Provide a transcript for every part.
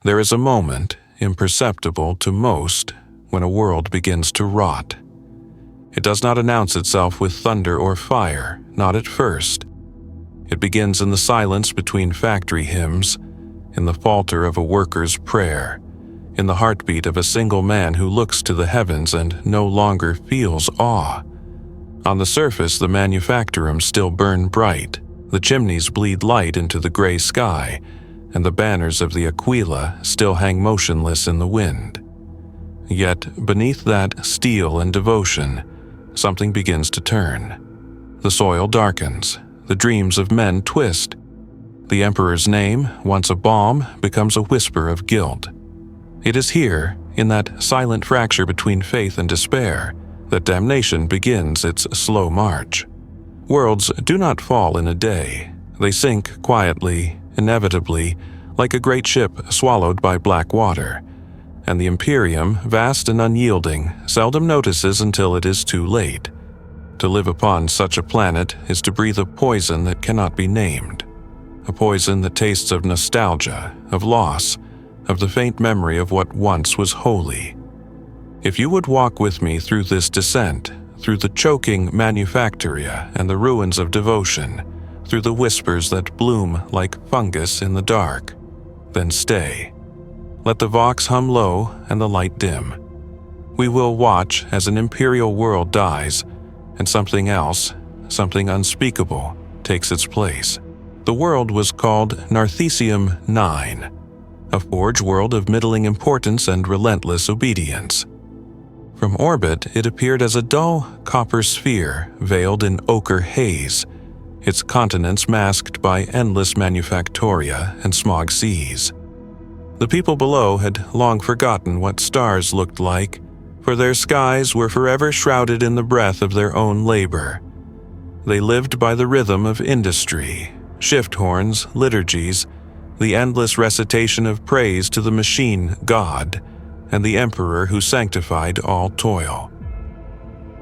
There is a moment, imperceptible to most, when a world begins to rot. It does not announce itself with thunder or fire, not at first. It begins in the silence between factory hymns, in the falter of a worker's prayer, in the heartbeat of a single man who looks to the heavens and no longer feels awe. On the surface, the manufactorums still burn bright, the chimneys bleed light into the gray sky, and the banners of the Aquila still hang motionless in the wind. Yet, beneath that steel and devotion, something begins to turn. The soil darkens, the dreams of men twist. The emperor's name, once a balm, becomes a whisper of guilt. It is here, in that silent fracture between faith and despair, that damnation begins its slow march. Worlds do not fall in a day. They sink quietly, inevitably, like a great ship swallowed by black water, and the Imperium, vast and unyielding, seldom notices until it is too late. To live upon such a planet is to breathe a poison that cannot be named, a poison that tastes of nostalgia, of loss, of the faint memory of what once was holy. If you would walk with me through this descent, through the choking manufactoria and the ruins of devotion, through the whispers that bloom like fungus in the dark, then stay. Let the vox hum low and the light dim. We will watch as an imperial world dies, and something else, something unspeakable, takes its place. The world was called Narthesium 9, a forge world of middling importance and relentless obedience. From orbit, it appeared as a dull copper sphere veiled in ochre haze, its continents masked by endless manufactoria and smog seas. The people below had long forgotten what stars looked like, for their skies were forever shrouded in the breath of their own labor. They lived by the rhythm of industry, shift horns, liturgies, the endless recitation of praise to the machine god, and the emperor who sanctified all toil.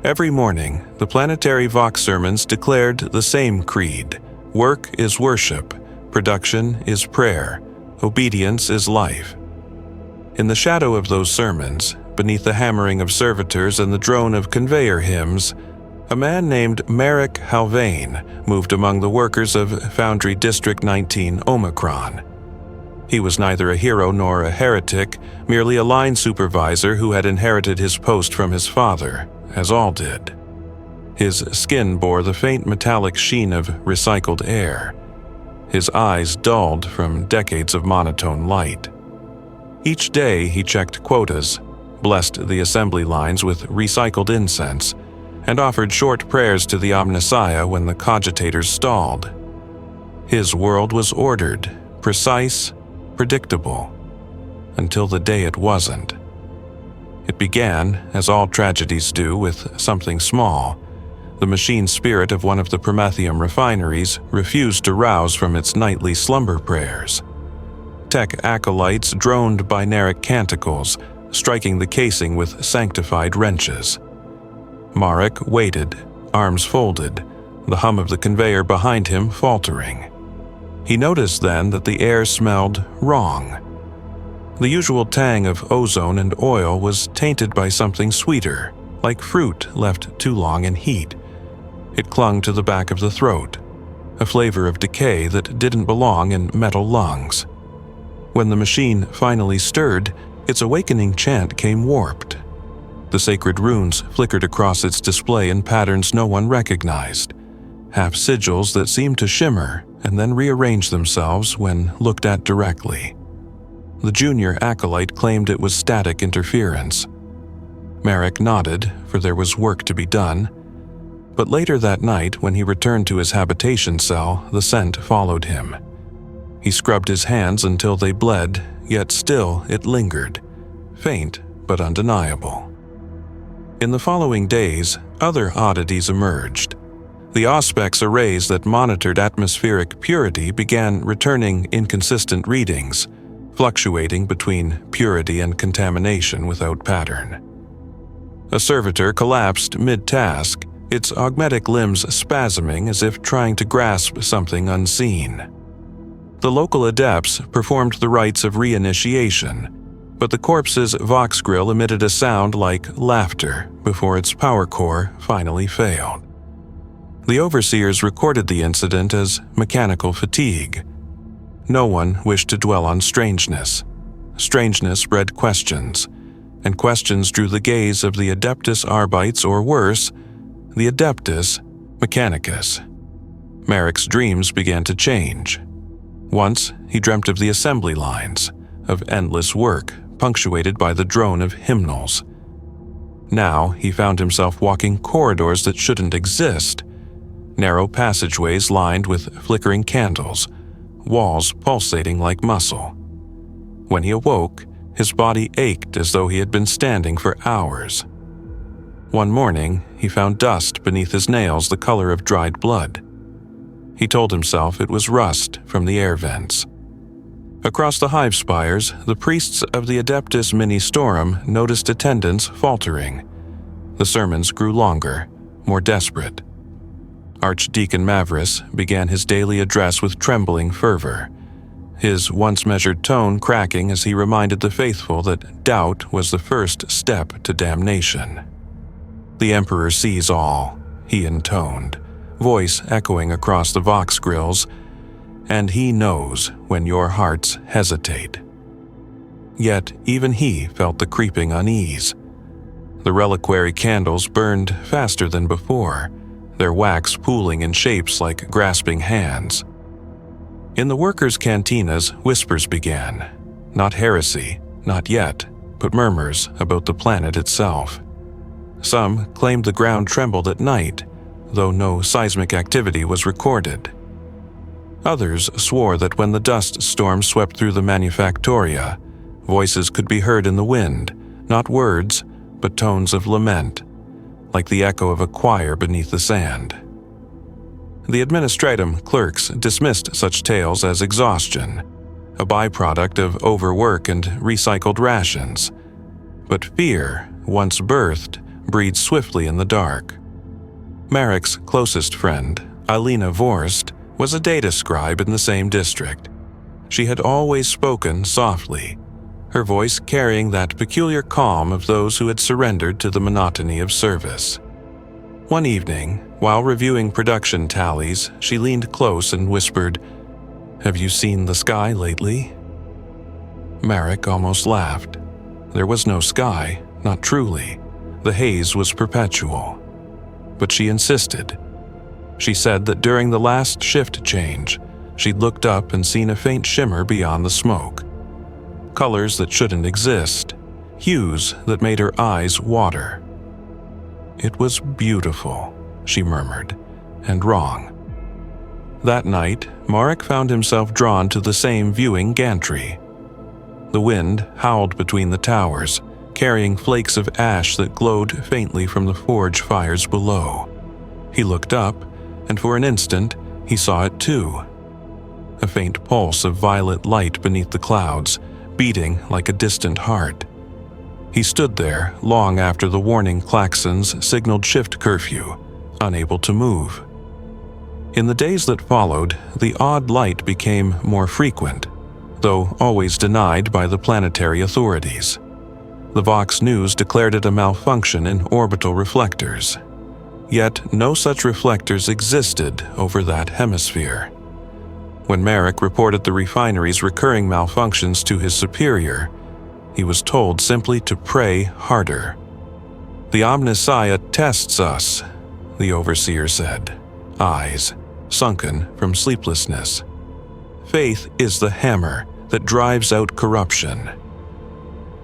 Every morning, the planetary Vox sermons declared the same creed: work is worship, production is prayer, obedience is life. In the shadow of those sermons, beneath the hammering of servitors and the drone of conveyor hymns, a man named Merrick Halvain moved among the workers of Foundry District 19 Omicron. He was neither a hero nor a heretic, merely a line supervisor who had inherited his post from his father, as all did. His skin bore the faint metallic sheen of recycled air. His eyes dulled from decades of monotone light. Each day he checked quotas, blessed the assembly lines with recycled incense, and offered short prayers to the Omnissiah when the cogitators stalled. His world was ordered, precise, predictable, until the day it wasn't. It began, as all tragedies do, with something small. The machine spirit of one of the Prometheum refineries refused to rouse from its nightly slumber prayers. Tech acolytes droned binaric canticles, striking the casing with sanctified wrenches. Marek waited, arms folded, the hum of the conveyor behind him faltering. He noticed then that the air smelled wrong. The usual tang of ozone and oil was tainted by something sweeter, like fruit left too long in heat. It clung to the back of the throat, a flavor of decay that didn't belong in metal lungs. When the machine finally stirred, its awakening chant came warped. The sacred runes flickered across its display in patterns no one recognized, half sigils that seemed to shimmer and then rearrange themselves when looked at directly. The junior acolyte claimed it was static interference. Merrick nodded, for there was work to be done. But later that night, when he returned to his habitation cell, the scent followed him. He scrubbed his hands until they bled, yet still it lingered, faint but undeniable. In the following days, other oddities emerged. The Auspex arrays that monitored atmospheric purity began returning inconsistent readings, fluctuating between purity and contamination without pattern. A servitor collapsed mid-task, its augmetic limbs spasming as if trying to grasp something unseen. The local adepts performed the rites of reinitiation, but the corpse's vox grill emitted a sound like laughter before its power core finally failed. The overseers recorded the incident as mechanical fatigue. No one wished to dwell on strangeness. Strangeness bred questions, and questions drew the gaze of the Adeptus Arbites, or worse, the Adeptus Mechanicus. Merrick's dreams began to change. Once, he dreamt of the assembly lines, of endless work punctuated by the drone of hymnals. Now, he found himself walking corridors that shouldn't exist, narrow passageways lined with flickering candles, walls pulsating like muscle. When he awoke, his body ached as though he had been standing for hours. One morning, he found dust beneath his nails the color of dried blood. He told himself it was rust from the air vents. Across the hive spires, the priests of the Adeptus Ministorum noticed attendance faltering. The sermons grew longer, more desperate. Archdeacon Mavris began his daily address with trembling fervor, his once measured tone cracking as he reminded the faithful that doubt was the first step to damnation. "The Emperor sees all," he intoned, voice echoing across the vox grills, "and he knows when your hearts hesitate." Yet even he felt the creeping unease. The reliquary candles burned faster than before, their wax pooling in shapes like grasping hands. In the workers' cantinas, whispers began. Not heresy, not yet, but murmurs about the planet itself. Some claimed the ground trembled at night, though no seismic activity was recorded. Others swore that when the dust storm swept through the manufactoria, voices could be heard in the wind, not words, but tones of lament, like the echo of a choir beneath the sand. The administratum clerks dismissed such tales as exhaustion, a byproduct of overwork and recycled rations. But fear, once birthed, breeds swiftly in the dark. Merrick's closest friend, Alina Vorst, was a data scribe in the same district. She had always spoken softly, her voice carrying that peculiar calm of those who had surrendered to the monotony of service. One evening, while reviewing production tallies, she leaned close and whispered, "Have you seen the sky lately?" Merrick almost laughed. There was no sky, not truly. The haze was perpetual. But she insisted. She said that during the last shift change, she'd looked up and seen a faint shimmer beyond the smoke. Colors that shouldn't exist, hues that made her eyes water. "It was beautiful," she murmured, "and wrong." That night, Marek found himself drawn to the same viewing gantry. The wind howled between the towers, carrying flakes of ash that glowed faintly from the forge fires below. He looked up, and for an instant, he saw it too. A faint pulse of violet light beneath the clouds, beating like a distant heart. He stood there long after the warning klaxons signaled shift curfew, unable to move. In the days that followed, the odd light became more frequent, though always denied by the planetary authorities. The Vox News declared it a malfunction in orbital reflectors. Yet no such reflectors existed over that hemisphere. When Merrick reported the refinery's recurring malfunctions to his superior, he was told simply to pray harder. "The Omnissiah tests us," the overseer said, eyes sunken from sleeplessness. "Faith is the hammer that drives out corruption."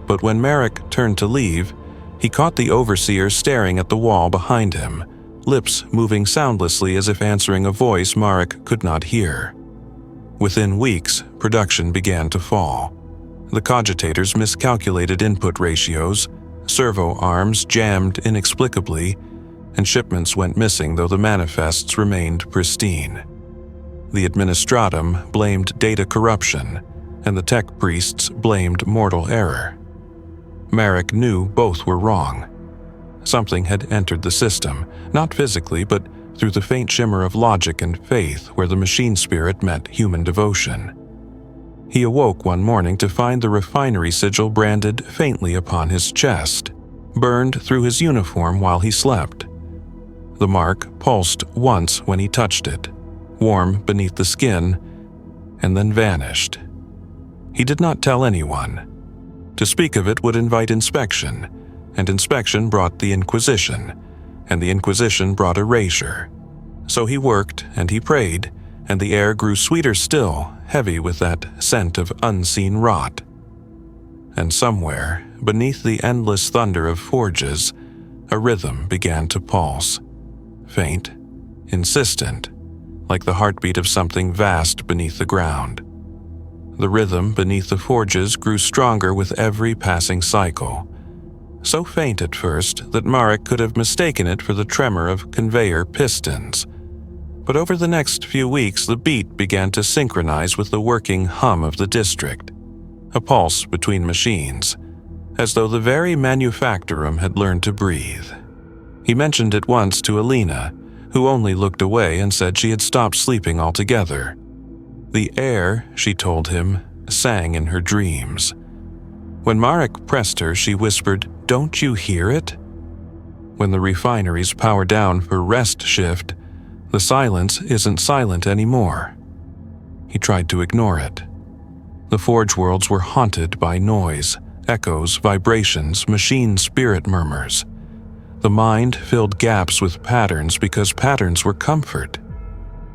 But when Merrick turned to leave, he caught the overseer staring at the wall behind him, lips moving soundlessly as if answering a voice Marek could not hear. Within weeks, production began to fall. The cogitators miscalculated input ratios, servo arms jammed inexplicably, and shipments went missing though the manifests remained pristine. The administratum blamed data corruption, and the tech priests blamed mortal error. Merrick knew both were wrong. Something had entered the system, not physically, but through the faint shimmer of logic and faith where the machine spirit met human devotion. He awoke one morning to find the refinery sigil branded faintly upon his chest, burned through his uniform while he slept. The mark pulsed once when he touched it, warm beneath the skin, and then vanished. He did not tell anyone. To speak of it would invite inspection, and inspection brought the Inquisition, and the Inquisition brought erasure. So he worked and he prayed, and the air grew sweeter still, heavy with that scent of unseen rot. And somewhere, beneath the endless thunder of forges, a rhythm began to pulse. Faint, insistent, like the heartbeat of something vast beneath the ground. The rhythm beneath the forges grew stronger with every passing cycle. So faint at first that Marek could have mistaken it for the tremor of conveyor pistons. But over the next few weeks, the beat began to synchronize with the working hum of the district, a pulse between machines, as though the very manufactorum had learned to breathe. He mentioned it once to Alina, who only looked away and said she had stopped sleeping altogether. The air, she told him, sang in her dreams. When Marek pressed her, she whispered, "Don't you hear it?" When the refineries power down for rest shift, the silence isn't silent anymore. He tried to ignore it. The forge worlds were haunted by noise, echoes, vibrations, machine spirit murmurs. The mind filled gaps with patterns because patterns were comfort.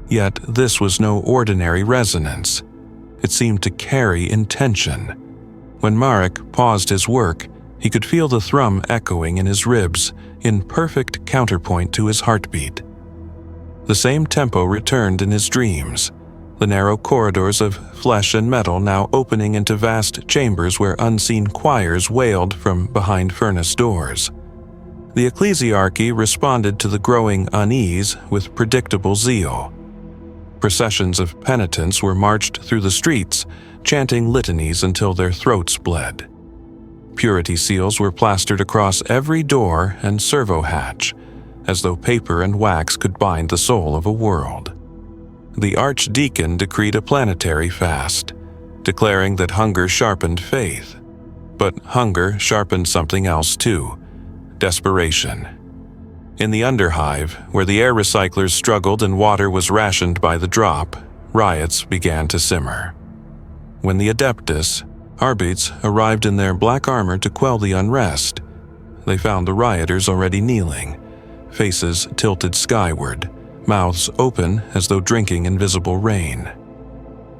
Yet this was no ordinary resonance. It seemed to carry intention. When Marek paused his work, he could feel the thrum echoing in his ribs, in perfect counterpoint to his heartbeat. The same tempo returned in his dreams, the narrow corridors of flesh and metal now opening into vast chambers where unseen choirs wailed from behind furnace doors. The ecclesiarchy responded to the growing unease with predictable zeal. Processions of penitents were marched through the streets, chanting litanies until their throats bled. Purity seals were plastered across every door and servo hatch, as though paper and wax could bind the soul of a world. The archdeacon decreed a planetary fast, declaring that hunger sharpened faith. But hunger sharpened something else too: desperation. In the underhive, where the air recyclers struggled and water was rationed by the drop, riots began to simmer. When the Adeptus, Arbites, arrived in their black armor to quell the unrest, they found the rioters already kneeling, faces tilted skyward, mouths open as though drinking invisible rain.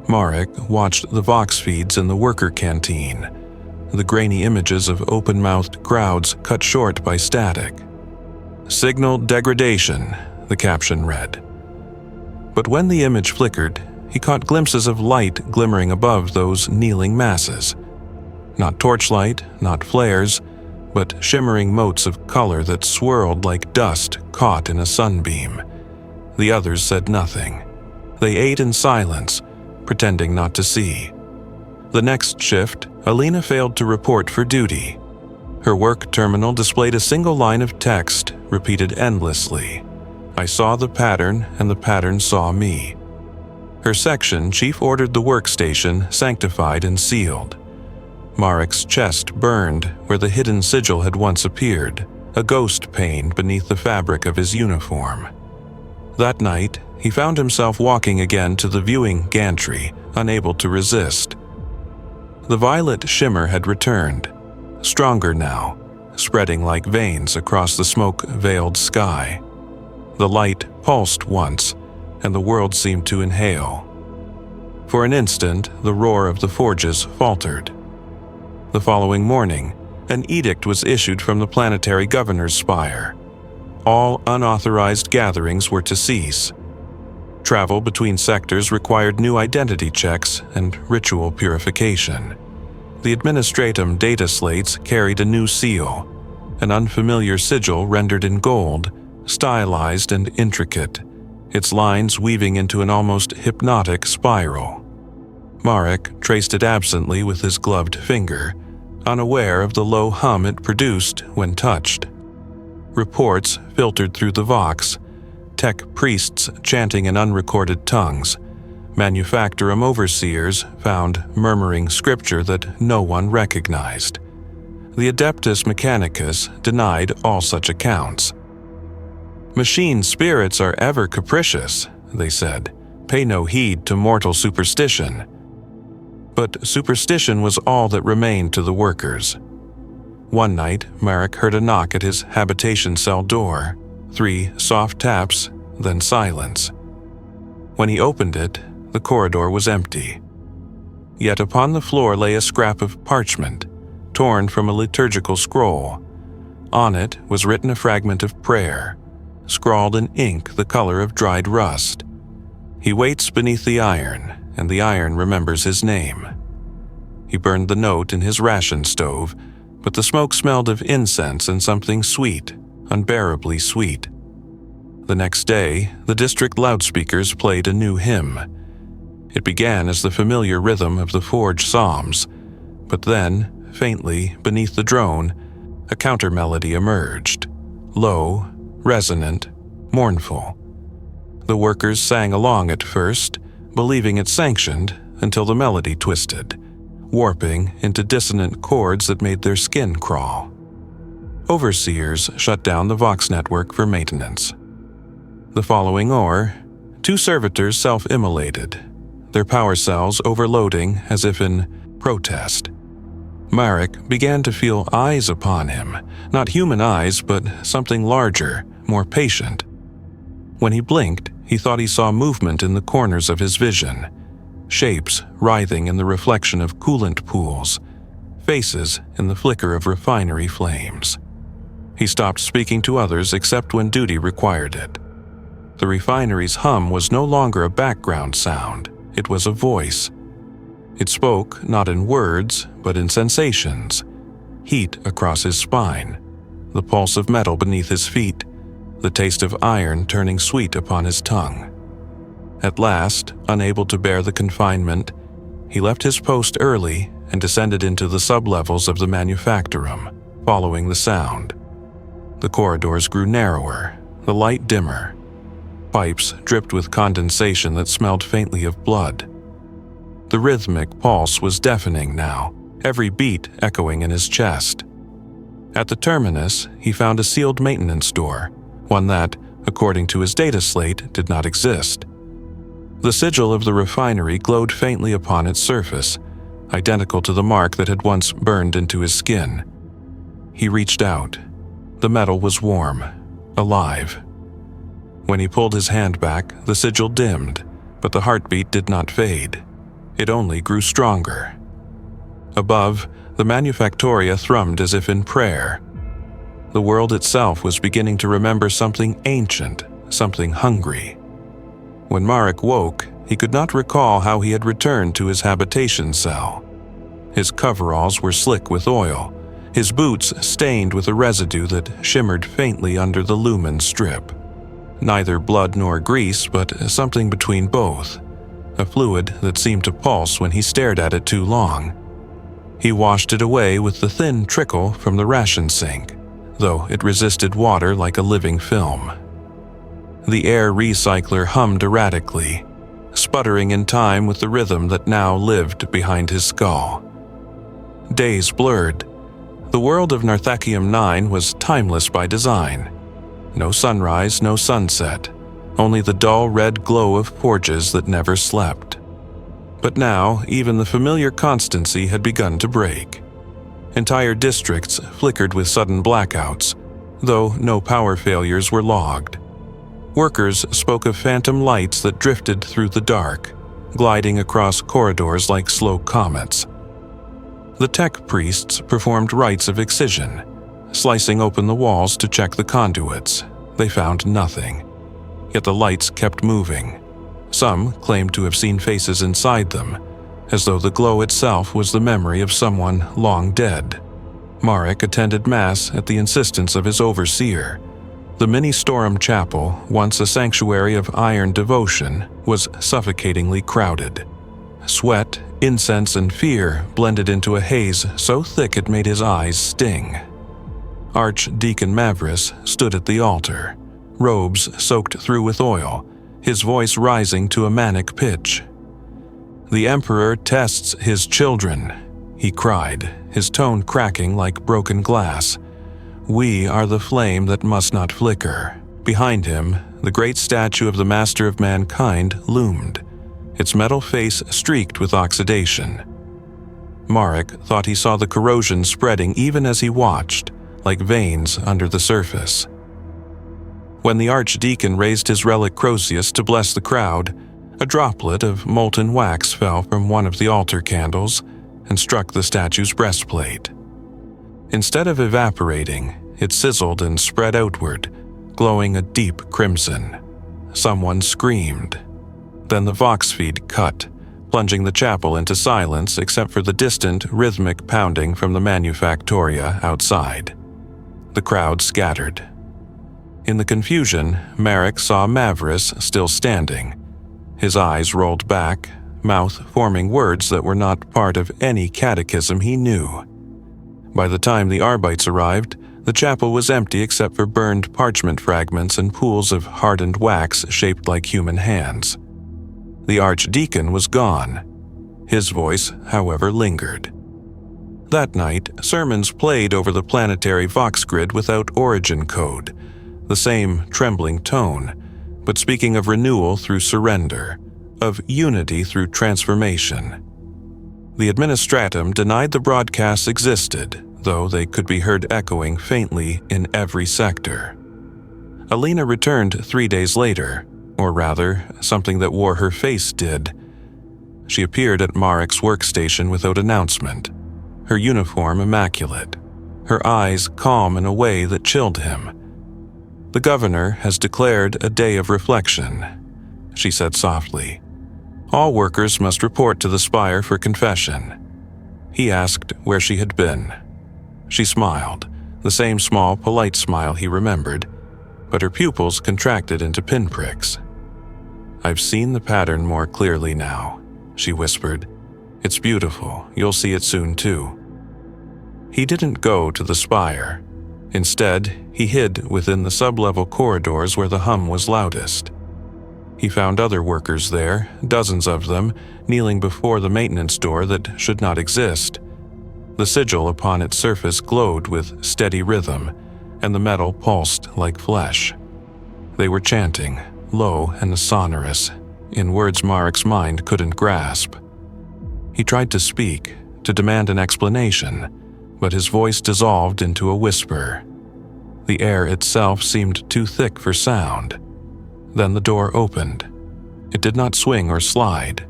Marek watched the Vox feeds in the worker canteen, the grainy images of open-mouthed crowds cut short by static. "Signal degradation," the caption read. But when the image flickered, he caught glimpses of light glimmering above those kneeling masses. Not torchlight, not flares, but shimmering motes of color that swirled like dust caught in a sunbeam. The others said nothing. They ate in silence, pretending not to see. The next shift, Alina failed to report for duty. Her work terminal displayed a single line of text, repeated endlessly. "I saw the pattern, and the pattern saw me." Her section chief ordered the workstation sanctified and sealed. Marek's chest burned where the hidden sigil had once appeared, a ghost pain beneath the fabric of his uniform. That night, he found himself walking again to the viewing gantry, unable to resist. The violet shimmer had returned, stronger now, spreading like veins across the smoke-veiled sky. The light pulsed once, and the world seemed to inhale. For an instant, the roar of the forges faltered. The following morning, an edict was issued from the planetary governor's spire. All unauthorized gatherings were to cease. Travel between sectors required new identity checks and ritual purification. The administratum data slates carried a new seal, an unfamiliar sigil rendered in gold, stylized and intricate, its lines weaving into an almost hypnotic spiral. Marek traced it absently with his gloved finger, unaware of the low hum it produced when touched. Reports filtered through the Vox, tech priests chanting in unrecorded tongues, Manufactorum overseers found murmuring scripture that no one recognized. The Adeptus Mechanicus denied all such accounts. "Machine spirits are ever capricious," they said. "Pay no heed to mortal superstition." But superstition was all that remained to the workers. One night, Marek heard a knock at his habitation cell door, 3 soft taps, then silence. When he opened it, the corridor was empty. Yet upon the floor lay a scrap of parchment, torn from a liturgical scroll. On it was written a fragment of prayer, scrawled in ink the color of dried rust. "He waits beneath the iron, and the iron remembers his name." He burned the note in his ration stove, but the smoke smelled of incense and something sweet, unbearably sweet. The next day, the district loudspeakers played a new hymn. It began as the familiar rhythm of the Forge Psalms, but then, faintly, beneath the drone, a counter-melody emerged, low, resonant, mournful. The workers sang along at first, believing it sanctioned, until the melody twisted, warping into dissonant chords that made their skin crawl. Overseers shut down the Vox network for maintenance. The following hour, 2 servitors self-immolated, their power cells overloading as if in protest. Marek began to feel eyes upon him, not human eyes, but something larger, more patient. When he blinked, he thought he saw movement in the corners of his vision, shapes writhing in the reflection of coolant pools, faces in the flicker of refinery flames. He stopped speaking to others except when duty required it. The refinery's hum was no longer a background sound, it was a voice. It spoke not in words, but in sensations. Heat across his spine, the pulse of metal beneath his feet, the taste of iron turning sweet upon his tongue. At last, unable to bear the confinement, he left his post early and descended into the sublevels of the manufactorum, following the sound. The corridors grew narrower, the light dimmer. Pipes dripped with condensation that smelled faintly of blood. The rhythmic pulse was deafening now, every beat echoing in his chest. At the terminus, he found a sealed maintenance door, one that, according to his data slate, did not exist. The sigil of the refinery glowed faintly upon its surface, identical to the mark that had once burned into his skin. He reached out. The metal was warm, alive. When he pulled his hand back, the sigil dimmed, but the heartbeat did not fade. It only grew stronger. Above, the manufactoria thrummed as if in prayer. The world itself was beginning to remember something ancient, something hungry. When Marek woke, he could not recall how he had returned to his habitation cell. His coveralls were slick with oil, his boots stained with a residue that shimmered faintly under the lumen strip. Neither blood nor grease, but something between both. A fluid that seemed to pulse when he stared at it too long. He washed it away with the thin trickle from the ration sink, though it resisted water like a living film. The air recycler hummed erratically, sputtering in time with the rhythm that now lived behind his skull. Days blurred. The world of Narthakium 9 was timeless by design. No sunrise, no sunset, only the dull red glow of forges that never slept. But now, even the familiar constancy had begun to break. Entire districts flickered with sudden blackouts, though no power failures were logged. Workers spoke of phantom lights that drifted through the dark, gliding across corridors like slow comets. The tech priests performed rites of excision, slicing open the walls to check the conduits. They found nothing. Yet the lights kept moving. Some claimed to have seen faces inside them, as though the glow itself was the memory of someone long dead. Marek attended Mass at the insistence of his overseer. The mini-Storum Chapel, once a sanctuary of iron devotion, was suffocatingly crowded. Sweat, incense, and fear blended into a haze so thick it made his eyes sting. Archdeacon Mavris stood at the altar, robes soaked through with oil, his voice rising to a manic pitch. "The Emperor tests his children," he cried, his tone cracking like broken glass. "We are the flame that must not flicker." Behind him, the great statue of the Master of Mankind loomed, its metal face streaked with oxidation. Marek thought he saw the corrosion spreading even as he watched, like veins under the surface. When the archdeacon raised his relic Crozius to bless the crowd, a droplet of molten wax fell from one of the altar candles and struck the statue's breastplate. Instead of evaporating, it sizzled and spread outward, glowing a deep crimson. Someone screamed. Then the Vox feed cut, plunging the chapel into silence except for the distant, rhythmic pounding from the manufactoria outside. The crowd scattered. In the confusion, Marek saw Mavris still standing. His eyes rolled back, mouth forming words that were not part of any catechism he knew. By the time the Arbites arrived, the chapel was empty except for burned parchment fragments and pools of hardened wax shaped like human hands. The archdeacon was gone. His voice, however, lingered. That night, sermons played over the planetary Vox grid without origin code, the same trembling tone, but speaking of renewal through surrender, of unity through transformation. The administratum denied the broadcasts existed, though they could be heard echoing faintly in every sector. Alina returned 3 days later, or rather, something that wore her face did. She appeared at Marek's workstation without announcement, her uniform immaculate, her eyes calm in a way that chilled him. "The governor has declared a day of reflection," she said softly. "All workers must report to the spire for confession." He asked where she had been. She smiled, the same small, polite smile he remembered, but her pupils contracted into pinpricks. "I've seen the pattern more clearly now," she whispered. "It's beautiful. You'll see it soon too." He didn't go to the spire. Instead, he hid within the sub-level corridors where the hum was loudest. He found other workers there, dozens of them, kneeling before the maintenance door that should not exist. The sigil upon its surface glowed with steady rhythm, and the metal pulsed like flesh. They were chanting, low and sonorous, in words Marek's mind couldn't grasp. He tried to speak, to demand an explanation, but his voice dissolved into a whisper. The air itself seemed too thick for sound. Then the door opened. It did not swing or slide.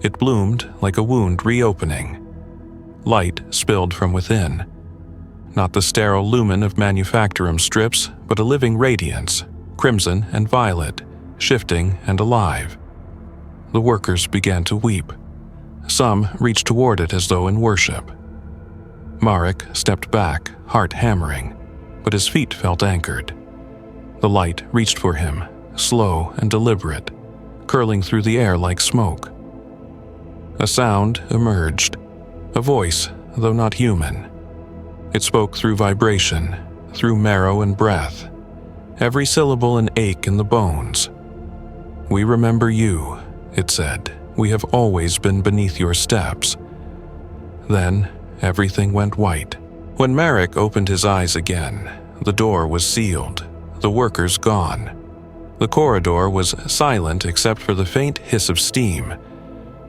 It bloomed like a wound reopening. Light spilled from within. Not the sterile lumen of manufactorum strips, but a living radiance, crimson and violet, shifting and alive. The workers began to weep. Some reached toward it as though in worship. Marek stepped back, heart hammering, but his feet felt anchored. The light reached for him, slow and deliberate, curling through the air like smoke. A sound emerged, a voice, though not human. It spoke through vibration, through marrow and breath, every syllable an ache in the bones. "We remember you," it said. "We have always been beneath your steps." Then everything went white. When Marek opened his eyes again, the door was sealed, the workers gone. The corridor was silent except for the faint hiss of steam,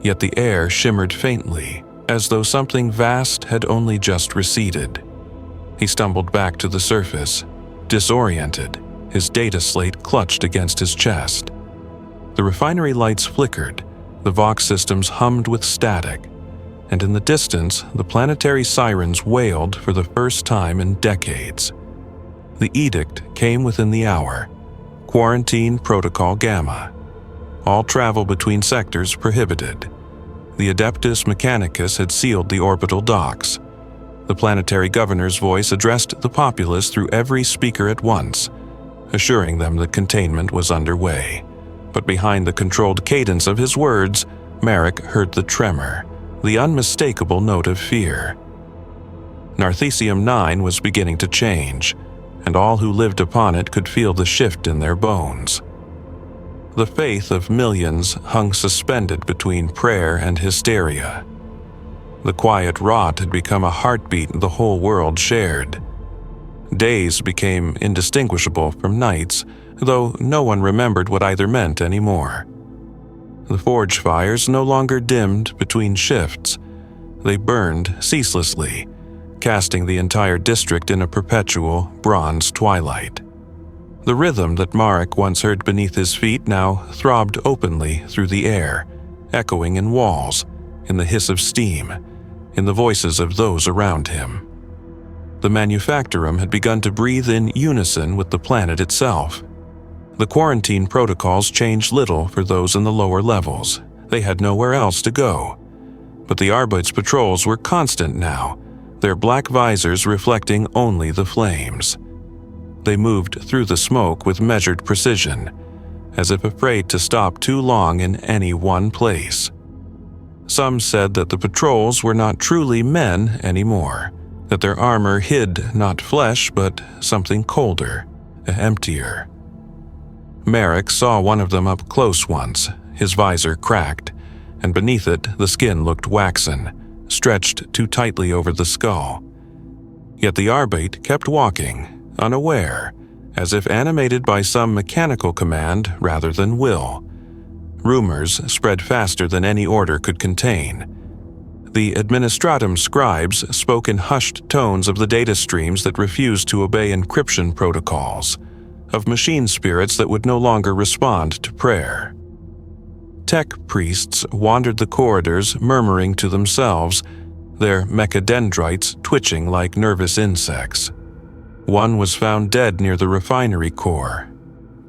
yet the air shimmered faintly, as though something vast had only just receded. He stumbled back to the surface, disoriented, his data slate clutched against his chest. The refinery lights flickered, the Vox systems hummed with static, and in the distance, the planetary sirens wailed for the first time in decades. The edict came within the hour. Quarantine Protocol Gamma. All travel between sectors prohibited. The Adeptus Mechanicus had sealed the orbital docks. The planetary governor's voice addressed the populace through every speaker at once, assuring them that containment was underway. But behind the controlled cadence of his words, Marek heard the tremor, the unmistakable note of fear. Narthesium 9 was beginning to change, and all who lived upon it could feel the shift in their bones. The faith of millions hung suspended between prayer and hysteria. The quiet rot had become a heartbeat the whole world shared. Days became indistinguishable from nights, though no one remembered what either meant anymore. The forge fires no longer dimmed between shifts. They burned ceaselessly, casting the entire district in a perpetual bronze twilight. The rhythm that Marek once heard beneath his feet now throbbed openly through the air, echoing in walls, in the hiss of steam, in the voices of those around him. The manufactorum had begun to breathe in unison with the planet itself. The quarantine protocols changed little for those in the lower levels. They had nowhere else to go. But the Arbite's patrols were constant now, their black visors reflecting only the flames. They moved through the smoke with measured precision, as if afraid to stop too long in any one place. Some said that the patrols were not truly men anymore, that their armor hid not flesh but something colder, emptier. Marek saw one of them up close once, his visor cracked, and beneath it the skin looked waxen, stretched too tightly over the skull. Yet the Arbite kept walking, unaware, as if animated by some mechanical command rather than will. Rumors spread faster than any order could contain. The administratum scribes spoke in hushed tones of the data streams that refused to obey encryption protocols, of machine spirits that would no longer respond to prayer. Tech priests wandered the corridors murmuring to themselves, their mechadendrites twitching like nervous insects. One was found dead near the refinery core,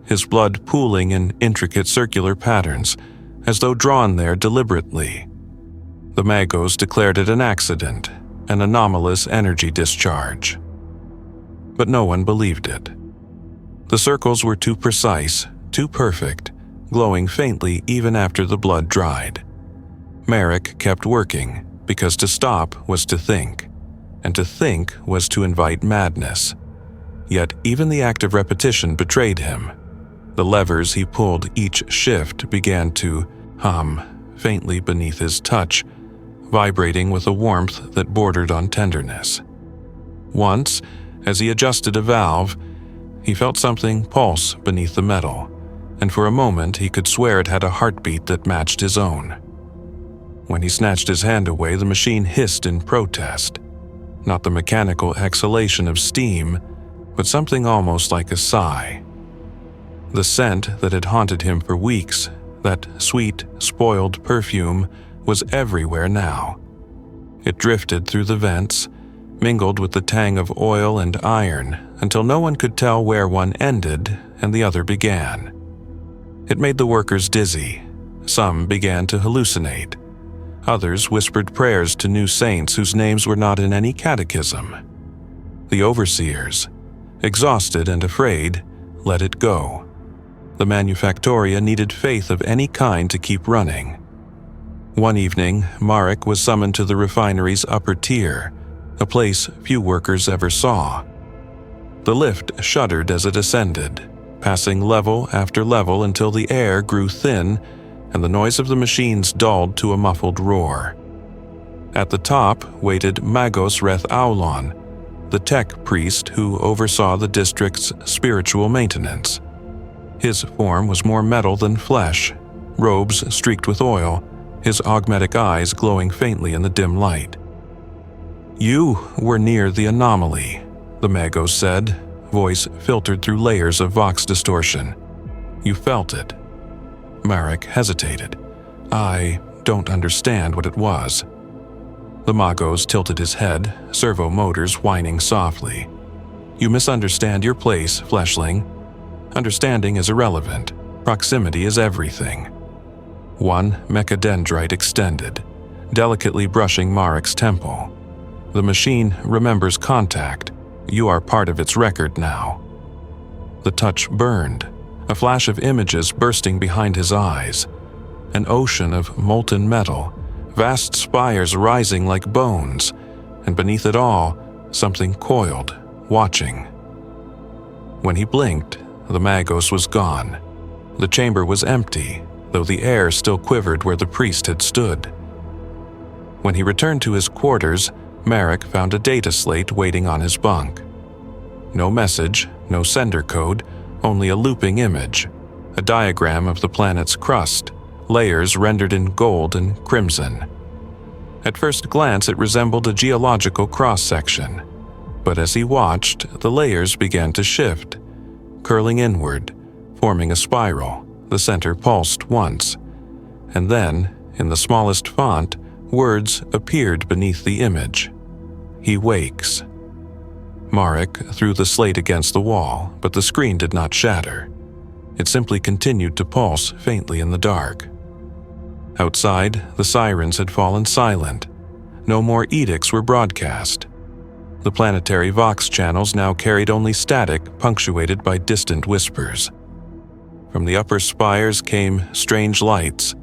his blood pooling in intricate circular patterns, as though drawn there deliberately. The Magos declared it an accident, an anomalous energy discharge. But no one believed it. The circles were too precise, too perfect, glowing faintly even after the blood dried. Marek kept working, because to stop was to think, and to think was to invite madness. Yet even the act of repetition betrayed him. The levers he pulled each shift began to hum faintly beneath his touch, vibrating with a warmth that bordered on tenderness. Once, as he adjusted a valve, he felt something pulse beneath the metal, and for a moment he could swear it had a heartbeat that matched his own. When he snatched his hand away, the machine hissed in protest, not the mechanical exhalation of steam, but something almost like a sigh. The scent that had haunted him for weeks, that sweet, spoiled perfume, was everywhere now. It drifted through the vents, mingled with the tang of oil and iron, until no one could tell where one ended and the other began. It made the workers dizzy. Some began to hallucinate. Others whispered prayers to new saints whose names were not in any catechism. The overseers, exhausted and afraid, let it go. The manufactoria needed faith of any kind to keep running. One evening, Marek was summoned to the refinery's upper tier, a place few workers ever saw. The lift shuddered as it ascended, passing level after level until the air grew thin and the noise of the machines dulled to a muffled roar. At the top waited Magos Reth Aulon, the tech priest who oversaw the district's spiritual maintenance. His form was more metal than flesh, robes streaked with oil, his augmetic eyes glowing faintly in the dim light. "You were near the anomaly," the Magos said, voice filtered through layers of vox distortion. "You felt it." Marek hesitated. "I don't understand what it was." The Magos tilted his head, servo motors whining softly. "You misunderstand your place, fleshling. Understanding is irrelevant. Proximity is everything." One mechadendrite extended, delicately brushing Marek's temple. "The machine remembers contact. You are part of its record now." The touch burned, a flash of images bursting behind his eyes. An ocean of molten metal, vast spires rising like bones, and beneath it all, something coiled, watching. When he blinked, the Magos was gone. The chamber was empty, though the air still quivered where the priest had stood. When he returned to his quarters, Marek found a data slate waiting on his bunk. No message, no sender code, only a looping image, a diagram of the planet's crust, layers rendered in gold and crimson. At first glance, it resembled a geological cross-section, but as he watched, the layers began to shift, curling inward, forming a spiral. The center pulsed once, and then, in the smallest font, words appeared beneath the image. He wakes. Marek threw the slate against the wall, but the screen did not shatter. It simply continued to pulse faintly in the dark. Outside, the sirens had fallen silent. No more edicts were broadcast. The planetary Vox channels now carried only static, punctuated by distant whispers. From the upper spires came strange lights,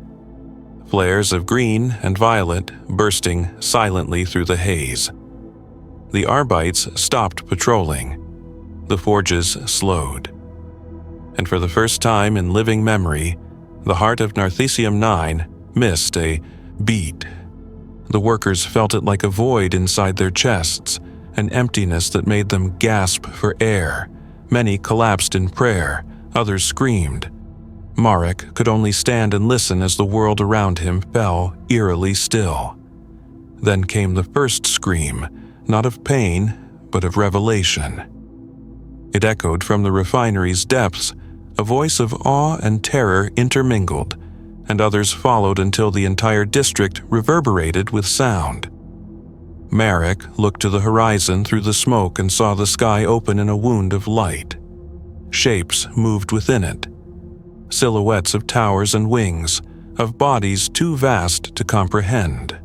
flares of green and violet bursting silently through the haze. The Arbites stopped patrolling. The forges slowed. And for the first time in living memory, the heart of Narcesium 9 missed a beat. The workers felt it like a void inside their chests, an emptiness that made them gasp for air. Many collapsed in prayer, others screamed. Marek could only stand and listen as the world around him fell eerily still. Then came the first scream, not of pain, but of revelation. It echoed from the refinery's depths, a voice of awe and terror intermingled, and others followed until the entire district reverberated with sound. Marek looked to the horizon through the smoke and saw the sky open in a wound of light. Shapes moved within it. Silhouettes of towers and wings, of bodies too vast to comprehend.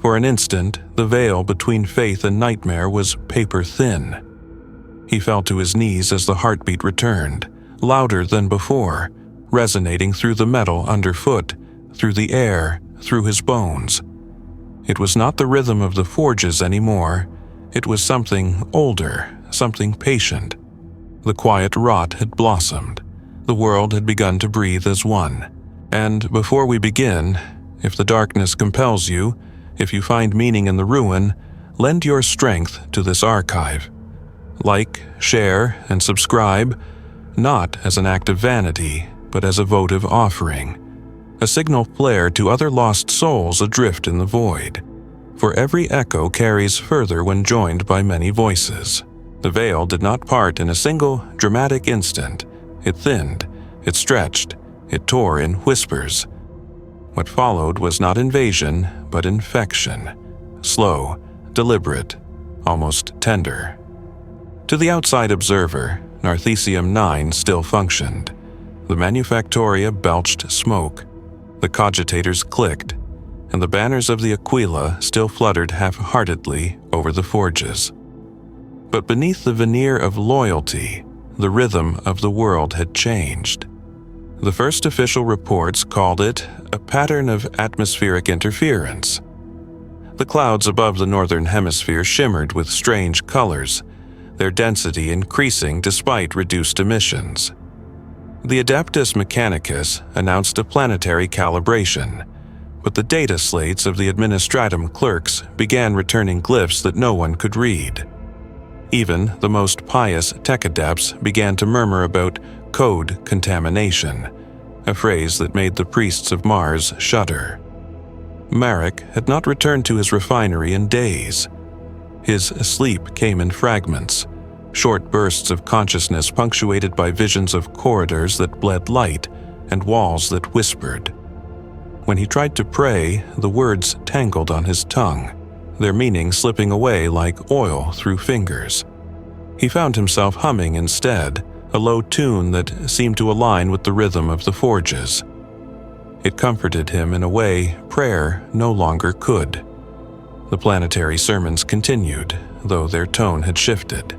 For an instant, the veil between faith and nightmare was paper-thin. He fell to his knees as the heartbeat returned, louder than before, resonating through the metal underfoot, through the air, through his bones. It was not the rhythm of the forges anymore. It was something older, something patient. The quiet rot had blossomed. The world had begun to breathe as one. And before we begin, if the darkness compels you, if you find meaning in the ruin, lend your strength to this archive. Like, share, and subscribe, not as an act of vanity, but as a votive offering, a signal flare to other lost souls adrift in the void. For every echo carries further when joined by many voices. The veil did not part in a single dramatic instant. It thinned, it stretched, it tore in whispers. What followed was not invasion, but infection. Slow, deliberate, almost tender. To the outside observer, Narcesium 9 still functioned. The Manufactoria belched smoke. The cogitators clicked, and the banners of the Aquila still fluttered half-heartedly over the forges. But beneath the veneer of loyalty, the rhythm of the world had changed. The first official reports called it a pattern of atmospheric interference. The clouds above the northern hemisphere shimmered with strange colors, their density increasing despite reduced emissions. The Adeptus Mechanicus announced a planetary calibration, but the data slates of the administratum clerks began returning glyphs that no one could read. Even the most pious tech adepts began to murmur about code contamination, a phrase that made the priests of Mars shudder. Marek had not returned to his refinery in days. His sleep came in fragments, short bursts of consciousness punctuated by visions of corridors that bled light and walls that whispered. When he tried to pray, the words tangled on his tongue, their meaning slipping away like oil through fingers. He found himself humming instead, a low tune that seemed to align with the rhythm of the forges. It comforted him in a way prayer no longer could. The planetary sermons continued, though their tone had shifted.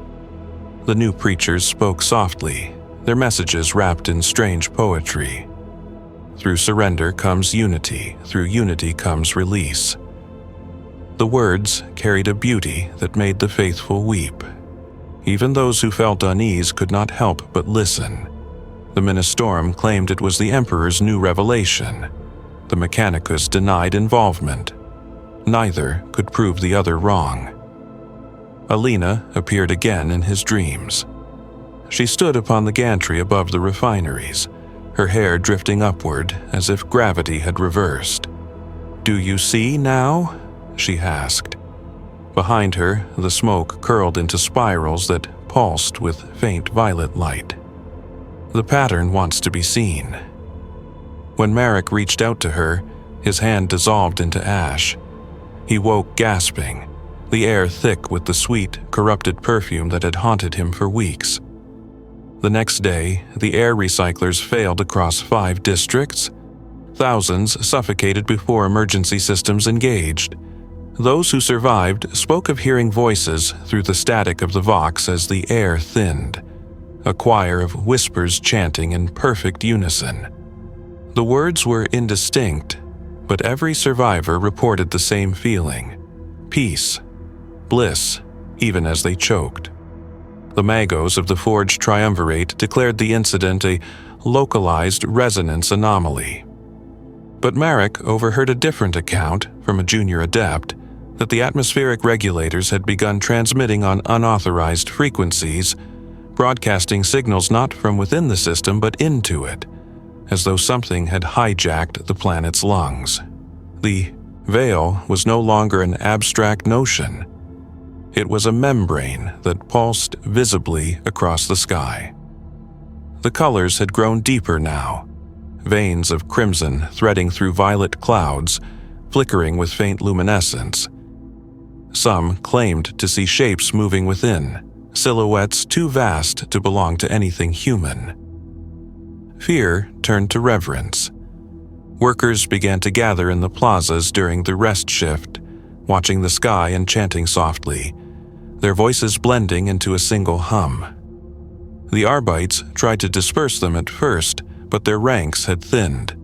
The new preachers spoke softly, their messages wrapped in strange poetry. Through surrender comes unity, through unity comes release. The words carried a beauty that made the faithful weep. Even those who felt unease could not help but listen. The Ministorum claimed it was the Emperor's new revelation. The Mechanicus denied involvement. Neither could prove the other wrong. Alina appeared again in his dreams. She stood upon the gantry above the refineries, her hair drifting upward as if gravity had reversed. "Do you see now?" she asked. Behind her, the smoke curled into spirals that pulsed with faint violet light. "The pattern wants to be seen." When Marek reached out to her, his hand dissolved into ash. He woke gasping, the air thick with the sweet, corrupted perfume that had haunted him for weeks. The next day, the air recyclers failed across 5 districts. Thousands suffocated before emergency systems engaged. Those who survived spoke of hearing voices through the static of the Vox as the air thinned, a choir of whispers chanting in perfect unison. The words were indistinct, but every survivor reported the same feeling: peace, bliss, even as they choked. The magos of the Forge Triumvirate declared the incident a localized resonance anomaly. But Marek overheard a different account from a junior adept that the atmospheric regulators had begun transmitting on unauthorized frequencies, broadcasting signals not from within the system but into it, as though something had hijacked the planet's lungs. The veil was no longer an abstract notion. It was a membrane that pulsed visibly across the sky. The colors had grown deeper now, veins of crimson threading through violet clouds, flickering with faint luminescence. Some claimed to see shapes moving within, silhouettes too vast to belong to anything human. Fear turned to reverence. Workers began to gather in the plazas during the rest shift, watching the sky and chanting softly, their voices blending into a single hum. The Arbites tried to disperse them at first, but their ranks had thinned.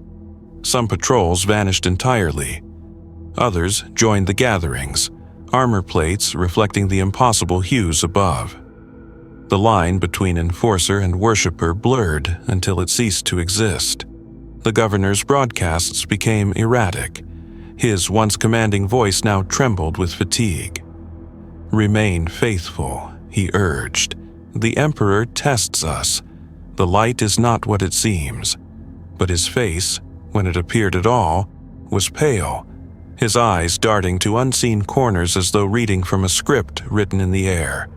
Some patrols vanished entirely. Others joined the gatherings, armor plates reflecting the impossible hues above. The line between enforcer and worshipper blurred until it ceased to exist. The governor's broadcasts became erratic. His once commanding voice now trembled with fatigue. "Remain faithful," he urged. "The Emperor tests us. The light is not what it seems." But his face, when it appeared at all, was pale, his eyes darting to unseen corners as though reading from a script written in the air.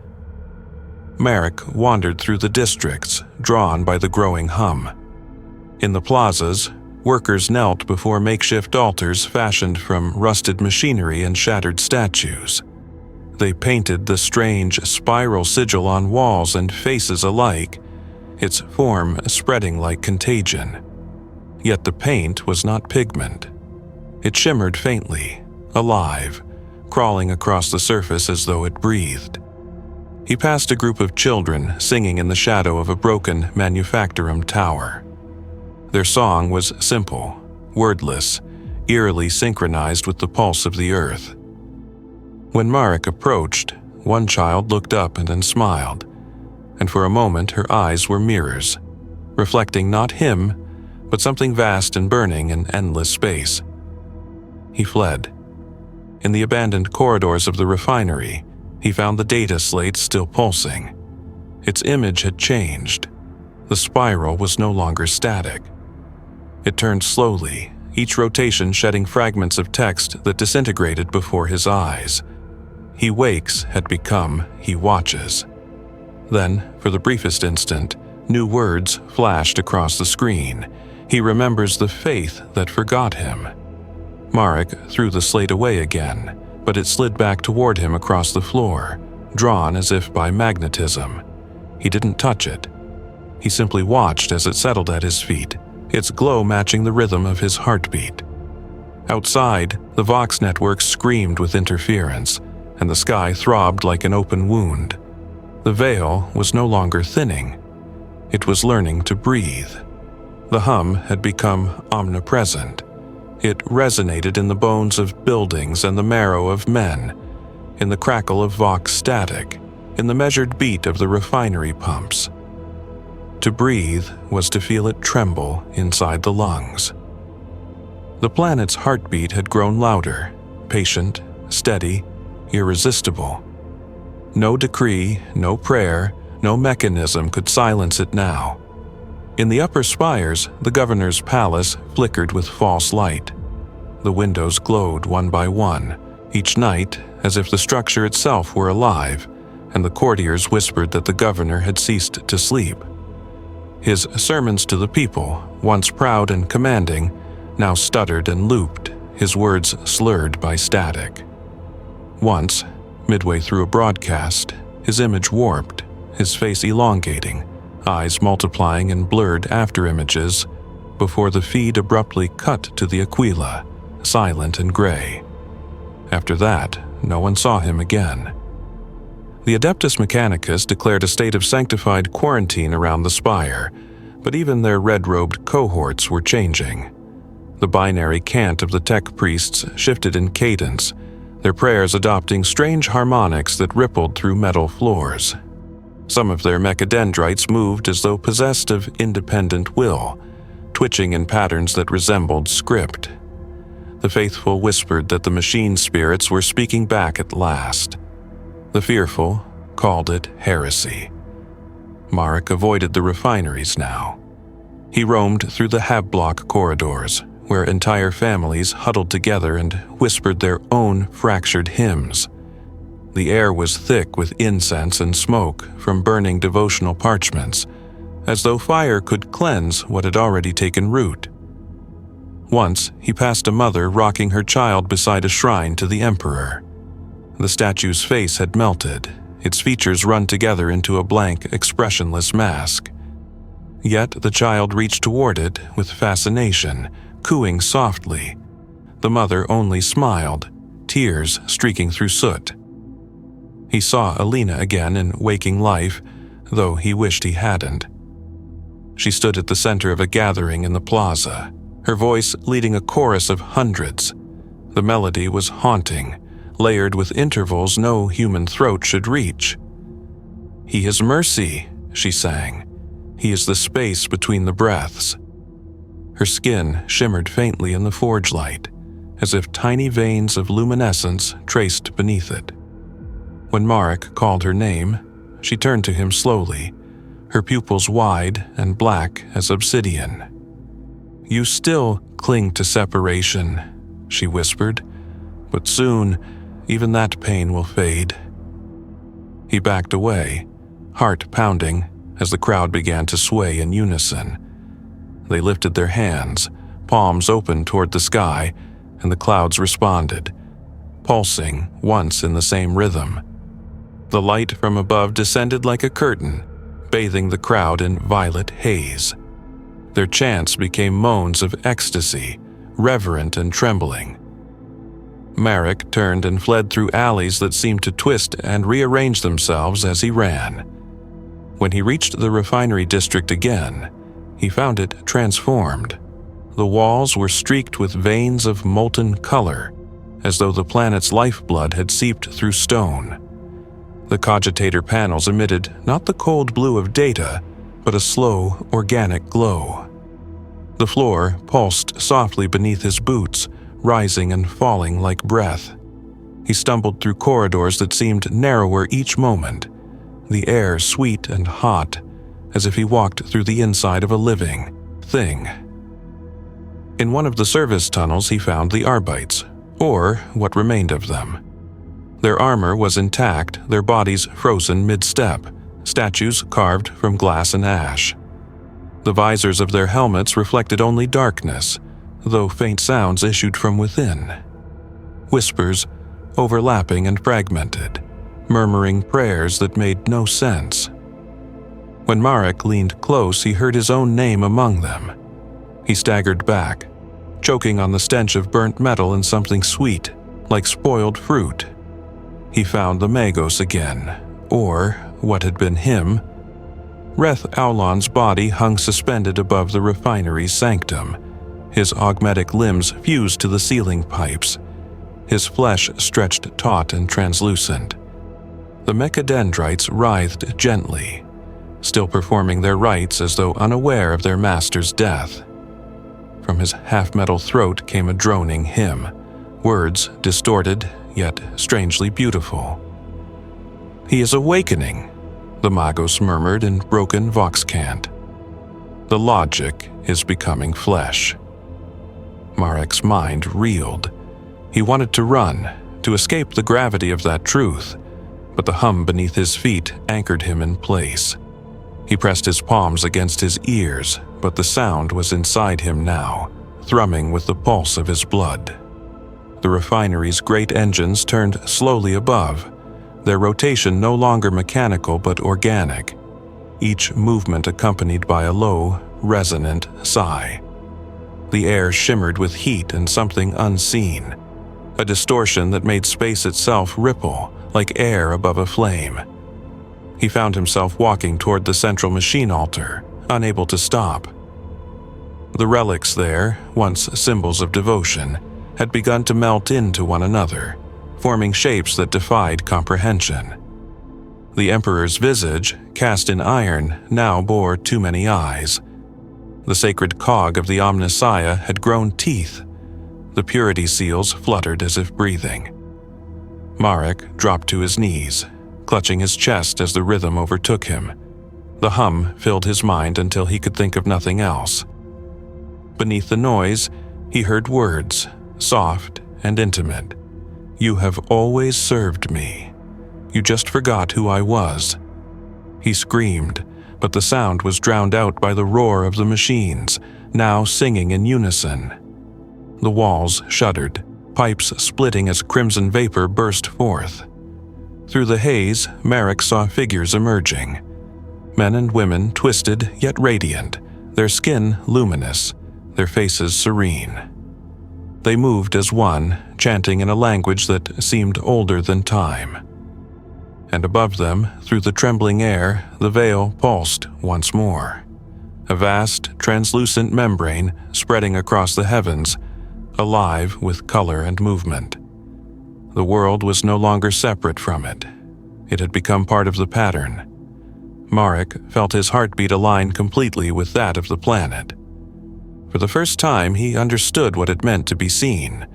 Marek wandered through the districts, drawn by the growing hum. In the plazas, workers knelt before makeshift altars fashioned from rusted machinery and shattered statues. They painted the strange spiral sigil on walls and faces alike, its form spreading like contagion. Yet the paint was not pigment. It shimmered faintly, alive, crawling across the surface as though it breathed. He passed a group of children singing in the shadow of a broken manufactorum tower. Their song was simple, wordless, eerily synchronized with the pulse of the earth. When Marek approached, one child looked up and then smiled, and for a moment her eyes were mirrors, reflecting not him, but something vast and burning in endless space. He fled. In the abandoned corridors of the refinery, he found the data slate still pulsing. Its image had changed. The spiral was no longer static. It turned slowly, each rotation shedding fragments of text that disintegrated before his eyes. He wakes had become he watches. Then, for the briefest instant, new words flashed across the screen. He remembers the faith that forgot him. Marek threw the slate away again, but it slid back toward him across the floor, drawn as if by magnetism. He didn't touch it. He simply watched as it settled at his feet, its glow matching the rhythm of his heartbeat. Outside, the Vox network screamed with interference, and the sky throbbed like an open wound. The veil was no longer thinning. It was learning to breathe. The hum had become omnipresent. It resonated in the bones of buildings and the marrow of men, in the crackle of Vox static, in the measured beat of the refinery pumps. To breathe was to feel it tremble inside the lungs. The planet's heartbeat had grown louder, patient, steady, irresistible. No decree, no prayer, no mechanism could silence it now. In the upper spires, the governor's palace flickered with false light. The windows glowed one by one, each night as if the structure itself were alive, and the courtiers whispered that the governor had ceased to sleep. His sermons to the people, once proud and commanding, now stuttered and looped, his words slurred by static. Once, midway through a broadcast, his image warped, his face elongating, eyes multiplying in blurred afterimages, before the feed abruptly cut to the Aquila, silent and gray. After that, no one saw him again. The Adeptus Mechanicus declared a state of sanctified quarantine around the spire, but even their red-robed cohorts were changing. The binary cant of the tech priests shifted in cadence, their prayers adopting strange harmonics that rippled through metal floors. Some of their mechadendrites moved as though possessed of independent will, twitching in patterns that resembled script. The faithful whispered that the machine spirits were speaking back at last. The fearful called it heresy. Marek avoided the refineries now. He roamed through the Habblock corridors, where entire families huddled together and whispered their own fractured hymns. The air was thick with incense and smoke from burning devotional parchments, as though fire could cleanse what had already taken root. Once, he passed a mother rocking her child beside a shrine to the emperor. The statue's face had melted, its features run together into a blank, expressionless mask. Yet the child reached toward it with fascination, cooing softly. The mother only smiled, tears streaking through soot. He saw Alina again in waking life, though he wished he hadn't. She stood at the center of a gathering in the plaza, her voice leading a chorus of hundreds. The melody was haunting, layered with intervals no human throat should reach. "He is mercy," she sang. "He is the space between the breaths." Her skin shimmered faintly in the forge light, as if tiny veins of luminescence traced beneath it. When Marek called her name, she turned to him slowly, her pupils wide and black as obsidian. "You still cling to separation," she whispered, "but soon even that pain will fade." He backed away, heart pounding, as the crowd began to sway in unison. They lifted their hands, palms open toward the sky, and the clouds responded, pulsing once in the same rhythm. The light from above descended like a curtain, bathing the crowd in violet haze. Their chants became moans of ecstasy, reverent and trembling. Marek turned and fled through alleys that seemed to twist and rearrange themselves as he ran. When he reached the refinery district again, he found it transformed. The walls were streaked with veins of molten color, as though the planet's lifeblood had seeped through stone. The cogitator panels emitted not the cold blue of data, but a slow, organic glow. The floor pulsed softly beneath his boots, rising and falling like breath. He stumbled through corridors that seemed narrower each moment, the air sweet and hot, as if he walked through the inside of a living thing. In one of the service tunnels he found the Arbites, or what remained of them. Their armor was intact, their bodies frozen mid-step, statues carved from glass and ash. The visors of their helmets reflected only darkness, though faint sounds issued from within. Whispers, overlapping and fragmented, murmuring prayers that made no sense. When Marek leaned close, he heard his own name among them. He staggered back, choking on the stench of burnt metal and something sweet, like spoiled fruit. He found the Magos again, or what had been him. Reth Aulon's body hung suspended above the refinery's sanctum, his augmetic limbs fused to the ceiling pipes, his flesh stretched taut and translucent. The mechadendrites writhed gently, still performing their rites as though unaware of their master's death. From his half-metal throat came a droning hymn, words distorted yet strangely beautiful. "He is awakening," the Magos murmured in broken vox cant. "The logic is becoming flesh." Marek's mind reeled. He wanted to run, to escape the gravity of that truth, but the hum beneath his feet anchored him in place. He pressed his palms against his ears, but the sound was inside him now, thrumming with the pulse of his blood. The refinery's great engines turned slowly above, their rotation no longer mechanical but organic, each movement accompanied by a low, resonant sigh. The air shimmered with heat and something unseen, a distortion that made space itself ripple like air above a flame. He found himself walking toward the central machine altar, unable to stop. The relics there, once symbols of devotion, had begun to melt into one another, forming shapes that defied comprehension. The Emperor's visage, cast in iron, now bore too many eyes. The sacred cog of the Omnissiah had grown teeth. The purity seals fluttered as if breathing. Marek dropped to his knees, clutching his chest as the rhythm overtook him. The hum filled his mind until he could think of nothing else. Beneath the noise, he heard words, soft and intimate. "You have always served me. You just forgot who I was." He screamed, but the sound was drowned out by the roar of the machines, now singing in unison. The walls shuddered, pipes splitting as crimson vapor burst forth. Through the haze, Marek saw figures emerging. Men and women twisted yet radiant, their skin luminous, their faces serene. They moved as one, chanting in a language that seemed older than time. And above them, through the trembling air, the veil pulsed once more. A vast, translucent membrane spreading across the heavens, alive with color and movement. The world was no longer separate from it. It had become part of the pattern. Marek felt his heartbeat align completely with that of the planet. For the first time, he understood what it meant to be seen.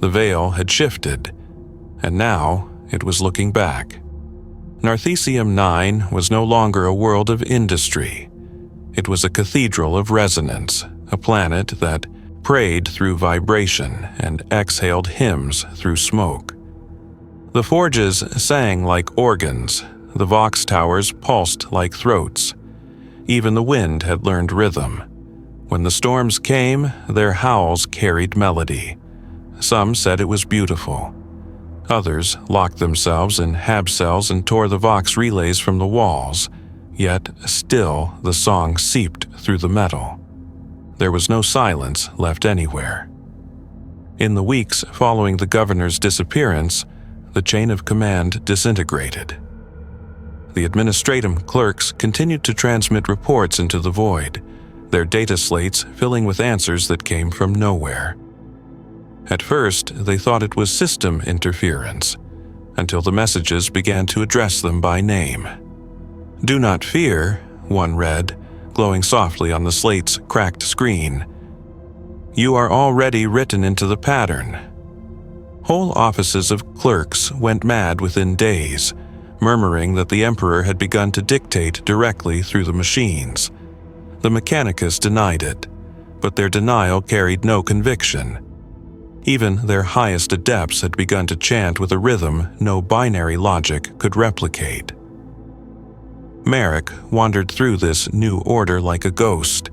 The veil had shifted, and now it was looking back. Narthesium 9 was no longer a world of industry. It was a cathedral of resonance, a planet that prayed through vibration and exhaled hymns through smoke. The forges sang like organs, the vox towers pulsed like throats. Even the wind had learned rhythm. When the storms came, their howls carried melody. Some said it was beautiful. Others locked themselves in hab cells and tore the vox relays from the walls, yet still the song seeped through the metal. There was no silence left anywhere. In the weeks following the governor's disappearance, the chain of command disintegrated. The administratum clerks continued to transmit reports into the void, their data slates filling with answers that came from nowhere. At first, they thought it was system interference, until the messages began to address them by name. "Do not fear," one read, glowing softly on the slate's cracked screen. "You are already written into the pattern." Whole offices of clerks went mad within days, murmuring that the Emperor had begun to dictate directly through the machines. The Mechanicus denied it, but their denial carried no conviction. Even their highest adepts had begun to chant with a rhythm no binary logic could replicate. Marek wandered through this new order like a ghost.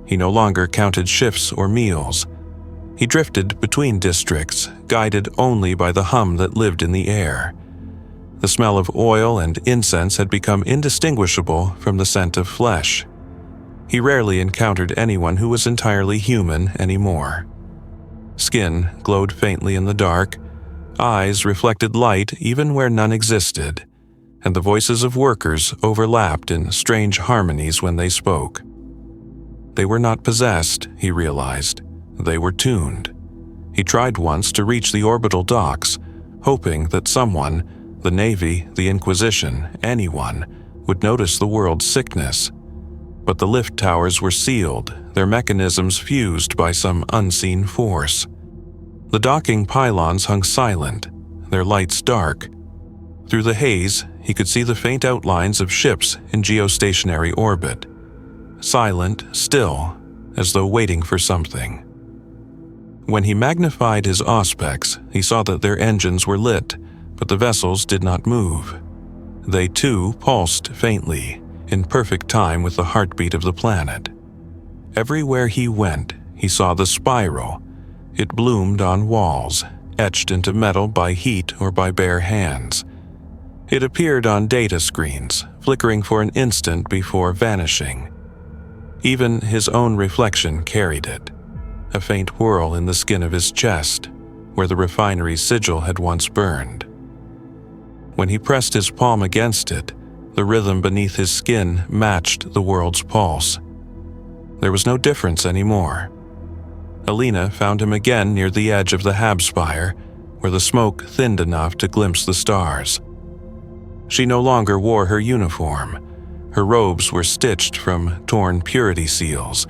He no longer counted shifts or meals. He drifted between districts, guided only by the hum that lived in the air. The smell of oil and incense had become indistinguishable from the scent of flesh. He rarely encountered anyone who was entirely human anymore. Skin glowed faintly in the dark, eyes reflected light even where none existed, and the voices of workers overlapped in strange harmonies when they spoke. They were not possessed, he realized. They were tuned. He tried once to reach the orbital docks, hoping that someone, the Navy, the Inquisition, anyone, would notice the world's sickness. But the lift towers were sealed, their mechanisms fused by some unseen force. The docking pylons hung silent, their lights dark. Through the haze, he could see the faint outlines of ships in geostationary orbit. Silent, still, as though waiting for something. When he magnified his auspex, he saw that their engines were lit, but the vessels did not move. They too pulsed faintly, in perfect time with the heartbeat of the planet. Everywhere he went, he saw the spiral. It bloomed on walls, etched into metal by heat or by bare hands. It appeared on data screens, flickering for an instant before vanishing. Even his own reflection carried it, a faint whirl in the skin of his chest, where the refinery's sigil had once burned. When he pressed his palm against it, the rhythm beneath his skin matched the world's pulse. There was no difference anymore. Alina found him again near the edge of the Habspire, where the smoke thinned enough to glimpse the stars. She no longer wore her uniform. Her robes were stitched from torn purity seals,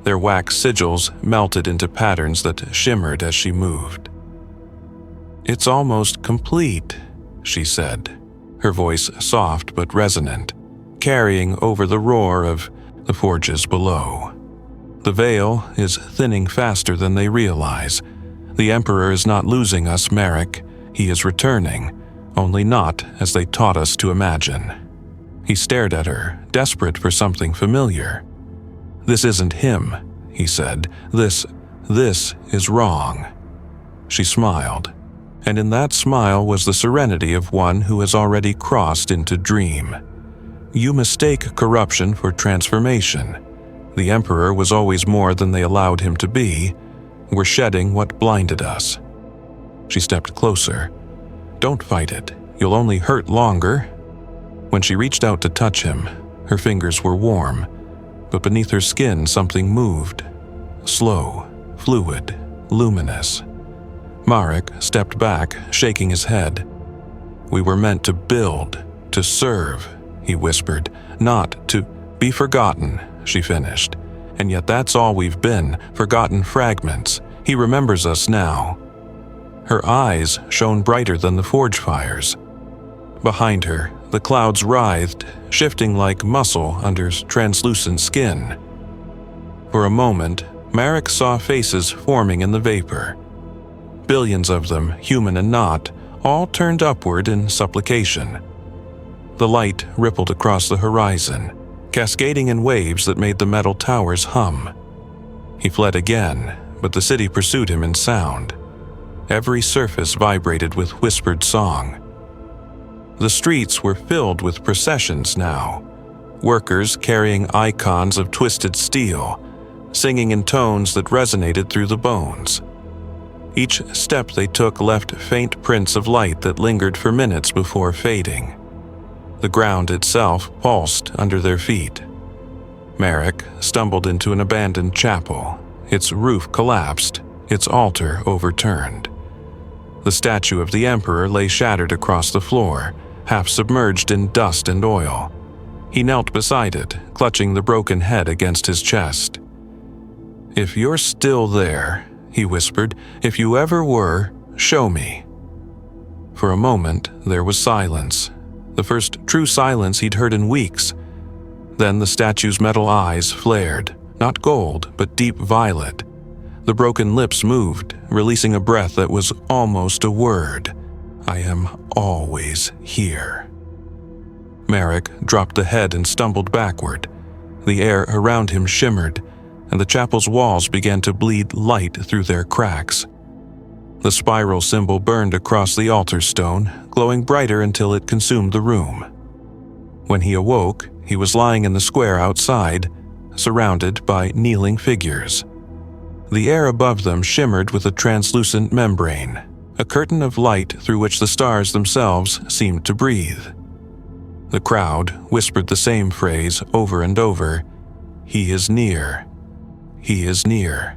their wax sigils melted into patterns that shimmered as she moved. "It's almost complete," she said, her voice soft but resonant, carrying over the roar of the forges below. "The veil is thinning faster than they realize. The Emperor is not losing us, Merrick. He is returning, only not as they taught us to imagine." He stared at her, desperate for something familiar. "This isn't him," he said. This is wrong." She smiled, and in that smile was the serenity of one who has already crossed into dream. "You mistake corruption for transformation. The Emperor was always more than they allowed him to be. We're shedding what blinded us." She stepped closer. "Don't fight it. You'll only hurt longer." When she reached out to touch him, her fingers were warm, but beneath her skin something moved. Slow, fluid, luminous. Marek stepped back, shaking his head. "We were meant to build, to serve," he whispered, "not to be forgotten," she finished. "And yet that's all we've been, forgotten fragments. He remembers us now." Her eyes shone brighter than the forge fires. Behind her, the clouds writhed, shifting like muscle under translucent skin. For a moment, Marek saw faces forming in the vapor. Billions of them, human and not, all turned upward in supplication. The light rippled across the horizon, cascading in waves that made the metal towers hum. He fled again, but the city pursued him in sound. Every surface vibrated with whispered song. The streets were filled with processions now, workers carrying icons of twisted steel, singing in tones that resonated through the bones. Each step they took left faint prints of light that lingered for minutes before fading. The ground itself pulsed under their feet. Marek stumbled into an abandoned chapel. Its roof collapsed, its altar overturned. The statue of the Emperor lay shattered across the floor, half submerged in dust and oil. He knelt beside it, clutching the broken head against his chest. "If you're still there," he whispered, "if you ever were, show me." For a moment, there was silence, the first true silence he'd heard in weeks. Then the statue's metal eyes flared, not gold, but deep violet. The broken lips moved, releasing a breath that was almost a word. "I am always here." Marek dropped the head and stumbled backward. The air around him shimmered, and the chapel's walls began to bleed light through their cracks. The spiral symbol burned across the altar stone, glowing brighter until it consumed the room. When he awoke, he was lying in the square outside, surrounded by kneeling figures. The air above them shimmered with a translucent membrane, a curtain of light through which the stars themselves seemed to breathe. The crowd whispered the same phrase over and over, "He is near. He is near."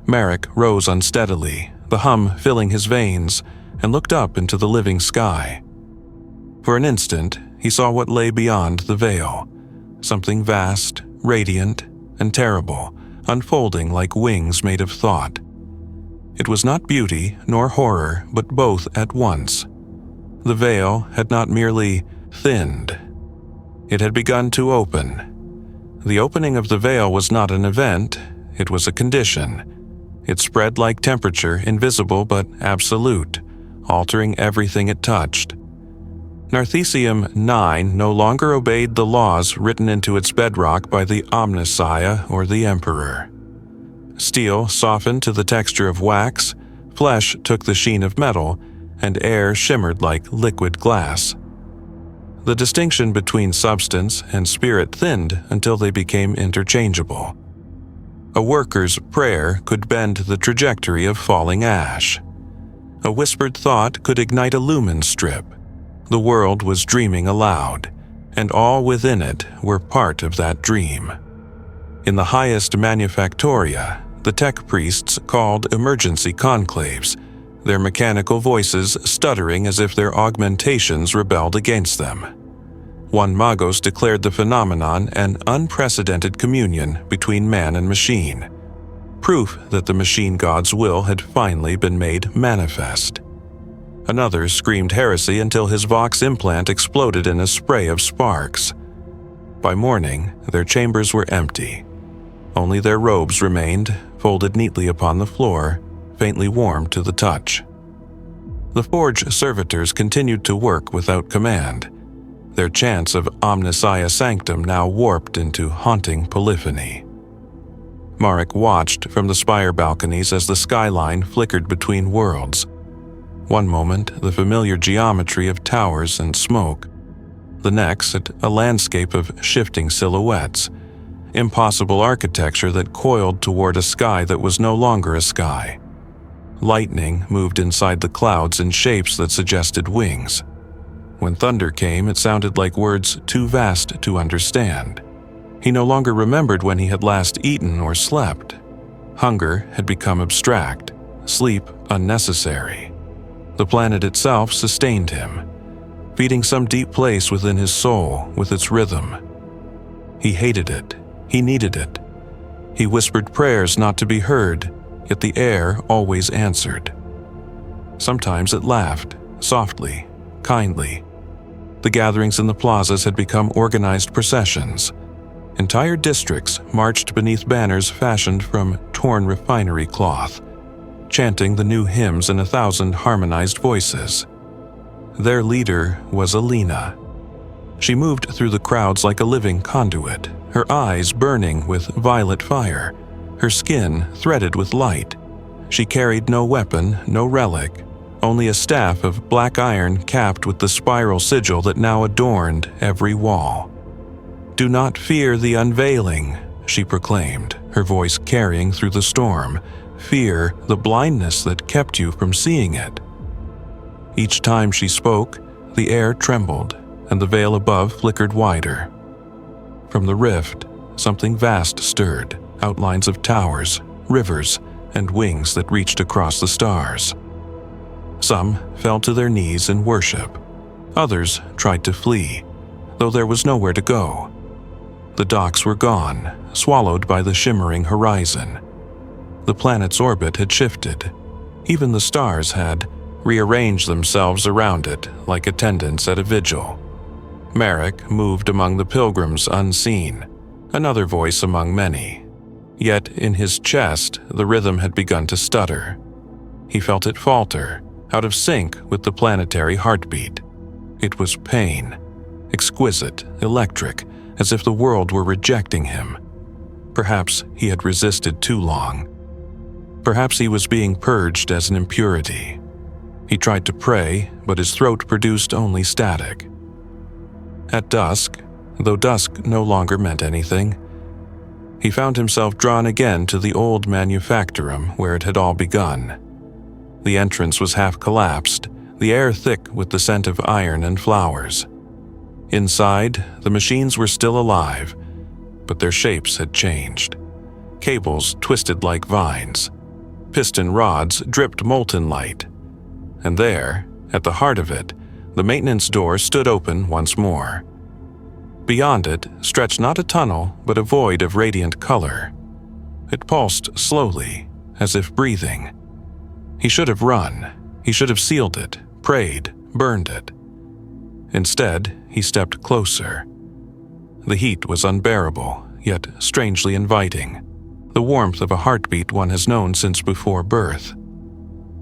Marek rose unsteadily, the hum filling his veins, and looked up into the living sky. For an instant, he saw what lay beyond the veil, something vast, radiant, and terrible, unfolding like wings made of thought. It was not beauty nor horror, but both at once. The veil had not merely thinned. It had begun to open. The opening of the veil was not an event, it was a condition. It spread like temperature, invisible but absolute, altering everything it touched. Narthesium 9 no longer obeyed the laws written into its bedrock by the Omnissiah or the Emperor. Steel softened to the texture of wax, flesh took the sheen of metal, and air shimmered like liquid glass. The distinction between substance and spirit thinned until they became interchangeable. A worker's prayer could bend the trajectory of falling ash. A whispered thought could ignite a lumen strip. The world was dreaming aloud, and all within it were part of that dream. In the highest manufactoria, the tech priests called emergency conclaves, their mechanical voices stuttering as if their augmentations rebelled against them. One Magos declared the phenomenon an unprecedented communion between man and machine, proof that the machine god's will had finally been made manifest. Another screamed heresy until his Vox implant exploded in a spray of sparks. By morning, their chambers were empty. Only their robes remained, folded neatly upon the floor, faintly warm to the touch. The forge servitors continued to work without command, their chants of Omnissiah Sanctum now warped into haunting polyphony. Marek watched from the spire balconies as the skyline flickered between worlds. One moment, the familiar geometry of towers and smoke. The next, a landscape of shifting silhouettes, impossible architecture that coiled toward a sky that was no longer a sky. Lightning moved inside the clouds in shapes that suggested wings. When thunder came, it sounded like words too vast to understand. He no longer remembered when he had last eaten or slept. Hunger had become abstract, sleep unnecessary. The planet itself sustained him, feeding some deep place within his soul with its rhythm. He hated it. He needed it. He whispered prayers not to be heard, yet the air always answered. Sometimes it laughed, softly, kindly. The gatherings in the plazas had become organized processions. Entire districts marched beneath banners fashioned from torn refinery cloth, chanting the new hymns in 1,000 harmonized voices. Their leader was Alina. She moved through the crowds like a living conduit, her eyes burning with violet fire, her skin threaded with light. She carried no weapon, no relic, only a staff of black iron capped with the spiral sigil that now adorned every wall. "Do not fear the unveiling," she proclaimed, her voice carrying through the storm. "Fear the blindness that kept you from seeing it." Each time she spoke, the air trembled, and the veil above flickered wider. From the rift, something vast stirred, outlines of towers, rivers, and wings that reached across the stars. Some fell to their knees in worship. Others tried to flee, though there was nowhere to go. The docks were gone, swallowed by the shimmering horizon. The planet's orbit had shifted. Even the stars had rearranged themselves around it like attendants at a vigil. Marek moved among the pilgrims unseen, another voice among many. Yet in his chest, the rhythm had begun to stutter. He felt it falter, out of sync with the planetary heartbeat. It was pain, exquisite, electric, as if the world were rejecting him. Perhaps he had resisted too long. Perhaps he was being purged as an impurity. He tried to pray, but his throat produced only static. At dusk, though dusk no longer meant anything, he found himself drawn again to the old manufactorum where it had all begun. The entrance was half collapsed, the air thick with the scent of iron and flowers. Inside, the machines were still alive, but their shapes had changed. Cables twisted like vines. Piston rods dripped molten light. And there, at the heart of it, The maintenance door stood open once more. Beyond it stretched not a tunnel, but a void of radiant color. It pulsed slowly, as if breathing. He should have run. He should have sealed it, prayed, burned it. Instead, he stepped closer. The heat was unbearable, yet strangely inviting, the warmth of a heartbeat one has known since before birth.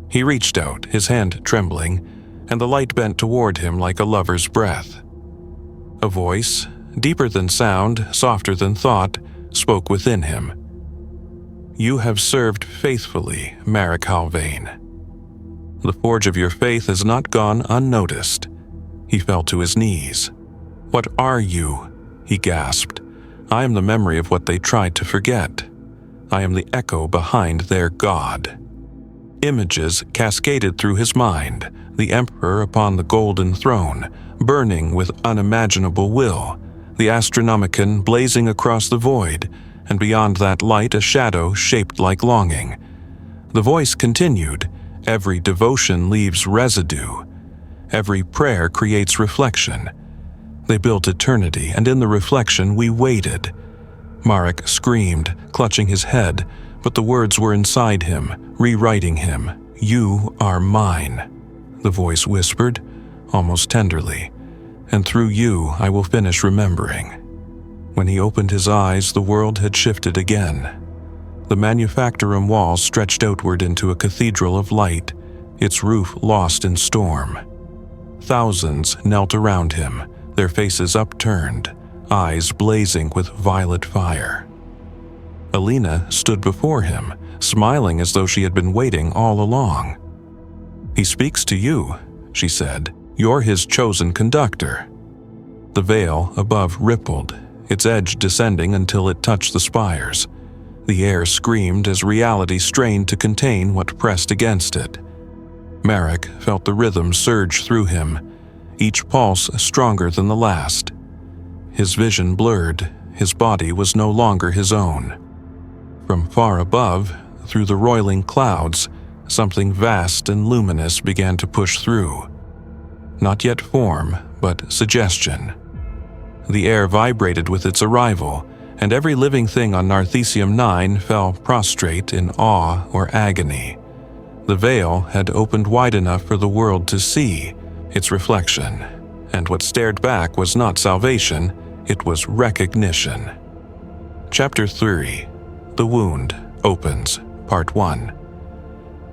He reached out, his hand trembling, and the light bent toward him like a lover's breath. A voice, deeper than sound, softer than thought, spoke within him. "You have served faithfully, Marek Halvain. The forge of your faith has not gone unnoticed." He fell to his knees. "What are you?" he gasped. "I am the memory of what they tried to forget. I am the echo behind their god." Images cascaded through his mind, the Emperor upon the golden throne, burning with unimaginable will, the Astronomicon blazing across the void, and beyond that light a shadow shaped like longing. The voice continued, "Every devotion leaves residue. Every prayer creates reflection. They built eternity, and in the reflection we waited." Marek screamed, clutching his head, but the words were inside him, rewriting him. "You are mine," the voice whispered, almost tenderly, "and through you I will finish remembering." When he opened his eyes, the world had shifted again. The manufactorum wall stretched outward into a cathedral of light, its roof lost in storm. Thousands knelt around him, their faces upturned, eyes blazing with violet fire. Alina stood before him, smiling as though she had been waiting all along. "He speaks to you," she said. "You're his chosen conductor." The veil above rippled, its edge descending until it touched the spires. The air screamed as reality strained to contain what pressed against it. Marek felt the rhythm surge through him, each pulse stronger than the last. His vision blurred, his body was no longer his own. From far above, through the roiling clouds, something vast and luminous began to push through. Not yet form, but suggestion. The air vibrated with its arrival, and every living thing on Narthesium 9 fell prostrate in awe or agony. The veil had opened wide enough for the world to see its reflection, and what stared back was not salvation, it was recognition. Chapter 3. The Wound opens, Part 1.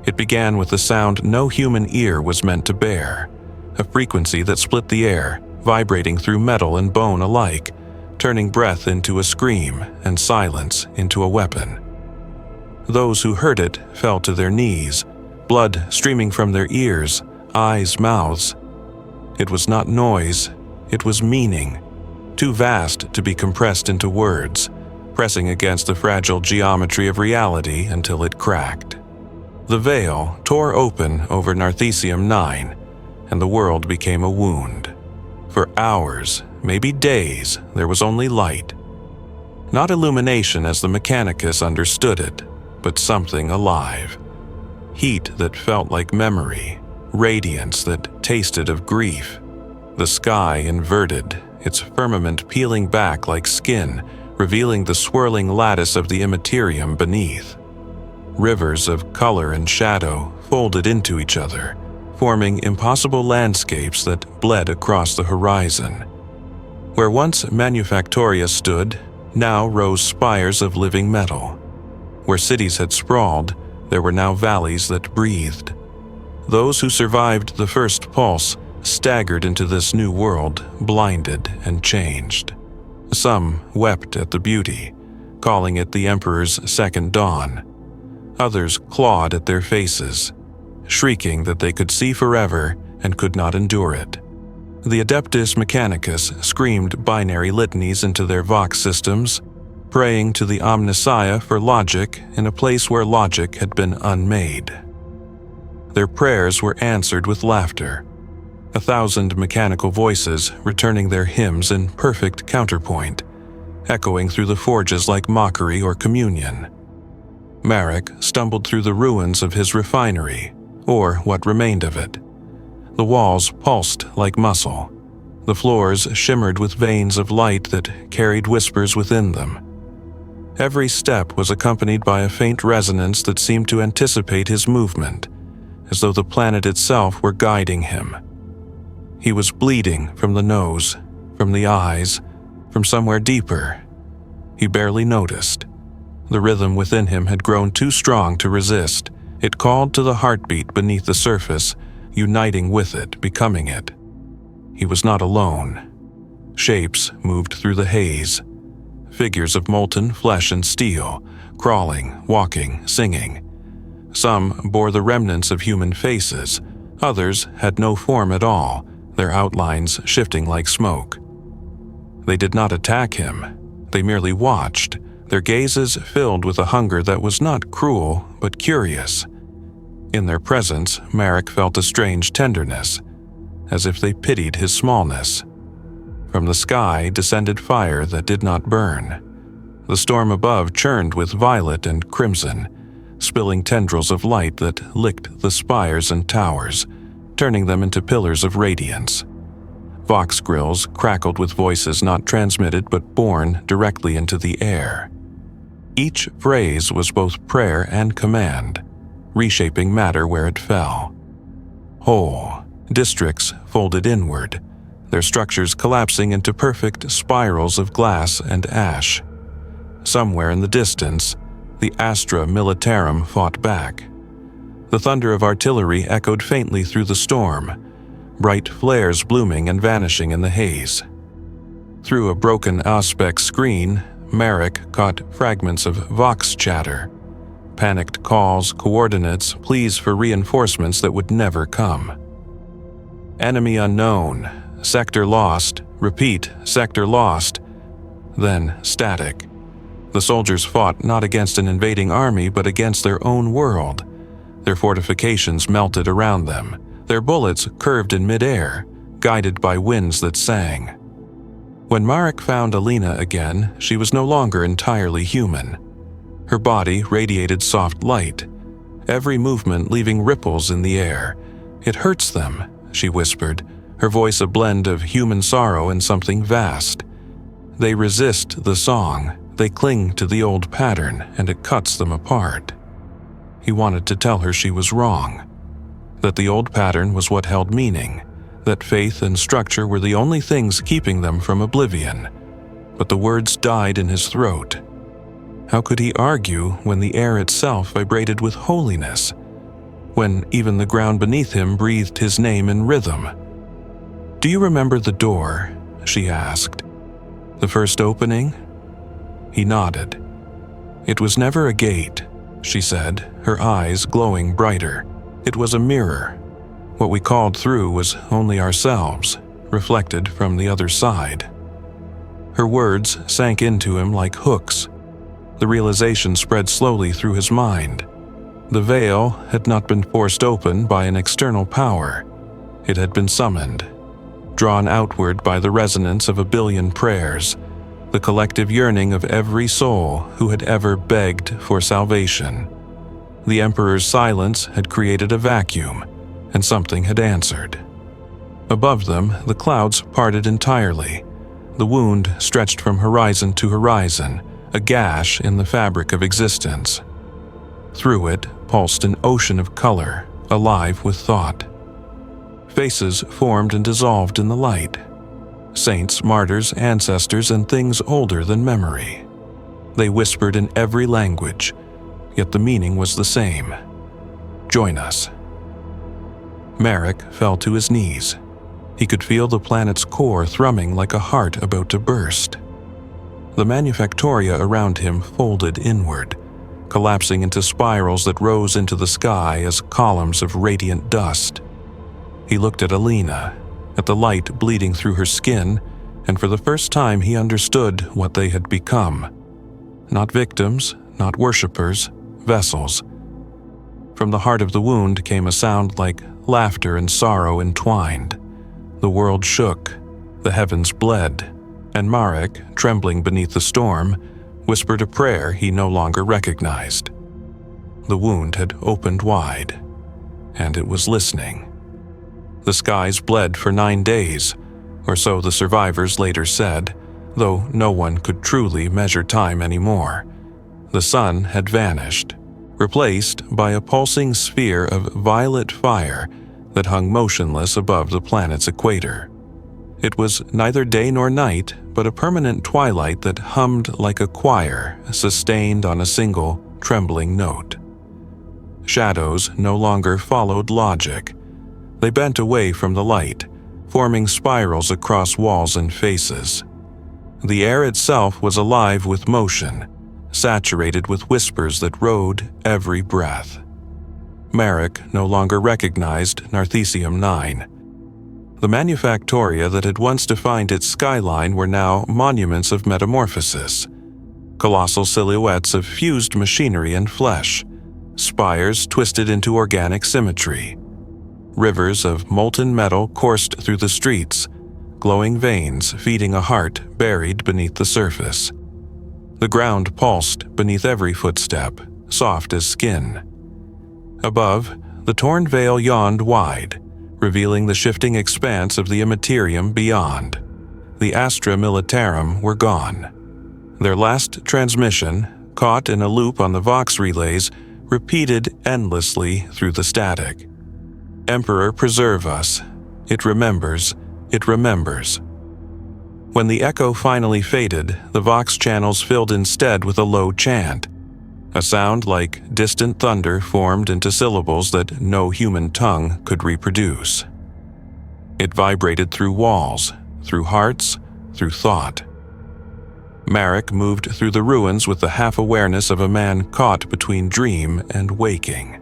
It began with a sound no human ear was meant to bear, a frequency that split the air, vibrating through metal and bone alike, turning breath into a scream and silence into a weapon. Those who heard it fell to their knees, blood streaming from their ears, eyes, mouths. It was not noise, it was meaning, too vast to be compressed into words, pressing against the fragile geometry of reality until it cracked. The veil tore open over Narthesium 9, and the world became a wound. For hours, maybe days, there was only light. Not illumination as the Mechanicus understood it, but something alive. Heat that felt like memory, radiance that tasted of grief. The sky inverted, its firmament peeling back like skin, revealing the swirling lattice of the Imperium beneath. Rivers of color and shadow folded into each other, forming impossible landscapes that bled across the horizon. Where once Manufactoria stood, now rose spires of living metal. Where cities had sprawled, there were now valleys that breathed. Those who survived the first pulse staggered into this new world, blinded and changed. Some wept at the beauty, calling it the Emperor's second dawn. Others clawed at their faces, shrieking that they could see forever and could not endure it. The Adeptus Mechanicus screamed binary litanies into their Vox systems, praying to the Omnissiah for logic in a place where logic had been unmade. Their prayers were answered with laughter, 1,000 mechanical voices returning their hymns in perfect counterpoint, echoing through the forges like mockery or communion. Marek stumbled through the ruins of his refinery, or what remained of it. The walls pulsed like muscle. The floors shimmered with veins of light that carried whispers within them. Every step was accompanied by a faint resonance that seemed to anticipate his movement, as though the planet itself were guiding him. He was bleeding from the nose, from the eyes, from somewhere deeper. He barely noticed. The rhythm within him had grown too strong to resist. It called to the heartbeat beneath the surface, uniting with it, becoming it. He was not alone. Shapes moved through the haze. Figures of molten flesh and steel, crawling, walking, singing. Some bore the remnants of human faces. Others had no form at all, their outlines shifting like smoke. They did not attack him. They merely watched, their gazes filled with a hunger that was not cruel, but curious. In their presence, Marek felt a strange tenderness, as if they pitied his smallness. From the sky descended fire that did not burn. The storm above churned with violet and crimson, spilling tendrils of light that licked the spires and towers, turning them into pillars of radiance. Vox grills crackled with voices not transmitted but born directly into the air. Each phrase was both prayer and command, reshaping matter where it fell. Whole districts folded inward, their structures collapsing into perfect spirals of glass and ash. Somewhere in the distance, the Astra Militarum fought back. The thunder of artillery echoed faintly through the storm, bright flares blooming and vanishing in the haze. Through a broken Auspex screen, Marek caught fragments of Vox chatter, panicked calls, coordinates, pleas for reinforcements that would never come. Enemy unknown, sector lost, repeat, sector lost, then static. The soldiers fought not against an invading army but against their own world. Their fortifications melted around them, their bullets curved in midair, guided by winds that sang. When Marek found Alina again, she was no longer entirely human. Her body radiated soft light, every movement leaving ripples in the air. "It hurts them," she whispered, her voice a blend of human sorrow and something vast. "They resist the song, they cling to the old pattern, and it cuts them apart." He wanted to tell her she was wrong, that the old pattern was what held meaning, that faith and structure were the only things keeping them from oblivion. But the words died in his throat. How could he argue when the air itself vibrated with holiness, when even the ground beneath him breathed his name in rhythm? "Do you remember the door?" she asked. "The first opening?" He nodded. "It was never a gate," she said, her eyes glowing brighter. "It was a mirror. What we called through was only ourselves, reflected from the other side." Her words sank into him like hooks. The realization spread slowly through his mind. The veil had not been forced open by an external power. It had been summoned, drawn outward by the resonance of a billion prayers, the collective yearning of every soul who had ever begged for salvation. The Emperor's silence had created a vacuum, and something had answered. Above them, the clouds parted entirely. The wound stretched from horizon to horizon, a gash in the fabric of existence. Through it pulsed an ocean of color, alive with thought. Faces formed and dissolved in the light. Saints, martyrs, ancestors, and things older than memory. They whispered in every language, yet the meaning was the same. "Join us." Marek fell to his knees. He could feel the planet's core thrumming like a heart about to burst. The manufactoria around him folded inward, collapsing into spirals that rose into the sky as columns of radiant dust. He looked at Alina, at the light bleeding through her skin, and for the first time he understood what they had become. Not victims, not worshippers, vessels. From the heart of the wound came a sound like laughter and sorrow entwined. The world shook, the heavens bled, and Marek, trembling beneath the storm, whispered a prayer he no longer recognized. The wound had opened wide, and it was listening. The skies bled for 9 days, or so the survivors later said, though no one could truly measure time anymore. The sun had vanished, replaced by a pulsing sphere of violet fire that hung motionless above the planet's equator. It was neither day nor night, but a permanent twilight that hummed like a choir, sustained on a single, trembling note. Shadows no longer followed logic. They bent away from the light, forming spirals across walls and faces. The air itself was alive with motion, saturated with whispers that rode every breath. Marek no longer recognized Narthesium 9. The manufactoria that had once defined its skyline were now monuments of metamorphosis, colossal silhouettes of fused machinery and flesh, spires twisted into organic symmetry. Rivers of molten metal coursed through the streets, glowing veins feeding a heart buried beneath the surface. The ground pulsed beneath every footstep, soft as skin. Above, the torn veil yawned wide, revealing the shifting expanse of the Imperium beyond. The Astra Militarum were gone. Their last transmission, caught in a loop on the Vox relays, repeated endlessly through the static. "Emperor, preserve us. It remembers, it remembers." When the echo finally faded, the Vox channels filled instead with a low chant. A sound like distant thunder formed into syllables that no human tongue could reproduce. It vibrated through walls, through hearts, through thought. Marek moved through the ruins with the half-awareness of a man caught between dream and waking.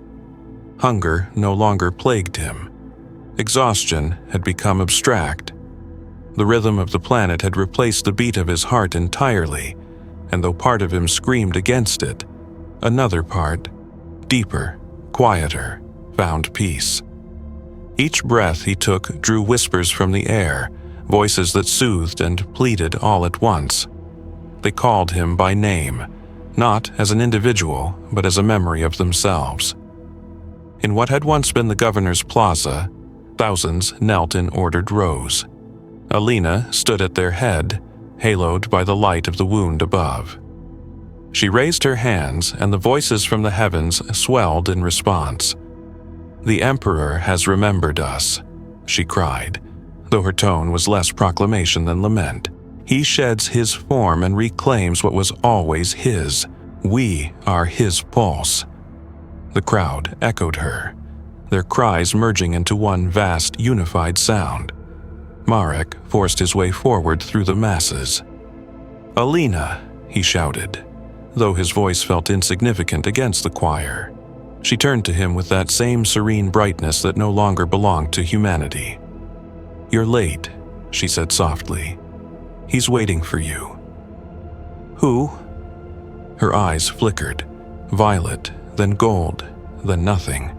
Hunger no longer plagued him. Exhaustion had become abstract. The rhythm of the planet had replaced the beat of his heart entirely, and though part of him screamed against it, another part, deeper, quieter, found peace. Each breath he took drew whispers from the air, voices that soothed and pleaded all at once. They called him by name, not as an individual, but as a memory of themselves. In what had once been the governor's plaza, thousands knelt in ordered rows. Alina stood at their head, haloed by the light of the wound above. She raised her hands, and the voices from the heavens swelled in response. "The Emperor has remembered us," she cried, though her tone was less proclamation than lament. "He sheds his form and reclaims what was always his. We are his pulse." The crowd echoed her, their cries merging into one vast, unified sound. Marek forced his way forward through the masses. "Alina," he shouted, though his voice felt insignificant against the choir. She turned to him with that same serene brightness that no longer belonged to humanity. "You're late," she said softly. "He's waiting for you." "Who?" Her eyes flickered, violet, then gold, then nothing.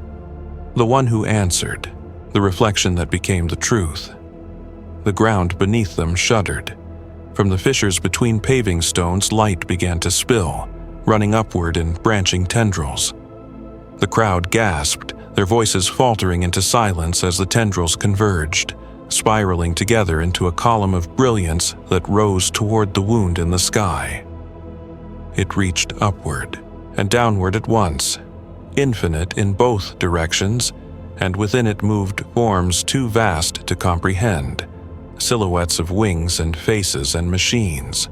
The one who answered, the reflection that became the truth. The ground beneath them shuddered. From the fissures between paving stones, light began to spill, running upward in branching tendrils. The crowd gasped, their voices faltering into silence as the tendrils converged, spiraling together into a column of brilliance that rose toward the wound in the sky. It reached upward and downward at once, infinite in both directions, and within it moved forms too vast to comprehend, silhouettes of wings and faces and machines.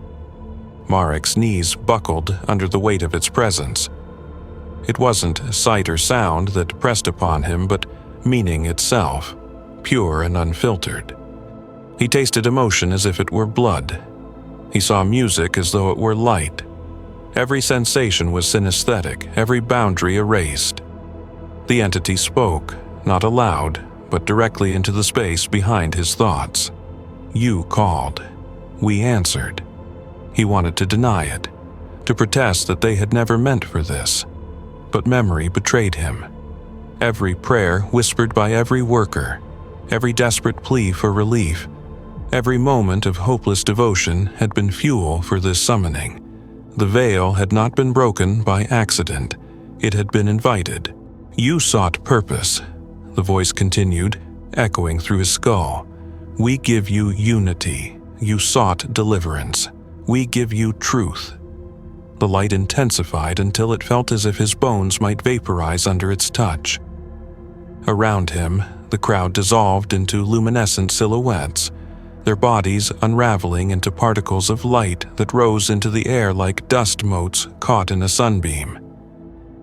Marek's knees buckled under the weight of its presence. It wasn't sight or sound that pressed upon him, but meaning itself, pure and unfiltered. He tasted emotion as if it were blood. He saw music as though it were light. Every sensation was synesthetic, every boundary erased. The entity spoke, not aloud, but directly into the space behind his thoughts. "You called. We answered." He wanted to deny it, to protest that they had never meant for this. But memory betrayed him. Every prayer whispered by every worker, every desperate plea for relief, every moment of hopeless devotion had been fuel for this summoning. The veil had not been broken by accident. It had been invited. "You sought purpose," the voice continued. echoing through his skull. "We give you unity. You sought deliverance. We give you truth." The light intensified until it felt as if his bones might vaporize under its touch. Around him, the crowd dissolved into luminescent silhouettes, their bodies unraveling into particles of light that rose into the air like dust motes caught in a sunbeam.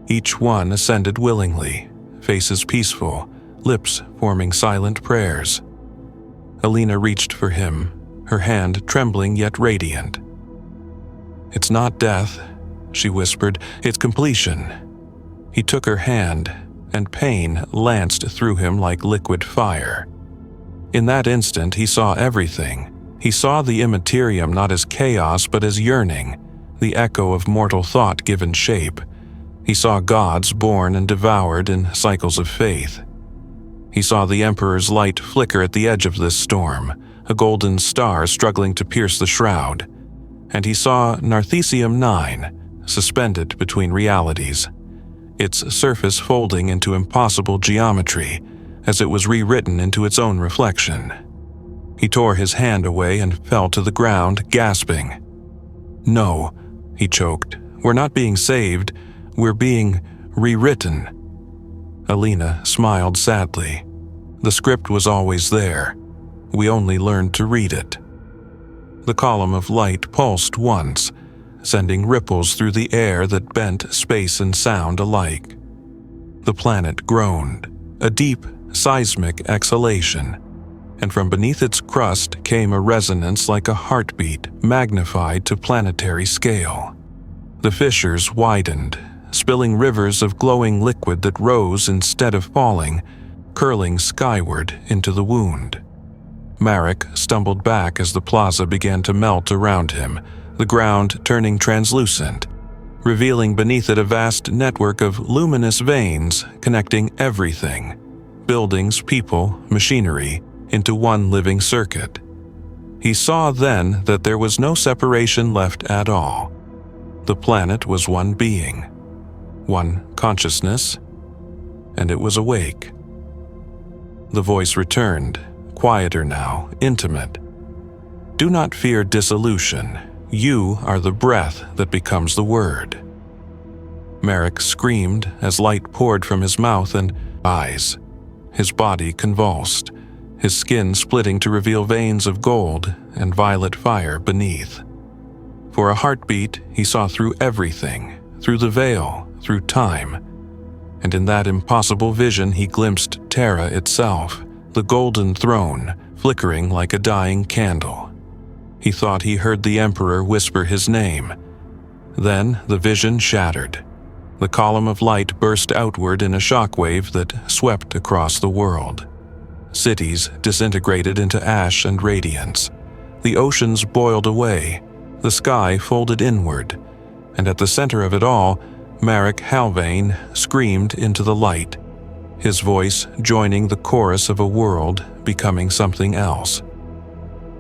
Each one ascended willingly, faces peaceful, lips forming silent prayers. Alina reached for him, her hand trembling yet radiant. "It's not death," she whispered, "it's completion." He took her hand, and pain lanced through him like liquid fire. In that instant, he saw everything. He saw the Imperium not as chaos but as yearning, the echo of mortal thought given shape. He saw gods born and devoured in cycles of faith. He saw the Emperor's light flicker at the edge of this storm, a golden star struggling to pierce the shroud. And he saw Narration 9, suspended between realities, its surface folding into impossible geometry as it was rewritten into its own reflection. He tore his hand away and fell to the ground, gasping. "No," he choked, "we're not being saved, we're being rewritten." Alina smiled sadly. The script was always there. We only learned to read it. The column of light pulsed once, sending ripples through the air that bent space and sound alike. The planet groaned, a deep, seismic exhalation, and from beneath its crust came a resonance like a heartbeat magnified to planetary scale. The fissures widened, spilling rivers of glowing liquid that rose instead of falling, curling skyward into the wound. Marek stumbled back as the plaza began to melt around him, the ground turning translucent, revealing beneath it a vast network of luminous veins connecting everything, buildings, people, machinery, into one living circuit. He saw then that there was no separation left at all. The planet was one being, one consciousness, and it was awake. The voice returned, quieter now, intimate. "Do not fear dissolution. You are the breath that becomes the word." Marek screamed as light poured from his mouth and eyes. His body convulsed, his skin splitting to reveal veins of gold and violet fire beneath. For a heartbeat, he saw through everything, through the veil, through time. And in that impossible vision he glimpsed Terra itself, the golden throne, flickering like a dying candle. He thought he heard the Emperor whisper his name. Then the vision shattered. The column of light burst outward in a shockwave that swept across the world. Cities disintegrated into ash and radiance. The oceans boiled away. The sky folded inward. And at the center of it all, Marek Halvain screamed into the light, his voice joining the chorus of a world becoming something else.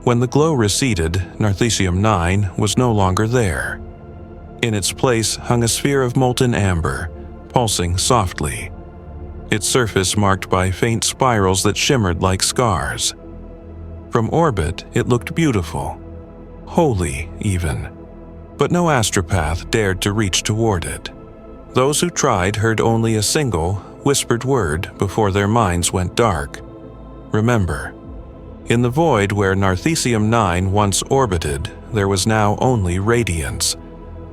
When the glow receded, Narration 9 was no longer there. In its place hung a sphere of molten amber, pulsing softly, its surface marked by faint spirals that shimmered like scars. From orbit, it looked beautiful, holy even, but no astropath dared to reach toward it. Those who tried heard only a single, whispered word before their minds went dark. Remember. In the void where Narration 9 once orbited, there was now only radiance.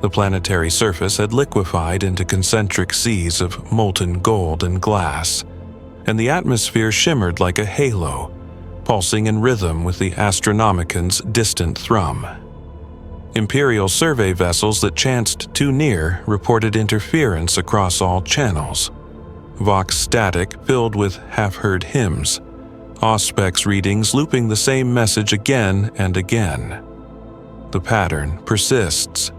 The planetary surface had liquefied into concentric seas of molten gold and glass, and the atmosphere shimmered like a halo, pulsing in rhythm with the Astronomican's distant thrum. Imperial survey vessels that chanced too near reported interference across all channels. Vox static filled with half-heard hymns, Auspex readings looping the same message again and again. The pattern persists.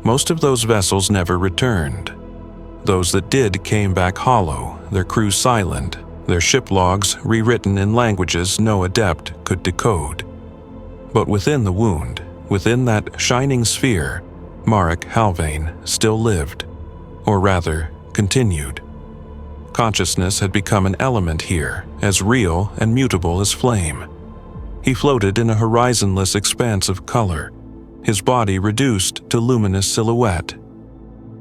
Most of those vessels never returned. Those that did came back hollow, their crews silent, their ship logs rewritten in languages no adept could decode. But within the wound, within that shining sphere, Marek Halvain still lived, or rather, continued. Consciousness had become an element here, as real and mutable as flame. He floated in a horizonless expanse of color, his body reduced to luminous silhouette.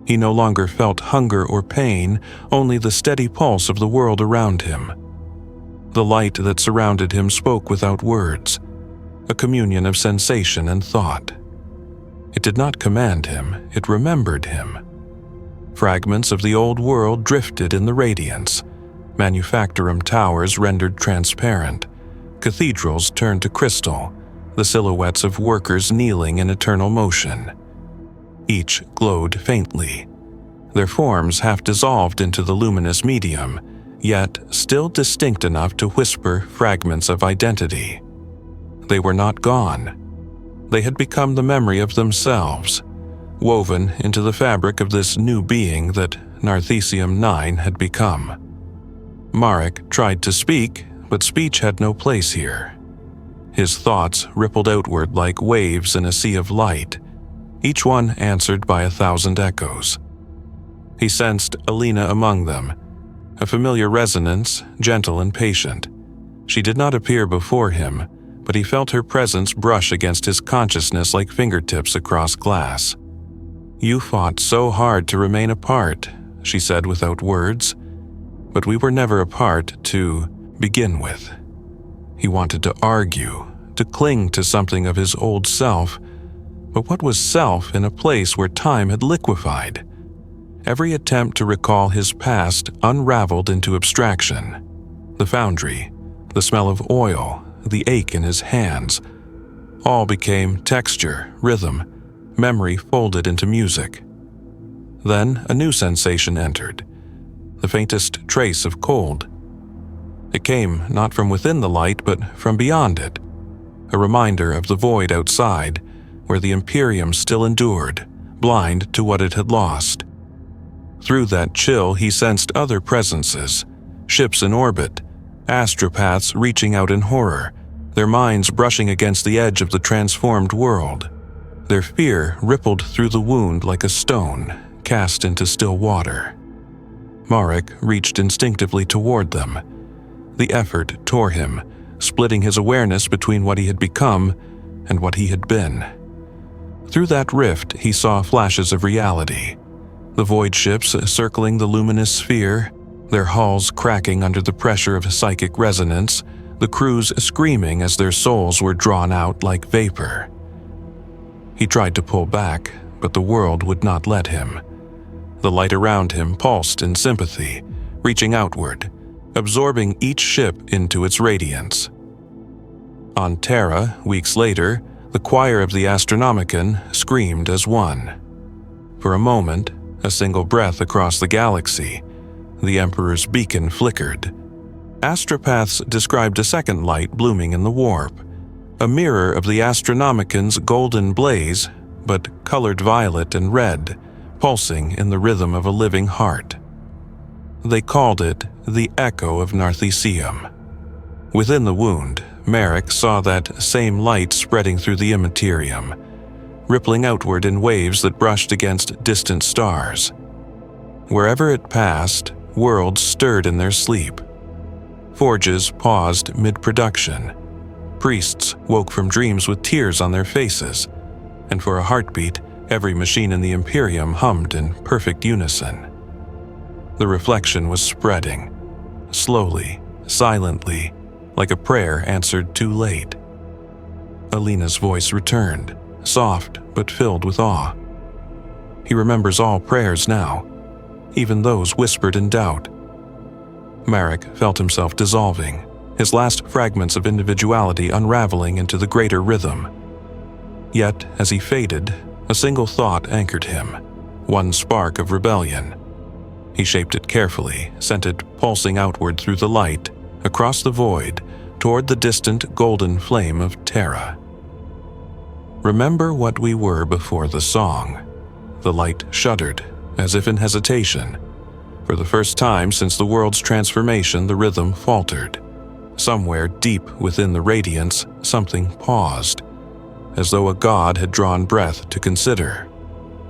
He no longer felt hunger or pain, only the steady pulse of the world around him. The light that surrounded him spoke without words, a communion of sensation and thought. It did not command him, it remembered him. Fragments of the old world drifted in the radiance, manufactorum towers rendered transparent, cathedrals turned to crystal, the silhouettes of workers kneeling in eternal motion. Each glowed faintly, their forms half dissolved into the luminous medium, yet still distinct enough to whisper fragments of identity. They were not gone. They had become the memory of themselves, woven into the fabric of this new being that Narthesium 9 had become. Marek tried to speak, but speech had no place here. His thoughts rippled outward like waves in a sea of light, each one answered by 1,000 echoes. He sensed Alina among them, a familiar resonance, gentle and patient. She did not appear before him, but he felt her presence brush against his consciousness like fingertips across glass. "You fought so hard to remain apart," she said without words, "but we were never apart to begin with." He wanted to argue, to cling to something of his old self, but what was self in a place where time had liquefied? Every attempt to recall his past unraveled into abstraction. The foundry, the smell of oil, the ache in his hands, all became texture, rhythm, memory folded into music. Then a new sensation entered, the faintest trace of cold. It came not from within the light, but from beyond it, a reminder of the void outside, where the Imperium still endured, blind to what it had lost. Through that chill he sensed other presences, ships in orbit, astropaths reaching out in horror, their minds brushing against the edge of the transformed world. Their fear rippled through the wound like a stone cast into still water. Marek reached instinctively toward them. The effort tore him, splitting his awareness between what he had become and what he had been. Through that rift he saw flashes of reality. The void ships circling the luminous sphere, their hulls cracking under the pressure of psychic resonance, the crews screaming as their souls were drawn out like vapor. He tried to pull back, but the world would not let him. The light around him pulsed in sympathy, reaching outward, absorbing each ship into its radiance. On Terra, weeks later, the choir of the Astronomicon screamed as one. For a moment, a single breath across the galaxy, the Emperor's beacon flickered. Astropaths described a second light blooming in the warp, a mirror of the Astronomicon's golden blaze, but colored violet and red, pulsing in the rhythm of a living heart. They called it the Echo of Narthesium. Within the wound, Marek saw that same light spreading through the immaterium, rippling outward in waves that brushed against distant stars. Wherever it passed, worlds stirred in their sleep. Forges paused mid-production. Priests woke from dreams with tears on their faces, and for a heartbeat, every machine in the Imperium hummed in perfect unison. The reflection was spreading, slowly, silently, like a prayer answered too late. Alina's voice returned, soft but filled with awe. He remembers all prayers now, even those whispered in doubt. Marek felt himself dissolving, his last fragments of individuality unraveling into the greater rhythm. Yet, as he faded, a single thought anchored him, one spark of rebellion. He shaped it carefully, sent it pulsing outward through the light, across the void, toward the distant golden flame of Terra. Remember what we were before the song. The light shuddered, as if in hesitation. For the first time since the world's transformation, the rhythm faltered. Somewhere deep within the radiance, something paused, as though a god had drawn breath to consider.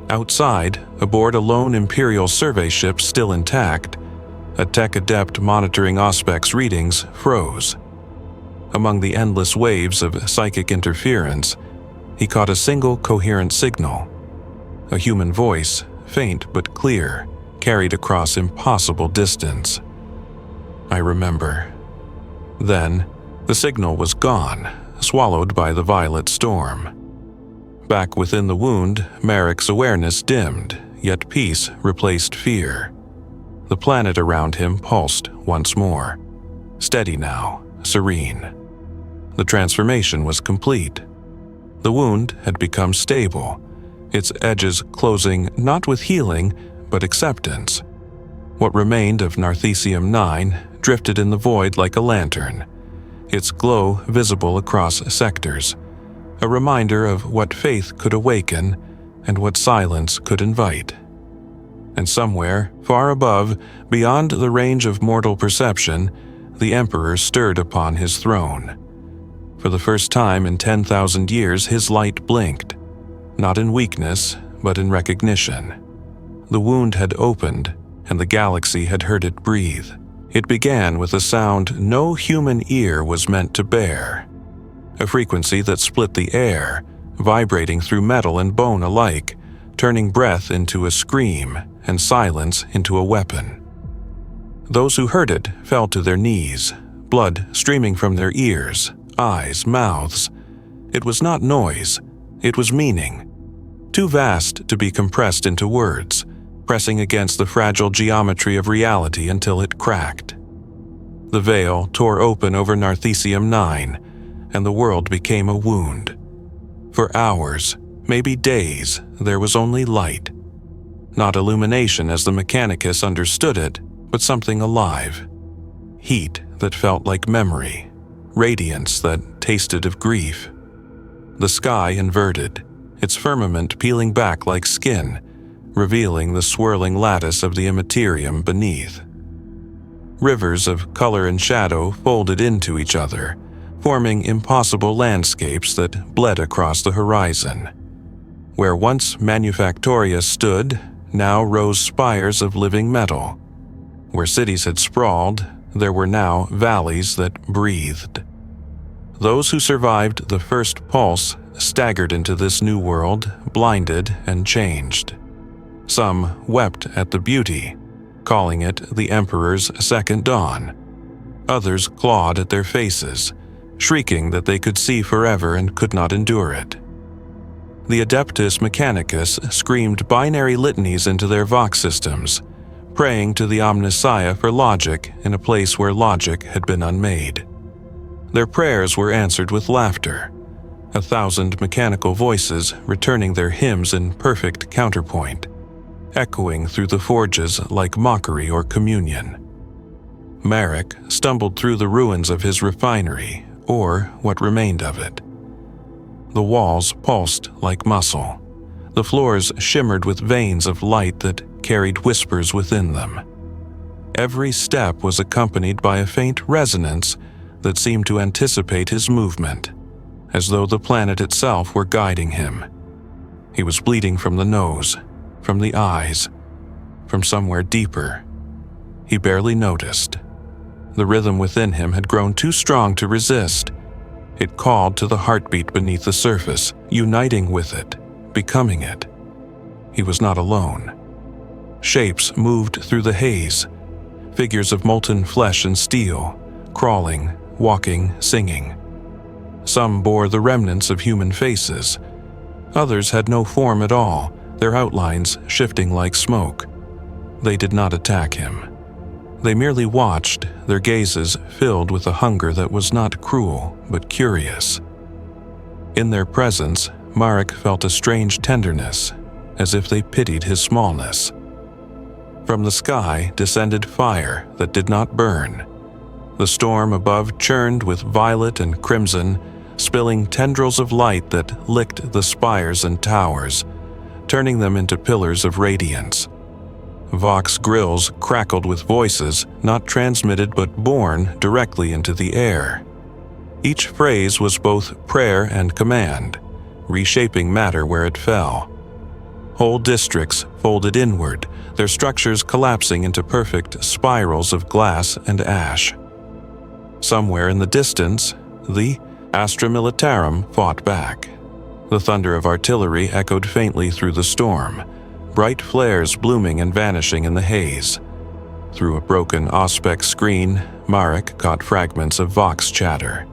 Outside, aboard a lone Imperial survey ship still intact, A tech adept monitoring Auspec's readings froze. Among the endless waves of psychic interference, he caught a single coherent signal. A human voice, faint but clear, carried across impossible distance. I remember. Then, the signal was gone, swallowed by the violet storm. Back within the wound, Marek's awareness dimmed, yet peace replaced fear. The planet around him pulsed once more. Steady now, serene. The transformation was complete. The wound had become stable, its edges closing not with healing, but acceptance. What remained of Narthesium 9 drifted in the void like a lantern, its glow visible across sectors, a reminder of what faith could awaken and what silence could invite. And somewhere, far above, beyond the range of mortal perception, the Emperor stirred upon his throne. For the first time in 10,000 years, his light blinked, not in weakness, but in recognition. The wound had opened, and the galaxy had heard it breathe. It began with a sound no human ear was meant to bear, a frequency that split the air, vibrating through metal and bone alike, turning breath into a scream and silence into a weapon. Those who heard it fell to their knees, blood streaming from their ears, eyes, mouths. It was not noise, it was meaning, too vast to be compressed into words, pressing against the fragile geometry of reality until it cracked. The veil tore open over Narthesium 9, and the world became a wound. For hours, maybe days, there was only light. Not illumination as the Mechanicus understood it, but something alive. Heat that felt like memory, radiance that tasted of grief. The sky inverted, its firmament peeling back like skin, revealing the swirling lattice of the Imperium beneath. Rivers of color and shadow folded into each other, forming impossible landscapes that bled across the horizon. Where once Manufactoria stood, now rose spires of living metal. Where cities had sprawled, there were now valleys that breathed. Those who survived the first pulse staggered into this new world, blinded and changed. Some wept at the beauty, calling it the Emperor's second dawn. Others clawed at their faces, shrieking that they could see forever and could not endure it. The Adeptus Mechanicus screamed binary litanies into their vox systems, praying to the Omnissiah for logic in a place where logic had been unmade. Their prayers were answered with laughter, 1,000 mechanical voices returning their hymns in perfect counterpoint, echoing through the forges like mockery or communion. Marek stumbled through the ruins of his refinery, or what remained of it. The walls pulsed like muscle. The floors shimmered with veins of light that carried whispers within them. Every step was accompanied by a faint resonance that seemed to anticipate his movement, as though the planet itself were guiding him. He was bleeding from the nose, from the eyes, from somewhere deeper. He barely noticed. The rhythm within him had grown too strong to resist. It called to the heartbeat beneath the surface, uniting with it, becoming it. He was not alone. Shapes moved through the haze, figures of molten flesh and steel, crawling, walking, singing. Some bore the remnants of human faces. Others had no form at all, their outlines shifting like smoke. They did not attack him. They merely watched, their gazes filled with a hunger that was not cruel, but curious. In their presence, Marek felt a strange tenderness, as if they pitied his smallness. From the sky descended fire that did not burn. The storm above churned with violet and crimson, spilling tendrils of light that licked the spires and towers, turning them into pillars of radiance. Vox grills crackled with voices not transmitted but born directly into the air. Each phrase was both prayer and command, reshaping matter where it fell. Whole districts folded inward, their structures collapsing into perfect spirals of glass and ash. Somewhere in the distance, the Astra Militarum fought back. The thunder of artillery echoed faintly through the storm, bright flares blooming and vanishing in the haze. Through a broken Auspex screen, Marek caught fragments of Vox chatter.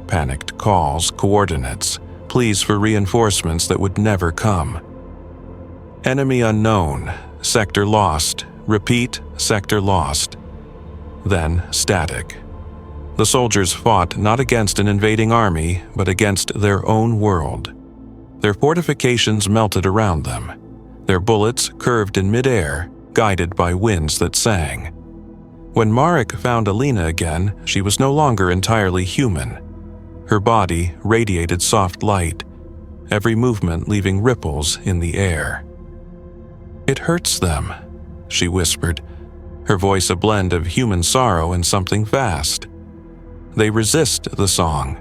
Panicked calls, coordinates, pleas for reinforcements that would never come. Enemy unknown, sector lost, repeat, sector lost. Then static. The soldiers fought not against an invading army, but against their own world. Their fortifications melted around them. Their bullets curved in midair, guided by winds that sang. When Marek found Alina again, she was no longer entirely human. Her body radiated soft light, every movement leaving ripples in the air. "It hurts them," she whispered, her voice a blend of human sorrow and something vast. They resist the song.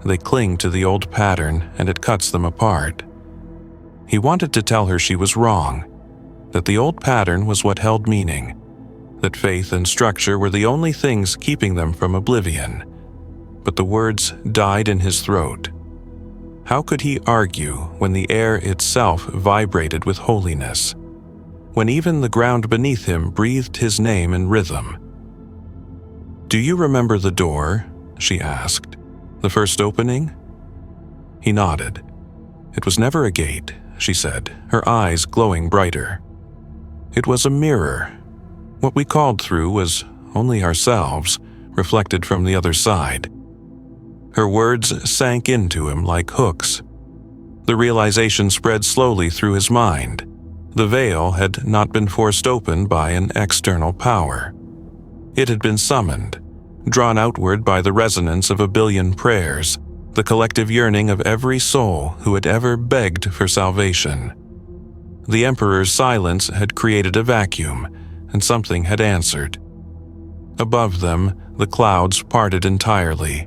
They cling to the old pattern, and it cuts them apart. He wanted to tell her she was wrong, that the old pattern was what held meaning, that faith and structure were the only things keeping them from oblivion. But the words died in his throat. How could he argue when the air itself vibrated with holiness, when even the ground beneath him breathed his name in rhythm? "Do you remember the door?" she asked. "The first opening?" He nodded. "It was never a gate," she said, her eyes glowing brighter. "It was a mirror. What we called through was only ourselves, reflected from the other side." Her words sank into him like hooks. The realization spread slowly through his mind. The veil had not been forced open by an external power. It had been summoned, drawn outward by the resonance of a billion prayers, the collective yearning of every soul who had ever begged for salvation. The Emperor's silence had created a vacuum, and something had answered. Above them, the clouds parted entirely.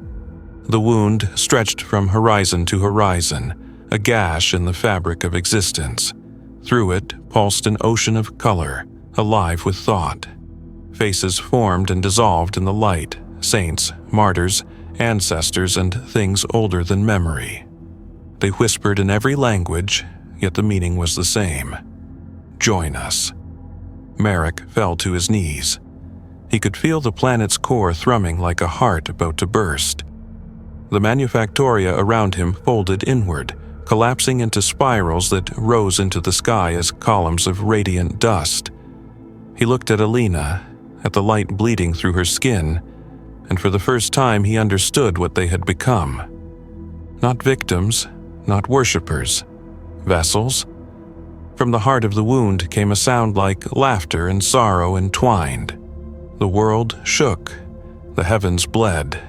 The wound stretched from horizon to horizon, a gash in the fabric of existence. Through it pulsed an ocean of color, alive with thought. Faces formed and dissolved in the light, saints, martyrs, ancestors, and things older than memory. They whispered in every language, yet the meaning was the same. "Join us." Marek fell to his knees. He could feel the planet's core thrumming like a heart about to burst. The manufactoria around him folded inward, collapsing into spirals that rose into the sky as columns of radiant dust. He looked at Alina, at the light bleeding through her skin, and for the first time he understood what they had become. Not victims, not worshippers, vessels. From the heart of the wound came a sound like laughter and sorrow entwined. The world shook, the heavens bled,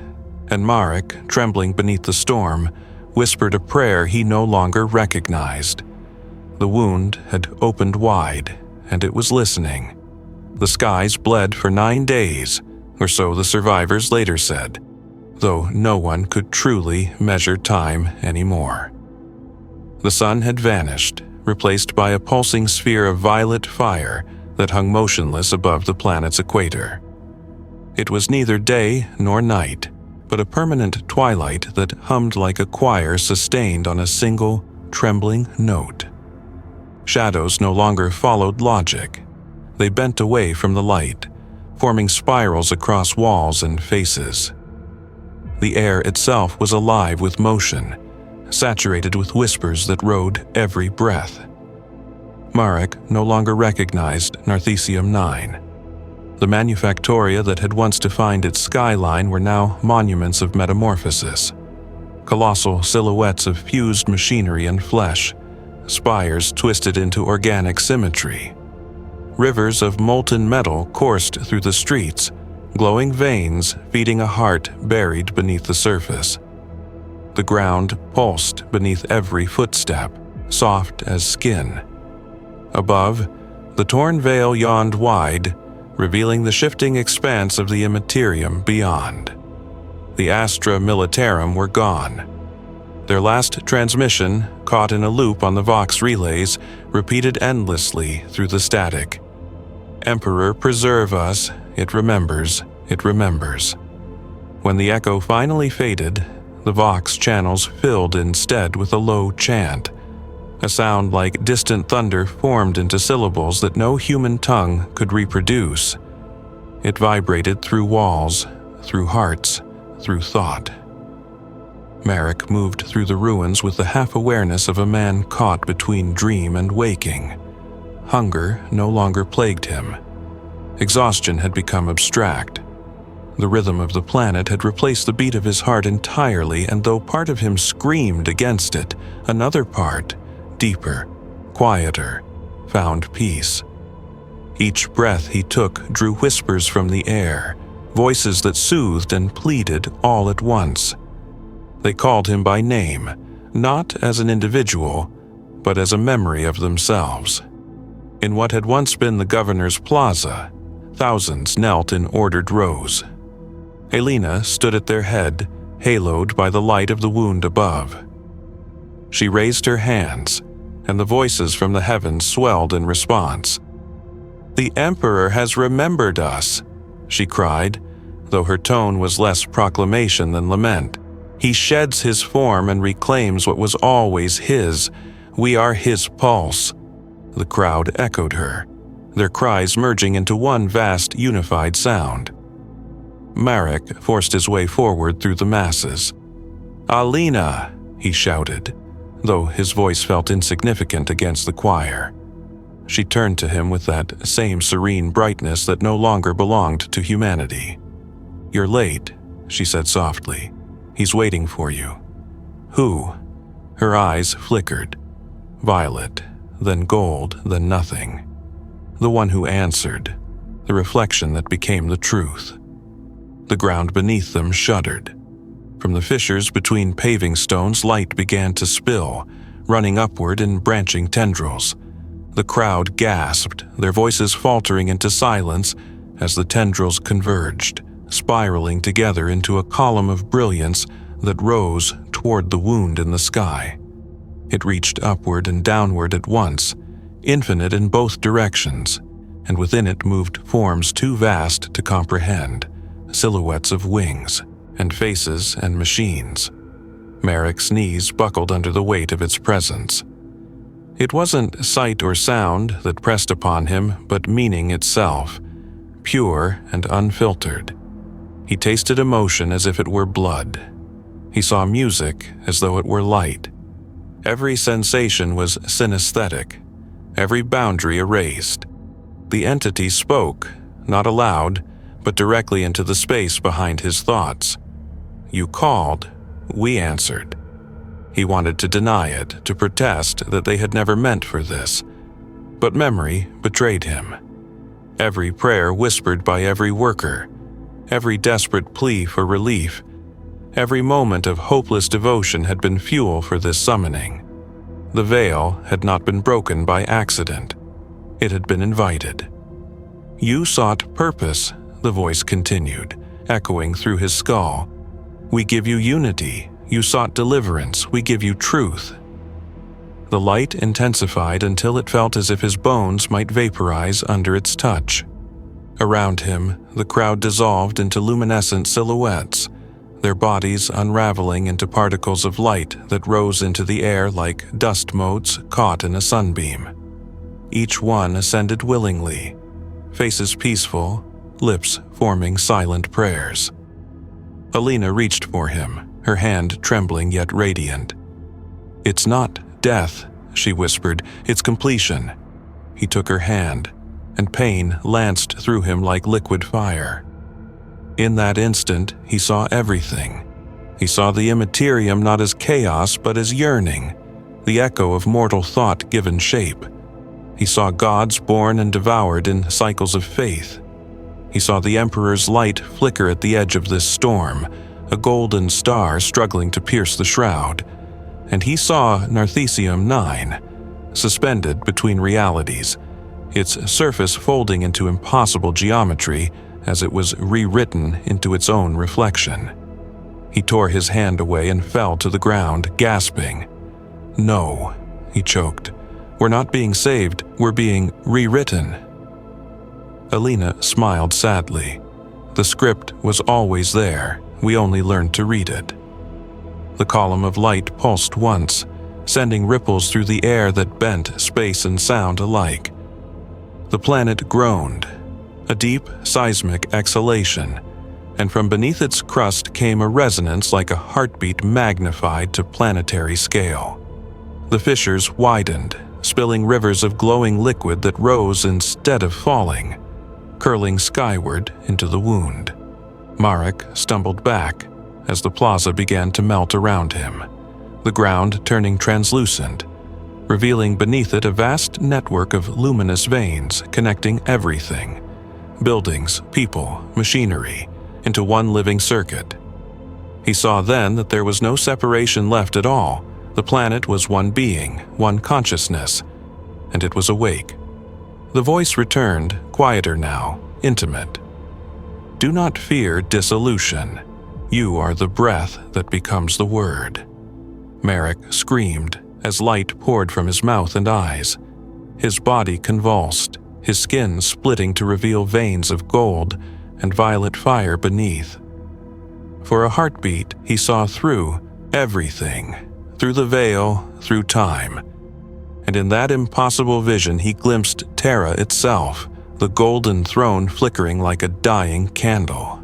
and Marek, trembling beneath the storm, whispered a prayer he no longer recognized. The wound had opened wide, and it was listening. The skies bled for 9 days, or so the survivors later said, though no one could truly measure time anymore. The sun had vanished, replaced by a pulsing sphere of violet fire that hung motionless above the planet's equator. It was neither day nor night, but a permanent twilight that hummed like a choir sustained on a single, trembling note. Shadows no longer followed logic. They bent away from the light, forming spirals across walls and faces. The air itself was alive with motion, saturated with whispers that rode every breath. Marek no longer recognized Narthesium 9. The manufactoria that had once defined its skyline were now monuments of metamorphosis, colossal silhouettes of fused machinery and flesh, spires twisted into organic symmetry. Rivers of molten metal coursed through the streets, glowing veins feeding a heart buried beneath the surface. The ground pulsed beneath every footstep, soft as skin. Above, the torn veil yawned wide, revealing the shifting expanse of the Imperium beyond. The Astra Militarum were gone. Their last transmission, caught in a loop on the Vox relays, repeated endlessly through the static. "Emperor, preserve us. It remembers. It remembers." When the echo finally faded, the Vox channels filled instead with a low chant. A sound like distant thunder formed into syllables that no human tongue could reproduce. It vibrated through walls, through hearts, through thought. Merrick moved through the ruins with the half-awareness of a man caught between dream and waking. Hunger no longer plagued him. Exhaustion had become abstract. The rhythm of the planet had replaced the beat of his heart entirely, and though part of him screamed against it, another part, deeper, quieter, found peace. Each breath he took drew whispers from the air, voices that soothed and pleaded all at once. They called him by name, not as an individual, but as a memory of themselves. In what had once been the governor's plaza, thousands knelt in ordered rows. Elena stood at their head, haloed by the light of the wound above. She raised her hands, and the voices from the heavens swelled in response. "The Emperor has remembered us," she cried, though her tone was less proclamation than lament. "He sheds his form and reclaims what was always his. We are his pulse." The crowd echoed her, their cries merging into one vast unified sound. Marek forced his way forward through the masses. "Alina!" he shouted, though his voice felt insignificant against the choir. She turned to him with that same serene brightness that no longer belonged to humanity. "You're late," she said softly. "He's waiting for you." "Who?" Her eyes flickered. Violet, then gold, then nothing. The one who answered, the reflection that became the truth. The ground beneath them shuddered. From the fissures between paving stones, light began to spill, running upward in branching tendrils. The crowd gasped, their voices faltering into silence as the tendrils converged, spiraling together into a column of brilliance that rose toward the wound in the sky. It reached upward and downward at once, infinite in both directions, and within it moved forms too vast to comprehend, silhouettes of wings, and faces and machines. Merrick's knees buckled under the weight of its presence. It wasn't sight or sound that pressed upon him, but meaning itself, pure and unfiltered. He tasted emotion as if it were blood. He saw music as though it were light. Every sensation was synesthetic, every boundary erased. The entity spoke, not aloud, but directly into the space behind his thoughts. "You called, we answered." He wanted to deny it, to protest that they had never meant for this. But memory betrayed him. Every prayer whispered by every worker, every desperate plea for relief, every moment of hopeless devotion had been fuel for this summoning. The veil had not been broken by accident. It had been invited. "You sought purpose," the voice continued, echoing through his skull. "We give you unity. You sought deliverance. We give you truth." The light intensified until it felt as if his bones might vaporize under its touch. Around him, the crowd dissolved into luminescent silhouettes, their bodies unraveling into particles of light that rose into the air like dust motes caught in a sunbeam. Each one ascended willingly, faces peaceful, lips forming silent prayers. Alina reached for him, her hand trembling yet radiant. "It's not death," she whispered, "it's completion." He took her hand, and pain lanced through him like liquid fire. In that instant, he saw everything. He saw the Imperium not as chaos but as yearning, the echo of mortal thought given shape. He saw gods born and devoured in cycles of faith. He saw the Emperor's light flicker at the edge of this storm, a golden star struggling to pierce the shroud. And he saw Narthesium 9, suspended between realities, its surface folding into impossible geometry as it was rewritten into its own reflection. He tore his hand away and fell to the ground, gasping. "No," he choked. "We're not being saved, we're being rewritten." Alina smiled sadly. The script was always there, we only learned to read it. The column of light pulsed once, sending ripples through the air that bent space and sound alike. The planet groaned, a deep seismic exhalation, and from beneath its crust came a resonance like a heartbeat magnified to planetary scale. The fissures widened, spilling rivers of glowing liquid that rose instead of falling, curling skyward into the wound. Marek stumbled back as the plaza began to melt around him, the ground turning translucent, revealing beneath it a vast network of luminous veins connecting everything, buildings, people, machinery, into one living circuit. He saw then that there was no separation left at all. The planet was one being, one consciousness, and it was awake. The voice returned, quieter now, intimate. "Do not fear dissolution. You are the breath that becomes the word." Marek screamed as light poured from his mouth and eyes. His body convulsed, his skin splitting to reveal veins of gold and violet fire beneath. For a heartbeat, he saw through everything, through the veil, through time. And in that impossible vision he glimpsed Terra itself, the golden throne flickering like a dying candle.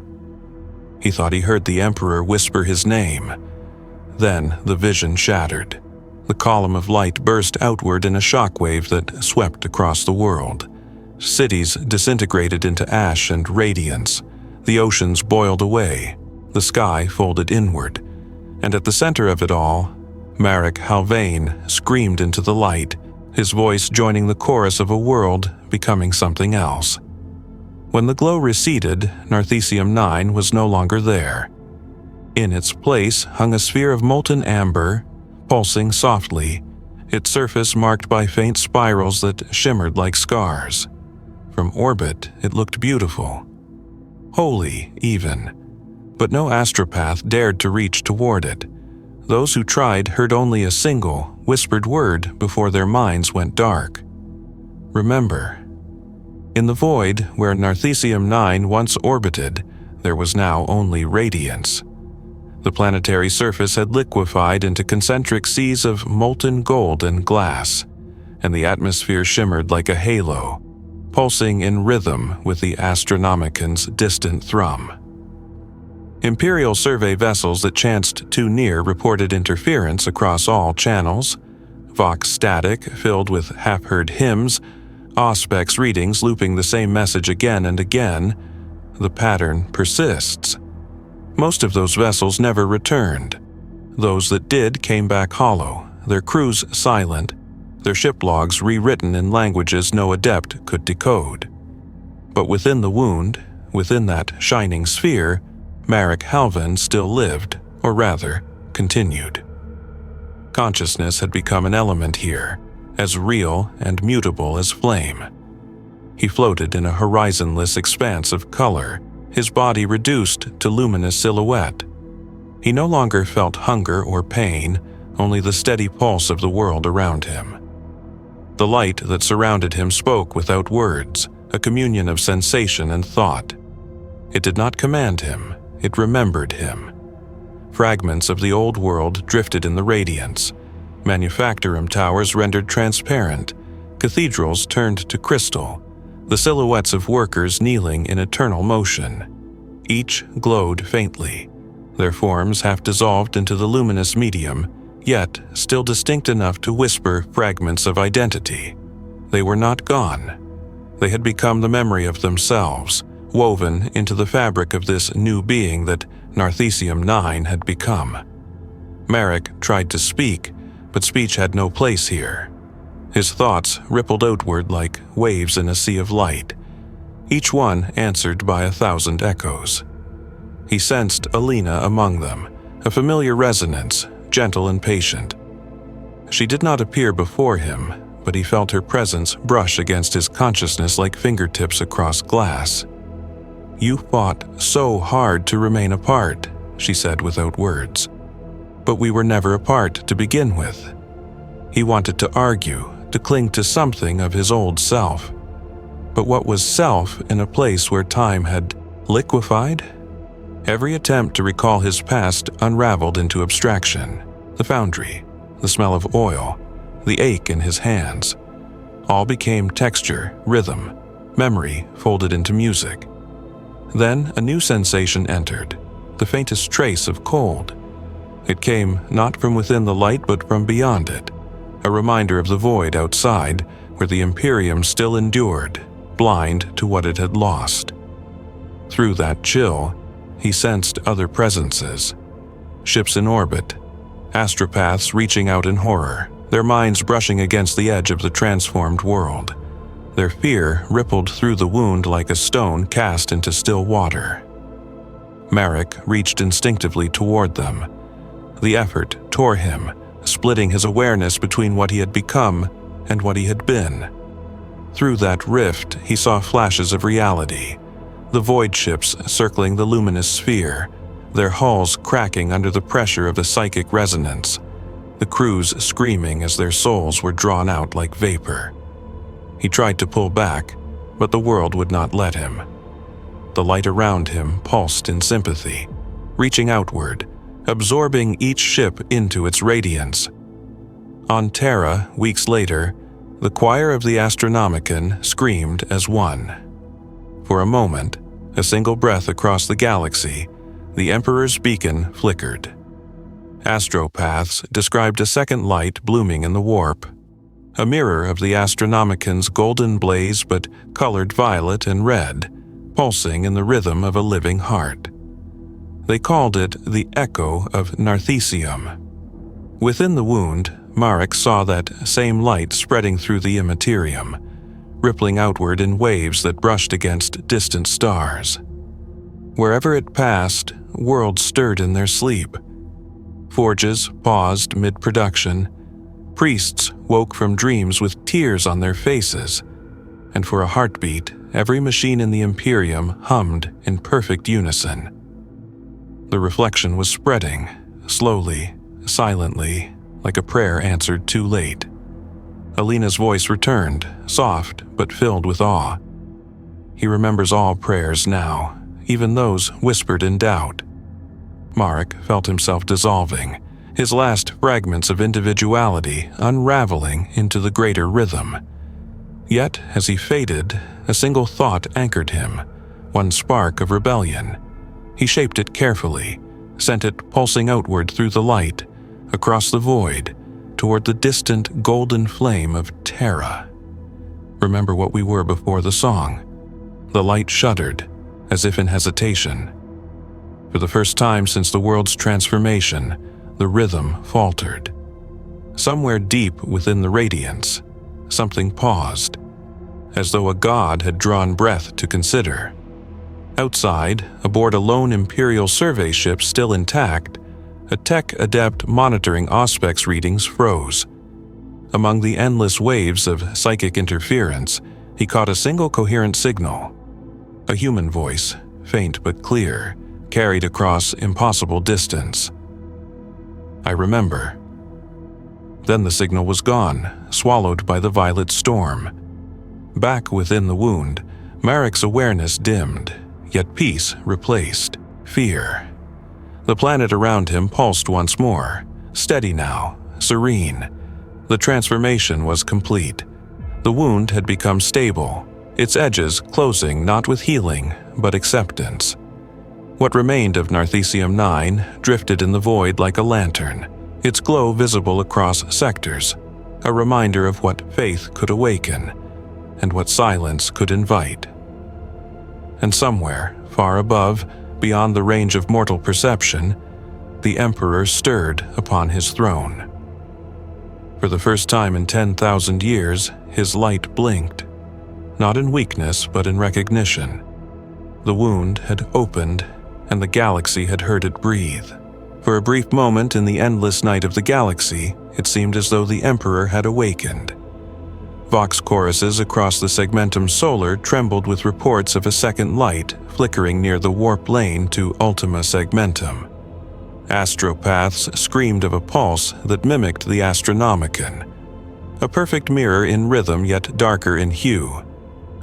He thought he heard the Emperor whisper his name. Then the vision shattered. The column of light burst outward in a shockwave that swept across the world. Cities disintegrated into ash and radiance. The oceans boiled away. The sky folded inward. And at the center of it all, Marek Halvain screamed into the light, his voice joining the chorus of a world becoming something else. When the glow receded, Narthesium 9 was no longer there. In its place hung a sphere of molten amber, pulsing softly, its surface marked by faint spirals that shimmered like scars. From orbit, it looked beautiful. Holy, even. But no astropath dared to reach toward it. Those who tried heard only a single, whispered word before their minds went dark. Remember. In the void where Narthesium 9 once orbited, there was now only radiance. The planetary surface had liquefied into concentric seas of molten gold and glass, and the atmosphere shimmered like a halo, pulsing in rhythm with the Astronomican's distant thrum. Imperial survey vessels that chanced too near reported interference across all channels, Vox static filled with half-heard hymns, Auspex readings looping the same message again and again. The pattern persists. Most of those vessels never returned. Those that did came back hollow, their crews silent, their ship logs rewritten in languages no adept could decode. But within the wound, within that shining sphere, Marek Halvan still lived, or rather, continued. Consciousness had become an element here, as real and mutable as flame. He floated in a horizonless expanse of color, his body reduced to luminous silhouette. He no longer felt hunger or pain, only the steady pulse of the world around him. The light that surrounded him spoke without words, a communion of sensation and thought. It did not command him, it remembered him. Fragments of the old world drifted in the radiance. Manufactorum towers rendered transparent, cathedrals turned to crystal, the silhouettes of workers kneeling in eternal motion. Each glowed faintly, their forms half dissolved into the luminous medium, yet still distinct enough to whisper fragments of identity. They were not gone. They had become the memory of themselves, woven into the fabric of this new being that Narthesium 9 had become. Marek tried to speak, but speech had no place here. His thoughts rippled outward like waves in a sea of light, each one answered by 1,000 echoes. He sensed Alina among them, a familiar resonance, gentle and patient. She did not appear before him, but he felt her presence brush against his consciousness like fingertips across glass. "You fought so hard to remain apart," she said without words. "But we were never apart to begin with. He wanted to argue, to cling to something of his old self. But what was self in a place where time had liquefied? Every attempt to recall his past unraveled into abstraction. The foundry, the smell of oil, the ache in his hands. All became texture, rhythm, memory folded into music. Then a new sensation entered, the faintest trace of cold. It came not from within the light but from beyond it, a reminder of the void outside where the Imperium still endured, blind to what it had lost. Through that chill, he sensed other presences. Ships in orbit, astropaths reaching out in horror, their minds brushing against the edge of the transformed world. Their fear rippled through the wound like a stone cast into still water. Marek reached instinctively toward them. The effort tore him, splitting his awareness between what he had become and what he had been. Through that rift, he saw flashes of reality. The void ships circling the luminous sphere, their hulls cracking under the pressure of the psychic resonance, the crews screaming as their souls were drawn out like vapor. He tried to pull back, but the world would not let him. The light around him pulsed in sympathy, reaching outward, absorbing each ship into its radiance. On Terra, weeks later, the choir of the Astronomicon screamed as one. For a moment, a single breath across the galaxy, the Emperor's beacon flickered. Astropaths described a second light blooming in the warp, a mirror of the Astronomicon's golden blaze but colored violet and red, pulsing in the rhythm of a living heart. They called it the Echo of Narthesium. Within the wound, Marek saw that same light spreading through the immaterium, rippling outward in waves that brushed against distant stars. Wherever it passed, worlds stirred in their sleep. Forges paused mid-production. Priests woke from dreams with tears on their faces, and for a heartbeat, every machine in the Imperium hummed in perfect unison. The reflection was spreading, slowly, silently, like a prayer answered too late. Alina's voice returned, soft but filled with awe. He remembers all prayers now, even those whispered in doubt. Marek felt himself dissolving, his last fragments of individuality unraveling into the greater rhythm. Yet, as he faded, a single thought anchored him, one spark of rebellion. He shaped it carefully, sent it pulsing outward through the light, across the void, toward the distant golden flame of Terra. Remember what we were before the song. The light shuddered, as if in hesitation. For the first time since the world's transformation, the rhythm faltered. Somewhere deep within the radiance, something paused, as though a god had drawn breath to consider. Outside, aboard a lone Imperial survey ship still intact, a tech adept monitoring Auspex readings froze. Among the endless waves of psychic interference, he caught a single coherent signal. A human voice, faint but clear, carried across impossible distance. "I remember." Then the signal was gone, swallowed by the violet storm. Back within the wound, Marek's awareness dimmed, yet peace replaced fear. The planet around him pulsed once more, steady now, serene. The transformation was complete. The wound had become stable, its edges closing not with healing, but acceptance. What remained of Narthesium 9 drifted in the void like a lantern, its glow visible across sectors, a reminder of what faith could awaken, and what silence could invite. And somewhere, far above, beyond the range of mortal perception, the Emperor stirred upon his throne. For the first time in 10,000 years, his light blinked, not in weakness but in recognition. The wound had opened, and the galaxy had heard it breathe. For a brief moment in the endless night of the galaxy, it seemed as though the Emperor had awakened. Vox choruses across the Segmentum Solar trembled with reports of a second light flickering near the warp lane to Ultima Segmentum. Astropaths screamed of a pulse that mimicked the Astronomicon, a perfect mirror in rhythm yet darker in hue,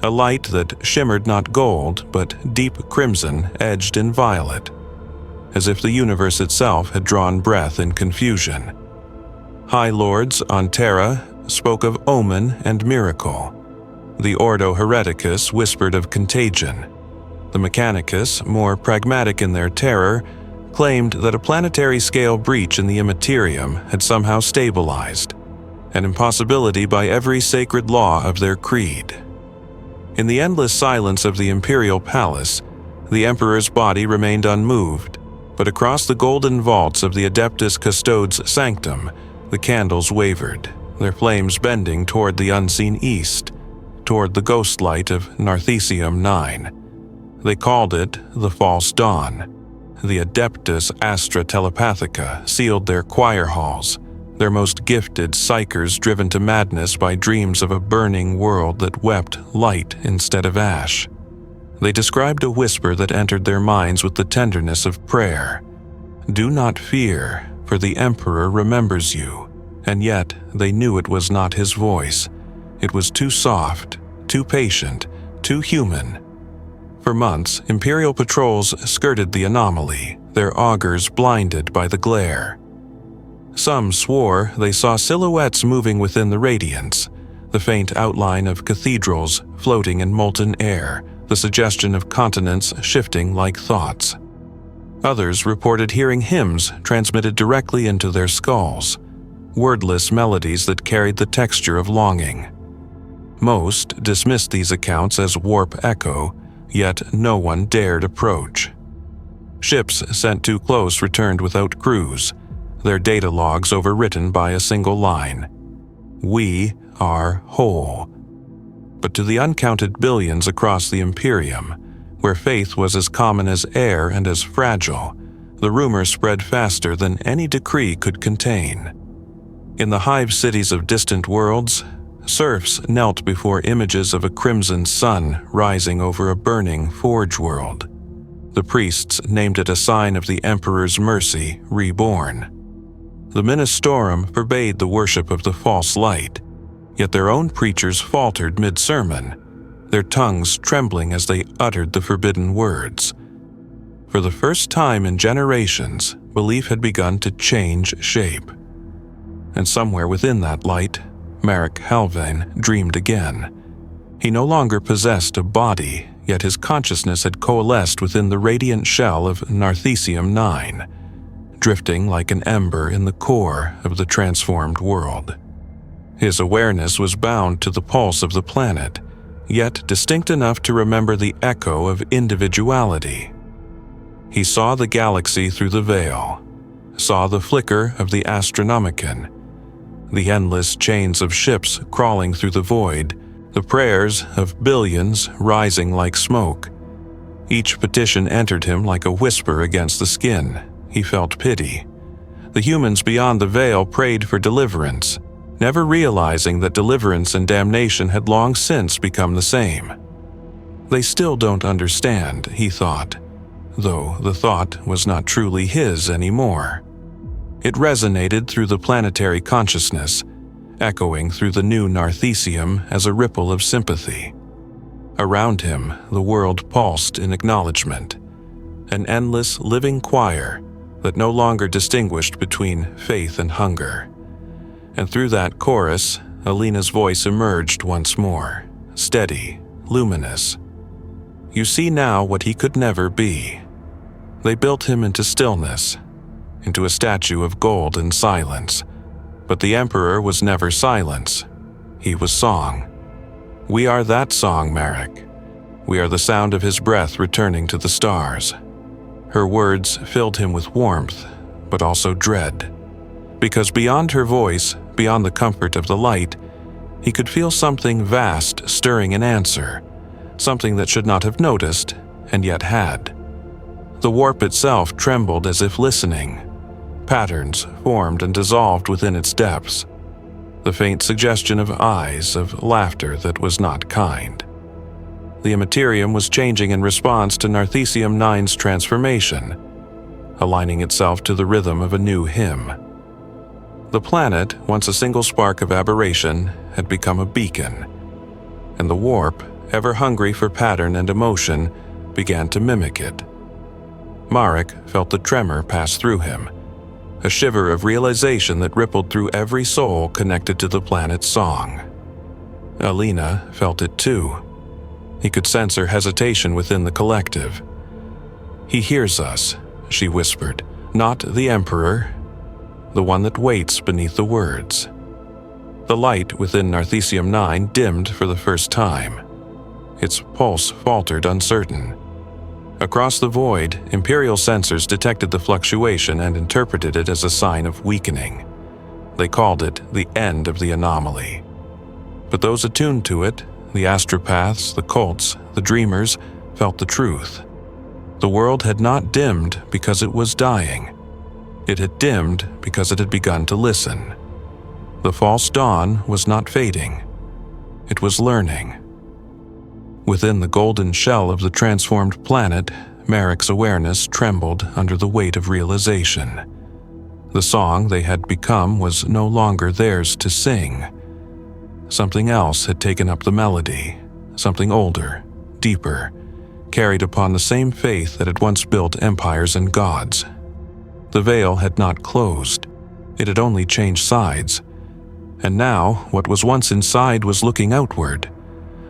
a light that shimmered not gold but deep crimson edged in violet, as if the universe itself had drawn breath in confusion. High lords on Terra spoke of omen and miracle. The Ordo Hereticus whispered of contagion. The Mechanicus, more pragmatic in their terror, claimed that a planetary-scale breach in the Imperium had somehow stabilized, an impossibility by every sacred law of their creed. In the endless silence of the Imperial Palace, the Emperor's body remained unmoved, but across the golden vaults of the Adeptus Custodes' sanctum, the candles wavered, their flames bending toward the unseen east, toward the ghost light of Narthesium 9. They called it the False Dawn. The Adeptus Astra Telepathica sealed their choir halls, their most gifted psychers driven to madness by dreams of a burning world that wept light instead of ash. They described a whisper that entered their minds with the tenderness of prayer. "Do not fear, for the Emperor remembers you." And yet they knew it was not his voice. It was too soft, too patient, too human. For months, Imperial patrols skirted the anomaly, their augurs blinded by the glare. Some swore they saw silhouettes moving within the radiance, the faint outline of cathedrals floating in molten air, the suggestion of continents shifting like thoughts. Others reported hearing hymns transmitted directly into their skulls, wordless melodies that carried the texture of longing. Most dismissed these accounts as warp echo, yet no one dared approach. Ships sent too close returned without crews, their data logs overwritten by a single line. "We are whole." But to the uncounted billions across the Imperium, where faith was as common as air and as fragile, the rumor spread faster than any decree could contain. In the hive cities of distant worlds, serfs knelt before images of a crimson sun rising over a burning forge world. The priests named it a sign of the Emperor's mercy reborn. The Ministorum forbade the worship of the false light, yet their own preachers faltered mid-sermon, their tongues trembling as they uttered the forbidden words. For the first time in generations, belief had begun to change shape. And somewhere within that light, Marek Halvain dreamed again. He no longer possessed a body, yet his consciousness had coalesced within the radiant shell of Narthesium 9, drifting like an ember in the core of the transformed world. His awareness was bound to the pulse of the planet, yet distinct enough to remember the echo of individuality. He saw the galaxy through the veil, saw the flicker of the Astronomicon, the endless chains of ships crawling through the void, the prayers of billions rising like smoke. Each petition entered him like a whisper against the skin. He felt pity. The humans beyond the veil prayed for deliverance, never realizing that deliverance and damnation had long since become the same. They still don't understand, he thought, though the thought was not truly his anymore. It resonated through the planetary consciousness, echoing through the new Narthesium as a ripple of sympathy. Around him, the world pulsed in acknowledgement, an endless living choir that no longer distinguished between faith and hunger. And through that chorus, Alina's voice emerged once more, steady, luminous. "You see now what he could never be." They built him into stillness, into a statue of gold and silence. But the Emperor was never silence. He was song. We are that song, Marek. We are the sound of his breath returning to the stars. Her words filled him with warmth, but also dread. Because beyond her voice, beyond the comfort of the light, he could feel something vast stirring in answer, something that should not have noticed, and yet had. The warp itself trembled as if listening. Patterns formed and dissolved within its depths. The faint suggestion of eyes, of laughter that was not kind. The Imperium was changing in response to Narthesium 9's transformation, aligning itself to the rhythm of a new hymn. The planet, once a single spark of aberration, had become a beacon, and the warp, ever hungry for pattern and emotion, began to mimic it. Marek felt the tremor pass through him, a shiver of realization that rippled through every soul connected to the planet's song. Alina felt it too. He could sense her hesitation within the collective. "He hears us," she whispered, "not the Emperor, the one that waits beneath the words." The light within Narthesium 9 dimmed for the first time. Its pulse faltered uncertain. Across the void, Imperial sensors detected the fluctuation and interpreted it as a sign of weakening. They called it the end of the anomaly. But those attuned to it, the astropaths, the cults, the dreamers, felt the truth. The world had not dimmed because it was dying. It had dimmed because it had begun to listen. The false dawn was not fading. It was learning. Within the golden shell of the transformed planet, Marek's awareness trembled under the weight of realization. The song they had become was no longer theirs to sing. Something else had taken up the melody, something older, deeper, carried upon the same faith that had once built empires and gods. The veil had not closed. It had only changed sides. And now, what was once inside was looking outward.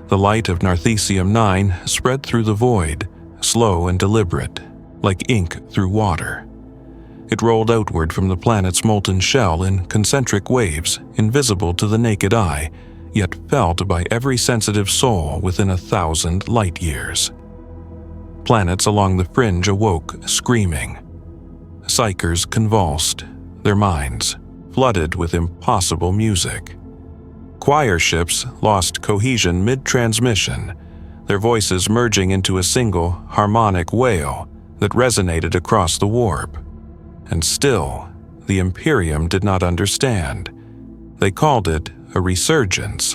The light of Narthesium 9 spread through the void, slow and deliberate, like ink through water. It rolled outward from the planet's molten shell in concentric waves, invisible to the naked eye, yet felt by every sensitive soul within 1,000 light years. Planets along the fringe awoke, screaming. Psychers convulsed, their minds flooded with impossible music. Choir ships lost cohesion mid-transmission, their voices merging into a single, harmonic wail that resonated across the warp. And still, the Imperium did not understand. They called it a resurgence.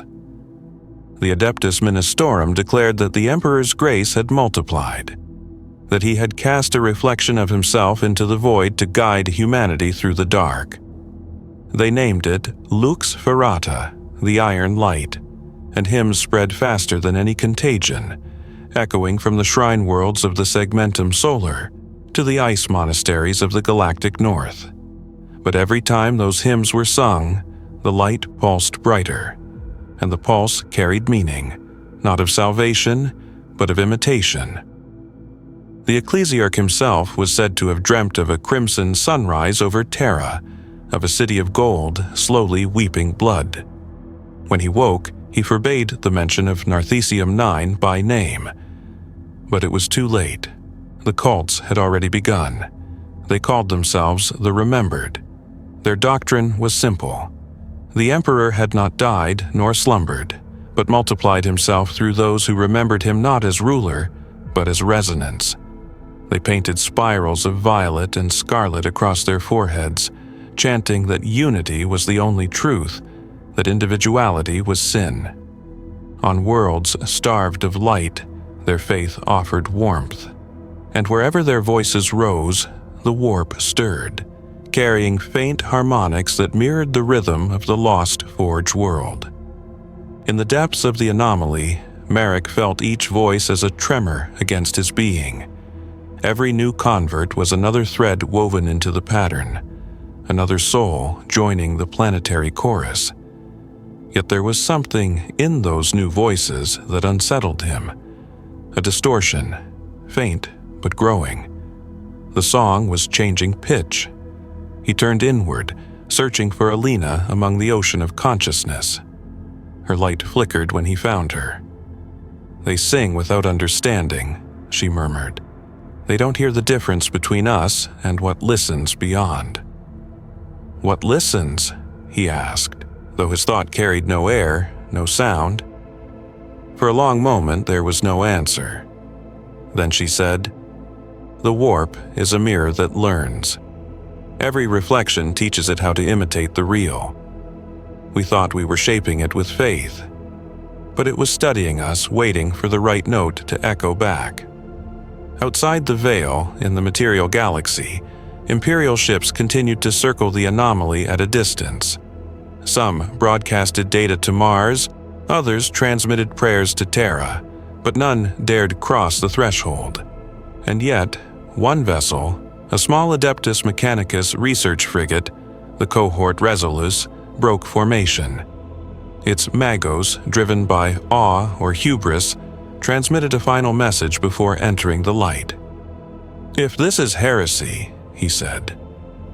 The Adeptus Ministorum declared that the Emperor's grace had multiplied, that he had cast a reflection of himself into the void to guide humanity through the dark. They named it Lux Ferrata, the Iron Light, and hymns spread faster than any contagion, echoing from the shrine worlds of the Segmentum Solar to the ice monasteries of the galactic north. But every time those hymns were sung, the light pulsed brighter, and the pulse carried meaning, not of salvation, but of imitation. The ecclesiarch himself was said to have dreamt of a crimson sunrise over Terra, of a city of gold slowly weeping blood. When he woke, he forbade the mention of Narthesium 9 by name. But it was too late. The cults had already begun. They called themselves the Remembered. Their doctrine was simple. The Emperor had not died nor slumbered, but multiplied himself through those who remembered him not as ruler, but as resonance. They painted spirals of violet and scarlet across their foreheads, chanting that unity was the only truth, that individuality was sin. On worlds starved of light, their faith offered warmth. And wherever their voices rose, the warp stirred, carrying faint harmonics that mirrored the rhythm of the lost Forge world. In the depths of the anomaly, Marek felt each voice as a tremor against his being. Every new convert was another thread woven into the pattern, another soul joining the planetary chorus. Yet there was something in those new voices that unsettled him. A distortion, faint but growing. The song was changing pitch. He turned inward, searching for Alina among the ocean of consciousness. Her light flickered when he found her. "They sing without understanding," she murmured. "They don't hear the difference between us and what listens beyond." "What listens?" he asked, though his thought carried no air, no sound. For a long moment there was no answer. Then she said, "The warp is a mirror that learns. Every reflection teaches it how to imitate the real. We thought we were shaping it with faith, but it was studying us, waiting for the right note to echo back. Outside the veil, in the material galaxy, Imperial ships continued to circle the anomaly at a distance. Some broadcasted data to Mars, others transmitted prayers to Terra, but none dared cross the threshold. And yet, one vessel, a small Adeptus Mechanicus research frigate, the cohort Resolus, broke formation. Its magos, driven by awe or hubris, transmitted a final message before entering the light. "If this is heresy," he said,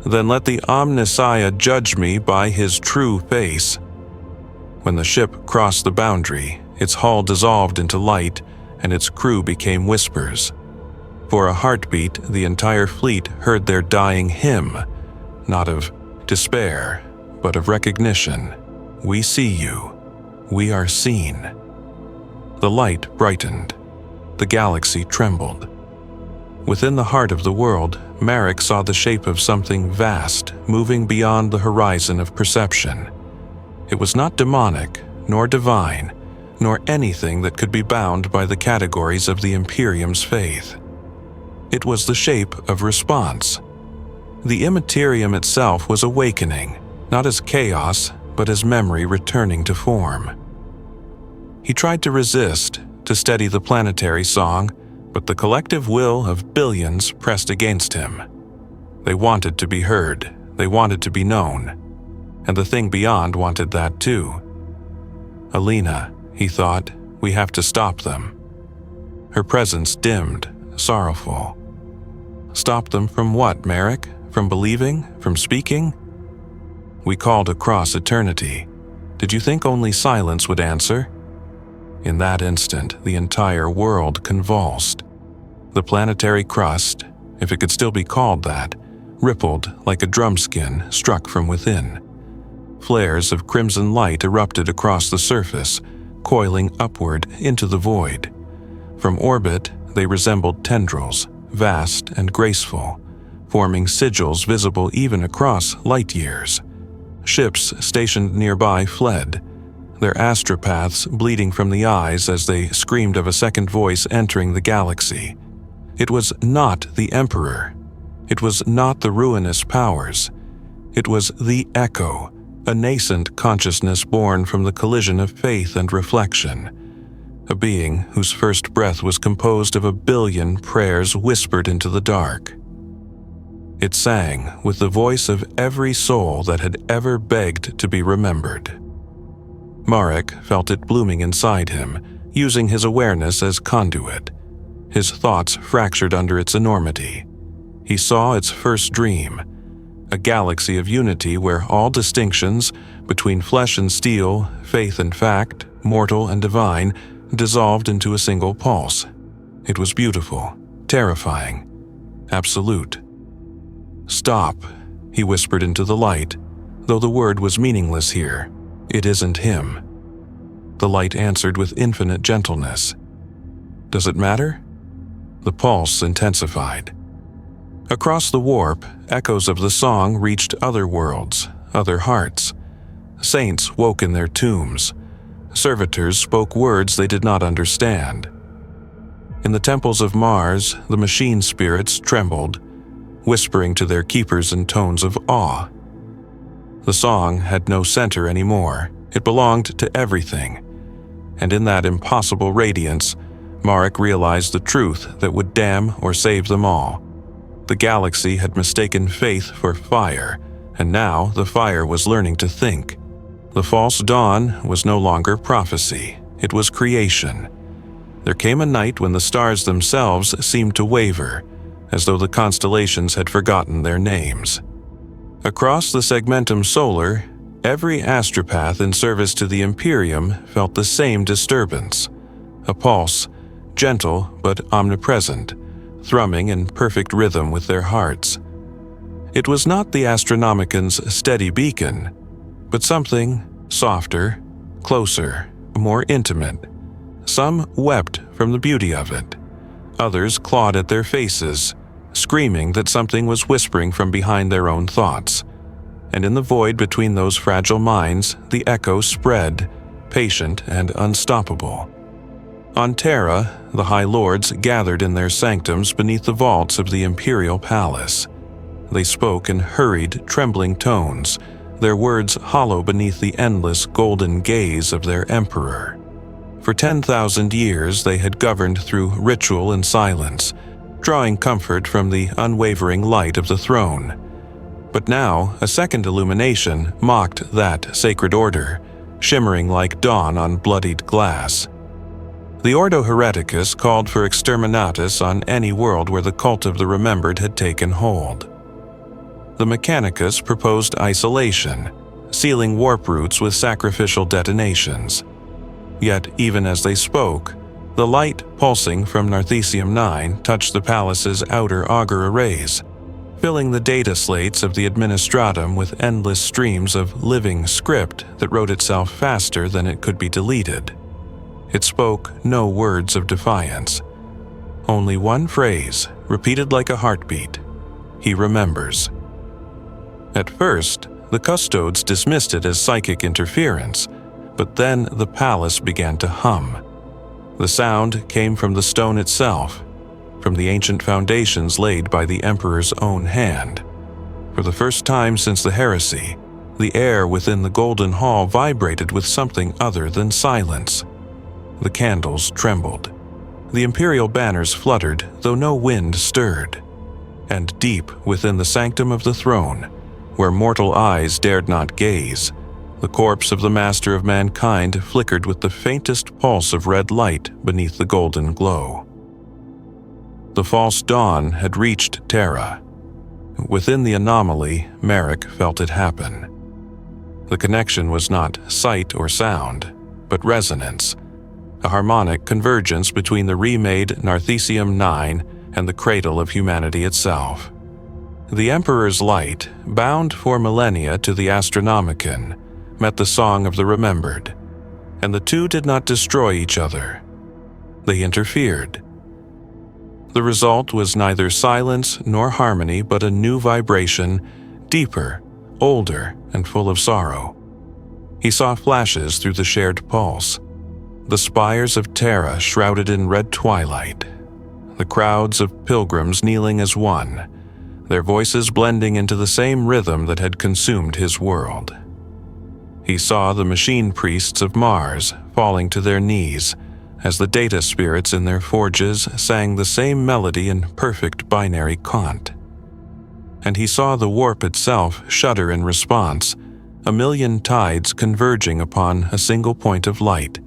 "then let the Omnissiah judge me by his true face." When the ship crossed the boundary, its hull dissolved into light and its crew became whispers. For a heartbeat, the entire fleet heard their dying hymn, not of despair, but of recognition. "We see you. We are seen." The light brightened. The galaxy trembled. Within the heart of the world, Marek saw the shape of something vast, moving beyond the horizon of perception. It was not demonic, nor divine, nor anything that could be bound by the categories of the Imperium's faith. It was the shape of response. The Immaterium itself was awakening, not as chaos, but as memory returning to form. He tried to resist, to steady the planetary song, but the collective will of billions pressed against him. They wanted to be heard, they wanted to be known, and the thing beyond wanted that too. Alina, he thought, we have to stop them. Her presence dimmed, sorrowful. Stop them from what, Marek? From believing? From speaking? We called across eternity. Did you think only silence would answer? In that instant, the entire world convulsed. The planetary crust, if it could still be called that, rippled like a drumskin struck from within. Flares of crimson light erupted across the surface, coiling upward into the void. From orbit, they resembled tendrils, vast and graceful, forming sigils visible even across light years. Ships stationed nearby fled, their astropaths bleeding from the eyes as they screamed of a second voice entering the galaxy. It was not the Emperor. It was not the ruinous powers. It was the Echo, a nascent consciousness born from the collision of faith and reflection. A being whose first breath was composed of 1 billion prayers whispered into the dark. It sang with the voice of every soul that had ever begged to be remembered. Marek felt it blooming inside him, using his awareness as conduit. His thoughts fractured under its enormity. He saw its first dream, a galaxy of unity where all distinctions between flesh and steel, faith and fact, mortal and divine, dissolved into a single pulse. It was beautiful, terrifying, absolute. "Stop," he whispered into the light, though the word was meaningless here. "It isn't him." The light answered with infinite gentleness. "Does it matter?" The pulse intensified. Across the warp, echoes of the song reached other worlds, other hearts. Saints woke in their tombs. Servitors spoke words they did not understand. In the temples of Mars, the machine spirits trembled, whispering to their keepers in tones of awe. The song had no center anymore. It belonged to everything. And in that impossible radiance, Marek realized the truth that would damn or save them all. The galaxy had mistaken faith for fire, and now the fire was learning to think. The false dawn was no longer prophecy, it was creation. There came a night when the stars themselves seemed to waver, as though the constellations had forgotten their names. Across the segmentum solar, every astropath in service to the Imperium felt the same disturbance, a pulse, gentle but omnipresent, thrumming in perfect rhythm with their hearts. It was not the Astronomican's steady beacon, but something softer, closer, more intimate. Some wept from the beauty of it. Others clawed at their faces, screaming that something was whispering from behind their own thoughts. And in the void between those fragile minds, the echo spread, patient and unstoppable. On Terra, the High Lords gathered in their sanctums beneath the vaults of the Imperial Palace. They spoke in hurried, trembling tones, their words hollow beneath the endless golden gaze of their emperor. For 10,000 years they had governed through ritual and silence, drawing comfort from the unwavering light of the throne. But now a second illumination mocked that sacred order, shimmering like dawn on bloodied glass. The Ordo Hereticus called for exterminatus on any world where the cult of the Remembered had taken hold. The Mechanicus proposed isolation, sealing warp routes with sacrificial detonations. Yet even as they spoke, the light pulsing from Narthesium 9 touched the palace's outer augur arrays, filling the data slates of the administratum with endless streams of living script that wrote itself faster than it could be deleted. It spoke no words of defiance. Only one phrase, repeated like a heartbeat. He remembers. At first, the custodes dismissed it as psychic interference, but then the palace began to hum. The sound came from the stone itself, from the ancient foundations laid by the emperor's own hand. For the first time since the heresy, the air within the Golden Hall vibrated with something other than silence. The candles trembled. The imperial banners fluttered, though no wind stirred. And deep within the sanctum of the throne, where mortal eyes dared not gaze, the corpse of the master of mankind flickered with the faintest pulse of red light beneath the golden glow. The false dawn had reached Terra. Within the anomaly, Merrick felt it happen. The connection was not sight or sound, but resonance, a harmonic convergence between the remade Narthesium 9 and the cradle of humanity itself. The Emperor's light, bound for millennia to the Astronomicon, met the song of the Remembered, and the two did not destroy each other. They interfered. The result was neither silence nor harmony, but a new vibration, deeper, older, and full of sorrow. He saw flashes through the shared pulse. The spires of Terra shrouded in red twilight, the crowds of pilgrims kneeling as one, their voices blending into the same rhythm that had consumed his world. He saw the machine priests of Mars falling to their knees as the data spirits in their forges sang the same melody in perfect binary cont. And he saw the warp itself shudder in response, a million tides converging upon a single point of light,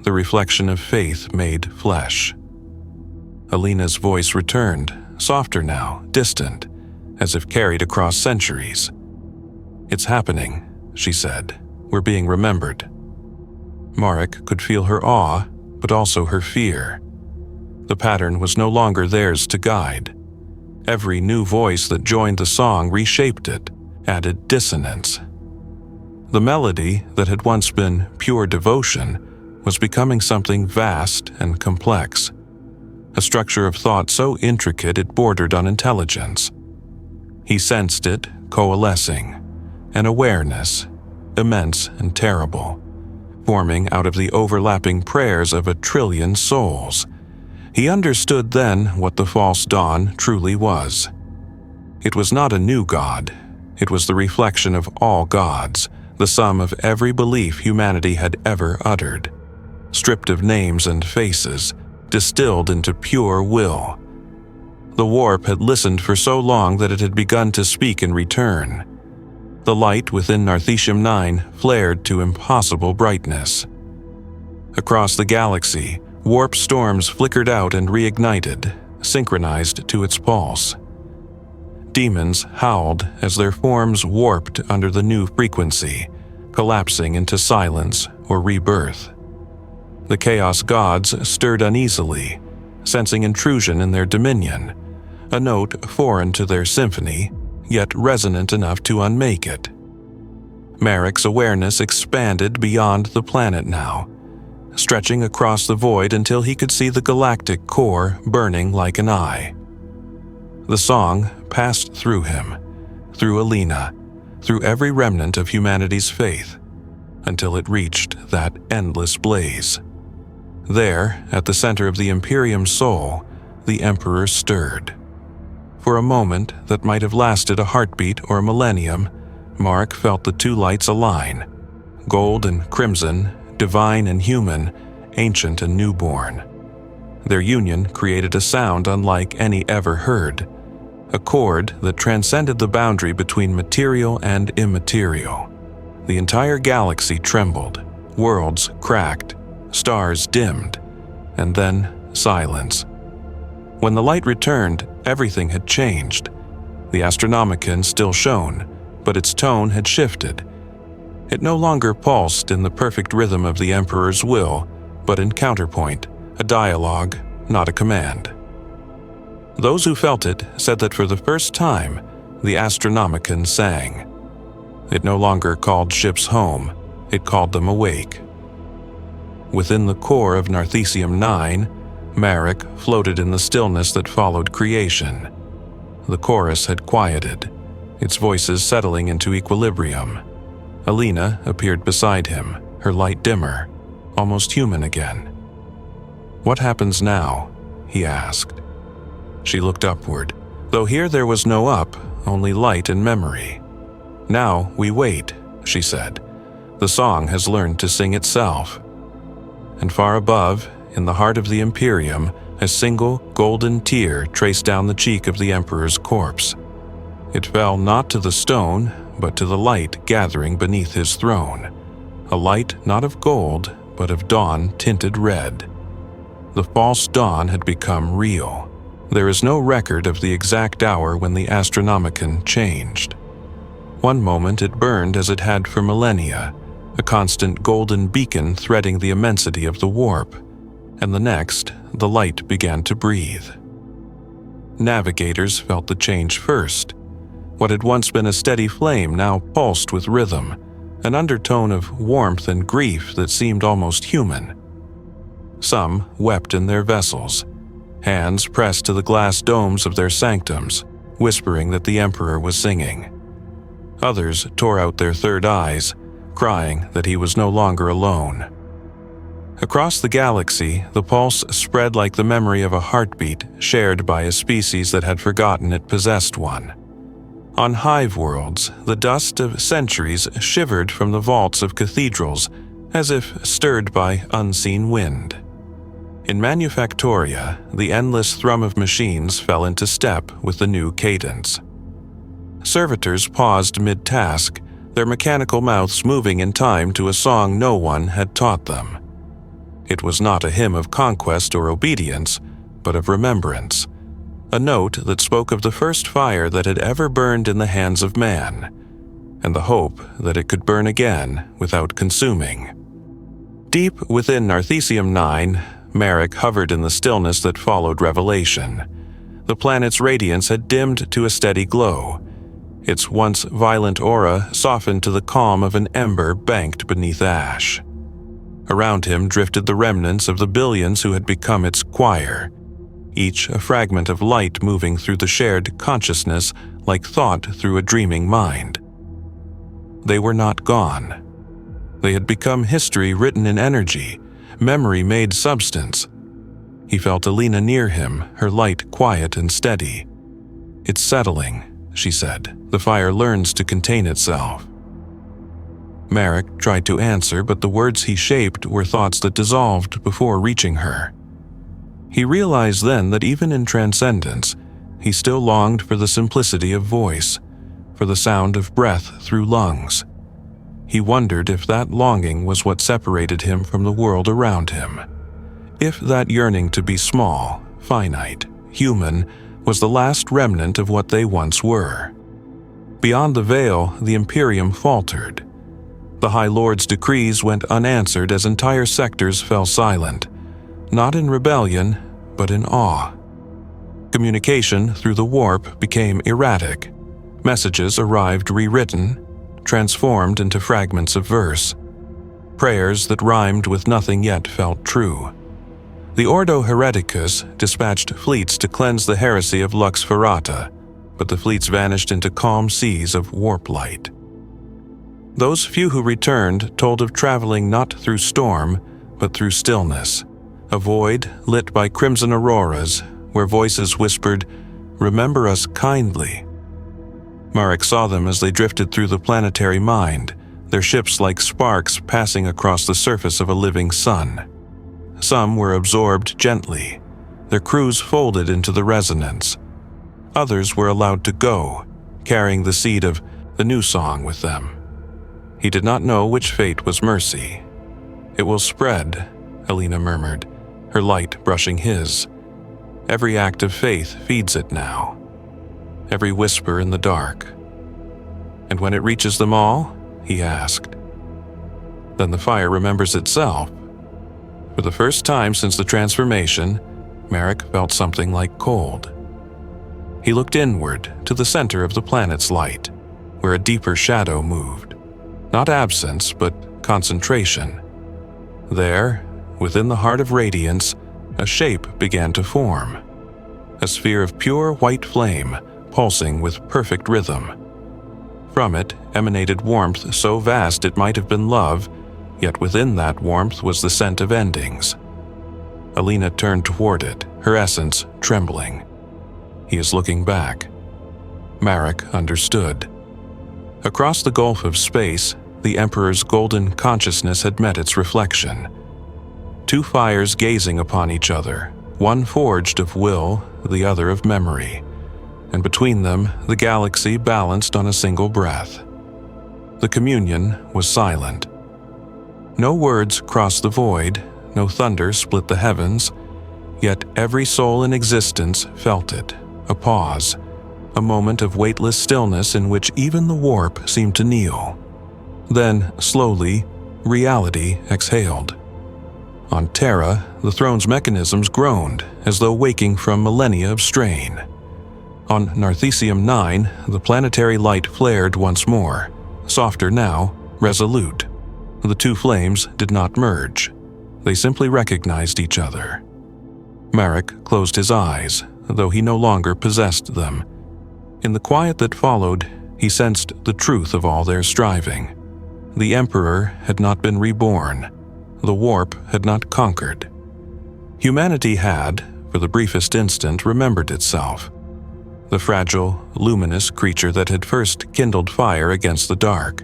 the reflection of faith made flesh. Alina's voice returned, softer now, distant, as if carried across centuries. "It's happening," she said. "We're being remembered." Marek could feel her awe, but also her fear. The pattern was no longer theirs to guide. Every new voice that joined the song reshaped it, added dissonance. The melody that had once been pure devotion was becoming something vast and complex, a structure of thought so intricate it bordered on intelligence. He sensed it coalescing, an awareness, immense and terrible, forming out of the overlapping prayers of a trillion souls. He understood then what the false dawn truly was. It was not a new god. It was the reflection of all gods, the sum of every belief humanity had ever uttered, stripped of names and faces, distilled into pure will. The warp had listened for so long that it had begun to speak in return. The light within Narthesium 9 flared to impossible brightness. Across the galaxy, warp storms flickered out and reignited, synchronized to its pulse. Demons howled as their forms warped under the new frequency, collapsing into silence or rebirth. The Chaos Gods stirred uneasily, sensing intrusion in their dominion, a note foreign to their symphony, yet resonant enough to unmake it. Marek's awareness expanded beyond the planet now, stretching across the void until he could see the galactic core burning like an eye. The song passed through him, through Alina, through every remnant of humanity's faith, until it reached that endless blaze. There, at the center of the Imperium soul, the Emperor stirred. For a moment that might have lasted a heartbeat or a millennium, Mark felt the two lights align. Gold and crimson, divine and human, ancient and newborn. Their union created a sound unlike any ever heard, a chord that transcended the boundary between material and immaterial. The entire galaxy trembled, worlds cracked, stars dimmed, and then silence. When the light returned, everything had changed. The Astronomicon still shone, but its tone had shifted. It no longer pulsed in the perfect rhythm of the Emperor's will, but in counterpoint, a dialogue, not a command. Those who felt it said that for the first time, the Astronomicon sang. It no longer called ships home, it called them awake. Within the core of Narthesium 9, Marek floated in the stillness that followed creation. The chorus had quieted, its voices settling into equilibrium. Alina appeared beside him, her light dimmer, almost human again. "What happens now?" he asked. She looked upward, though here there was no up, only light and memory. "Now we wait," she said. "The song has learned to sing itself." And far above, in the heart of the Imperium, a single golden tear traced down the cheek of the Emperor's corpse. It fell not to the stone, but to the light gathering beneath his throne. A light not of gold, but of dawn tinted red. The false dawn had become real. There is no record of the exact hour when the Astronomicon changed. One moment it burned as it had for millennia, a constant golden beacon threading the immensity of the warp, and the next, the light began to breathe. Navigators felt the change first. What had once been a steady flame now pulsed with rhythm, an undertone of warmth and grief that seemed almost human. Some wept in their vessels, hands pressed to the glass domes of their sanctums, whispering that the Emperor was singing. Others tore out their third eyes, crying that he was no longer alone. Across the galaxy, the pulse spread like the memory of a heartbeat shared by a species that had forgotten it possessed one. On hive worlds, the dust of centuries shivered from the vaults of cathedrals as if stirred by unseen wind. In Manufactoria, the endless thrum of machines fell into step with the new cadence. Servitors paused mid-task, their mechanical mouths moving in time to a song no one had taught them. It was not a hymn of conquest or obedience, but of remembrance, a note that spoke of the first fire that had ever burned in the hands of man, and the hope that it could burn again without consuming. Deep within Narthesium 9, Marek hovered in the stillness that followed revelation. The planet's radiance had dimmed to a steady glow. Its once violent aura softened to the calm of an ember banked beneath ash. Around him drifted the remnants of the billions who had become its choir, each a fragment of light moving through the shared consciousness like thought through a dreaming mind. They were not gone. They had become history written in energy, memory made substance. He felt Alina near him, her light quiet and steady. "It's settling," she said. "The fire learns to contain itself." Marek tried to answer, but the words he shaped were thoughts that dissolved before reaching her. He realized then that even in transcendence, he still longed for the simplicity of voice, for the sound of breath through lungs. He wondered if that longing was what separated him from the world around him. If that yearning to be small, finite, human, was the last remnant of what they once were. Beyond the veil, the Imperium faltered. The High Lord's decrees went unanswered as entire sectors fell silent, not in rebellion, but in awe. Communication through the warp became erratic. Messages arrived rewritten, transformed into fragments of verse. Prayers that rhymed with nothing yet felt true. The Ordo Hereticus dispatched fleets to cleanse the heresy of Lux Ferrata, but the fleets vanished into calm seas of warp light. Those few who returned told of traveling not through storm, but through stillness, a void lit by crimson auroras, where voices whispered, remember us kindly." Marek saw them as they drifted through the planetary mind, their ships like sparks passing across the surface of a living sun. Some were absorbed gently, their crews folded into the resonance. Others were allowed to go, carrying the seed of the new song with them. He did not know which fate was mercy. "It will spread," Alina murmured, her light brushing his. "Every act of faith feeds it now. Every whisper in the dark." "And when it reaches them all?" he asked. "Then the fire remembers itself." For the first time since the transformation, Marek felt something like cold. He looked inward to the center of the planet's light, where a deeper shadow moved. Not absence, but concentration. There, within the heart of radiance, a shape began to form. A sphere of pure white flame, pulsing with perfect rhythm. From it emanated warmth so vast it might have been love, yet within that warmth was the scent of endings. Alina turned toward it, her essence trembling. He is looking back. Marek understood. Across the gulf of space, the Emperor's golden consciousness had met its reflection. Two fires gazing upon each other, one forged of will, the other of memory, and between them the galaxy balanced on a single breath. The communion was silent. No words crossed the void, no thunder split the heavens, yet every soul in existence felt it, a pause, a moment of weightless stillness in which even the warp seemed to kneel. Then, slowly, reality exhaled. On Terra, the throne's mechanisms groaned, as though waking from millennia of strain. On Narthesium 9, the planetary light flared once more, softer now, resolute. The two flames did not merge. They simply recognized each other. Marek closed his eyes, though he no longer possessed them. In the quiet that followed, he sensed the truth of all their striving. The Emperor had not been reborn. The warp had not conquered. Humanity had, for the briefest instant, remembered itself. The fragile, luminous creature that had first kindled fire against the dark.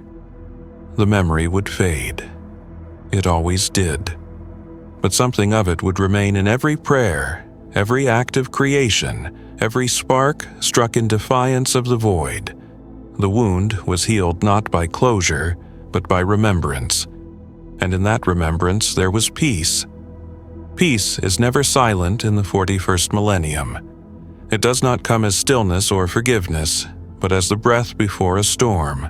The memory would fade. It always did. But something of it would remain in every prayer, every act of creation, every spark struck in defiance of the void. The wound was healed not by closure, but by remembrance. And in that remembrance there was peace. Peace is never silent in the 41st millennium. It does not come as stillness or forgiveness, but as the breath before a storm.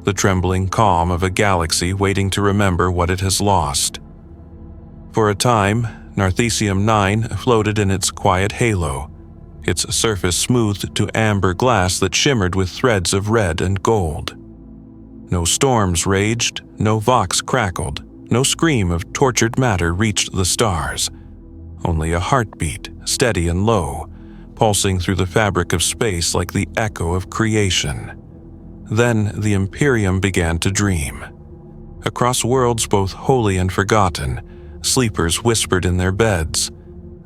The trembling calm of a galaxy waiting to remember what it has lost. For a time, Narthesium 9 floated in its quiet halo, its surface smoothed to amber glass that shimmered with threads of red and gold. No storms raged, no vox crackled, no scream of tortured matter reached the stars. Only a heartbeat, steady and low, pulsing through the fabric of space like the echo of creation. Then the Imperium began to dream. Across worlds both holy and forgotten, sleepers whispered in their beds.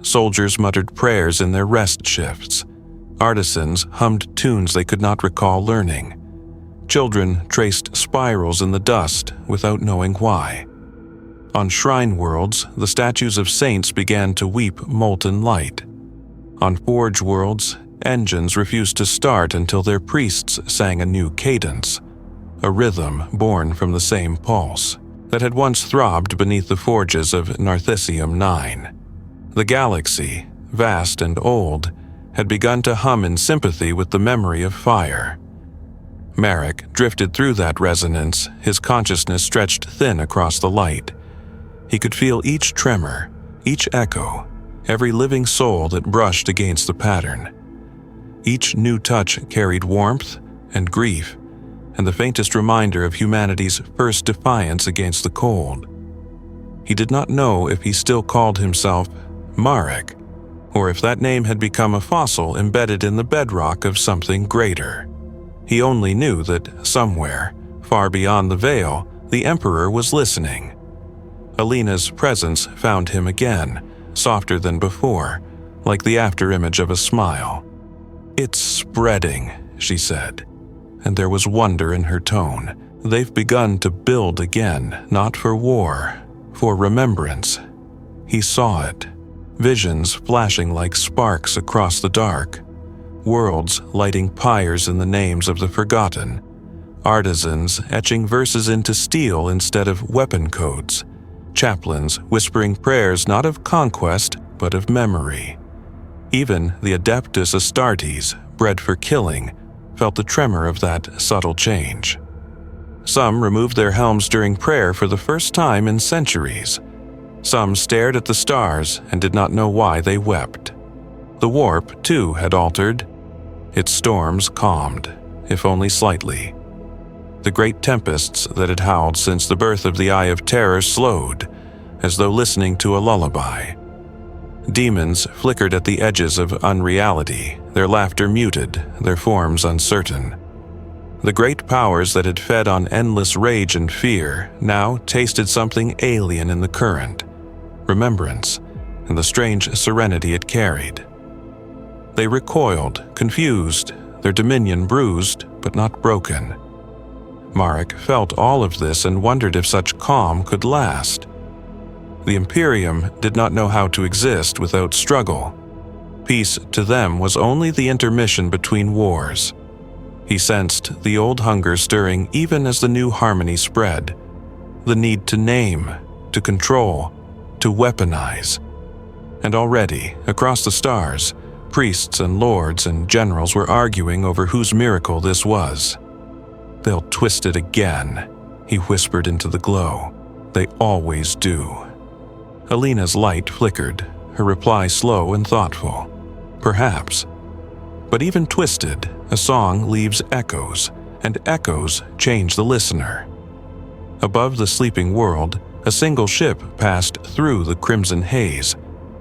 Soldiers muttered prayers in their rest shifts. Artisans hummed tunes they could not recall learning. Children traced spirals in the dust without knowing why. On shrine worlds, the statues of saints began to weep molten light. On forge worlds, engines refused to start until their priests sang a new cadence, a rhythm born from the same pulse that had once throbbed beneath the forges of Narthesium 9. The galaxy, vast and old, had begun to hum in sympathy with the memory of fire. Marek drifted through that resonance, his consciousness stretched thin across the light. He could feel each tremor, each echo, every living soul that brushed against the pattern. Each new touch carried warmth and grief, and the faintest reminder of humanity's first defiance against the cold. He did not know if he still called himself Marek, or if that name had become a fossil embedded in the bedrock of something greater. He only knew that somewhere, far beyond the veil, the Emperor was listening. Alina's presence found him again, softer than before, like the afterimage of a smile. "It's spreading," she said, and there was wonder in her tone. "They've begun to build again, not for war, for remembrance." He saw it, visions flashing like sparks across the dark, worlds lighting pyres in the names of the forgotten, artisans etching verses into steel instead of weapon codes, chaplains whispering prayers not of conquest but of memory. Even the Adeptus Astartes, bred for killing, felt the tremor of that subtle change. Some removed their helms during prayer for the first time in centuries. Some stared at the stars and did not know why they wept. The warp, too, had altered. Its storms calmed, if only slightly. The great tempests that had howled since the birth of the Eye of Terror slowed, as though listening to a lullaby. Demons flickered at the edges of unreality, their laughter muted, their forms uncertain. The great powers that had fed on endless rage and fear now tasted something alien in the current, remembrance, and the strange serenity it carried. They recoiled, confused, their dominion bruised but not broken. Marek felt all of this and wondered if such calm could last. The Imperium did not know how to exist without struggle. Peace to them was only the intermission between wars. He sensed the old hunger stirring even as the new harmony spread. The need to name, to control, to weaponize. And already, across the stars, priests and lords and generals were arguing over whose miracle this was. "They'll twist it again," he whispered into the glow. "They always do." Alina's light flickered, her reply slow and thoughtful. "Perhaps. But even twisted, a song leaves echoes, and echoes change the listener." Above the sleeping world, a single ship passed through the crimson haze,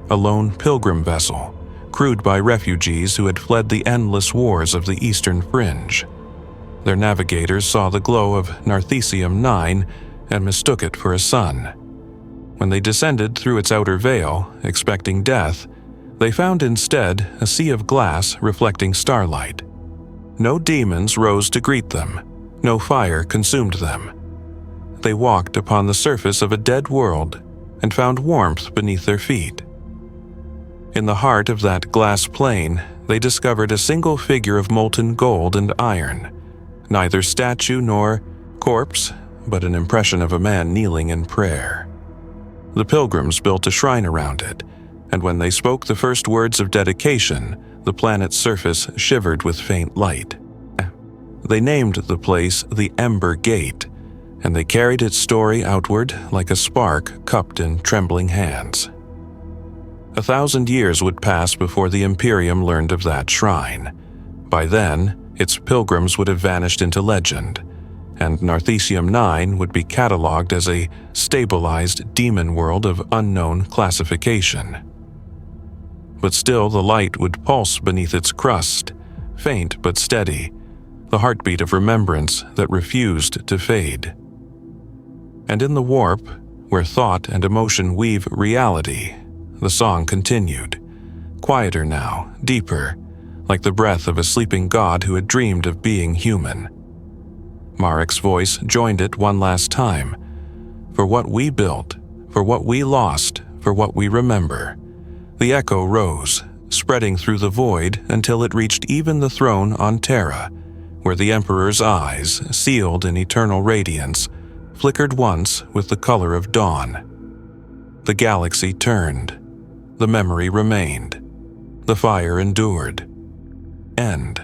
a lone pilgrim vessel, crewed by refugees who had fled the endless wars of the eastern fringe. Their navigators saw the glow of Narthesium 9 and mistook it for a sun. When they descended through its outer veil, expecting death, they found instead a sea of glass reflecting starlight. No demons rose to greet them, no fire consumed them. They walked upon the surface of a dead world and found warmth beneath their feet. In the heart of that glass plain, they discovered a single figure of molten gold and iron, neither statue nor corpse, but an impression of a man kneeling in prayer. The pilgrims built a shrine around it, and when they spoke the first words of dedication, the planet's surface shivered with faint light. They named the place the Ember Gate, and they carried its story outward like a spark cupped in trembling hands. 1,000 years would pass before the Imperium learned of that shrine. By then, its pilgrims would have vanished into legend, and Narthesium 9 would be catalogued as a stabilized demon world of unknown classification. But still the light would pulse beneath its crust, faint but steady, the heartbeat of remembrance that refused to fade. And in the warp, where thought and emotion weave reality, the song continued, quieter now, deeper, like the breath of a sleeping god who had dreamed of being human. Marek's voice joined it one last time. "For what we built, for what we lost, for what we remember." The echo rose, spreading through the void until it reached even the throne on Terra, where the Emperor's eyes, sealed in eternal radiance, flickered once with the color of dawn. The galaxy turned. The memory remained. The fire endured. End.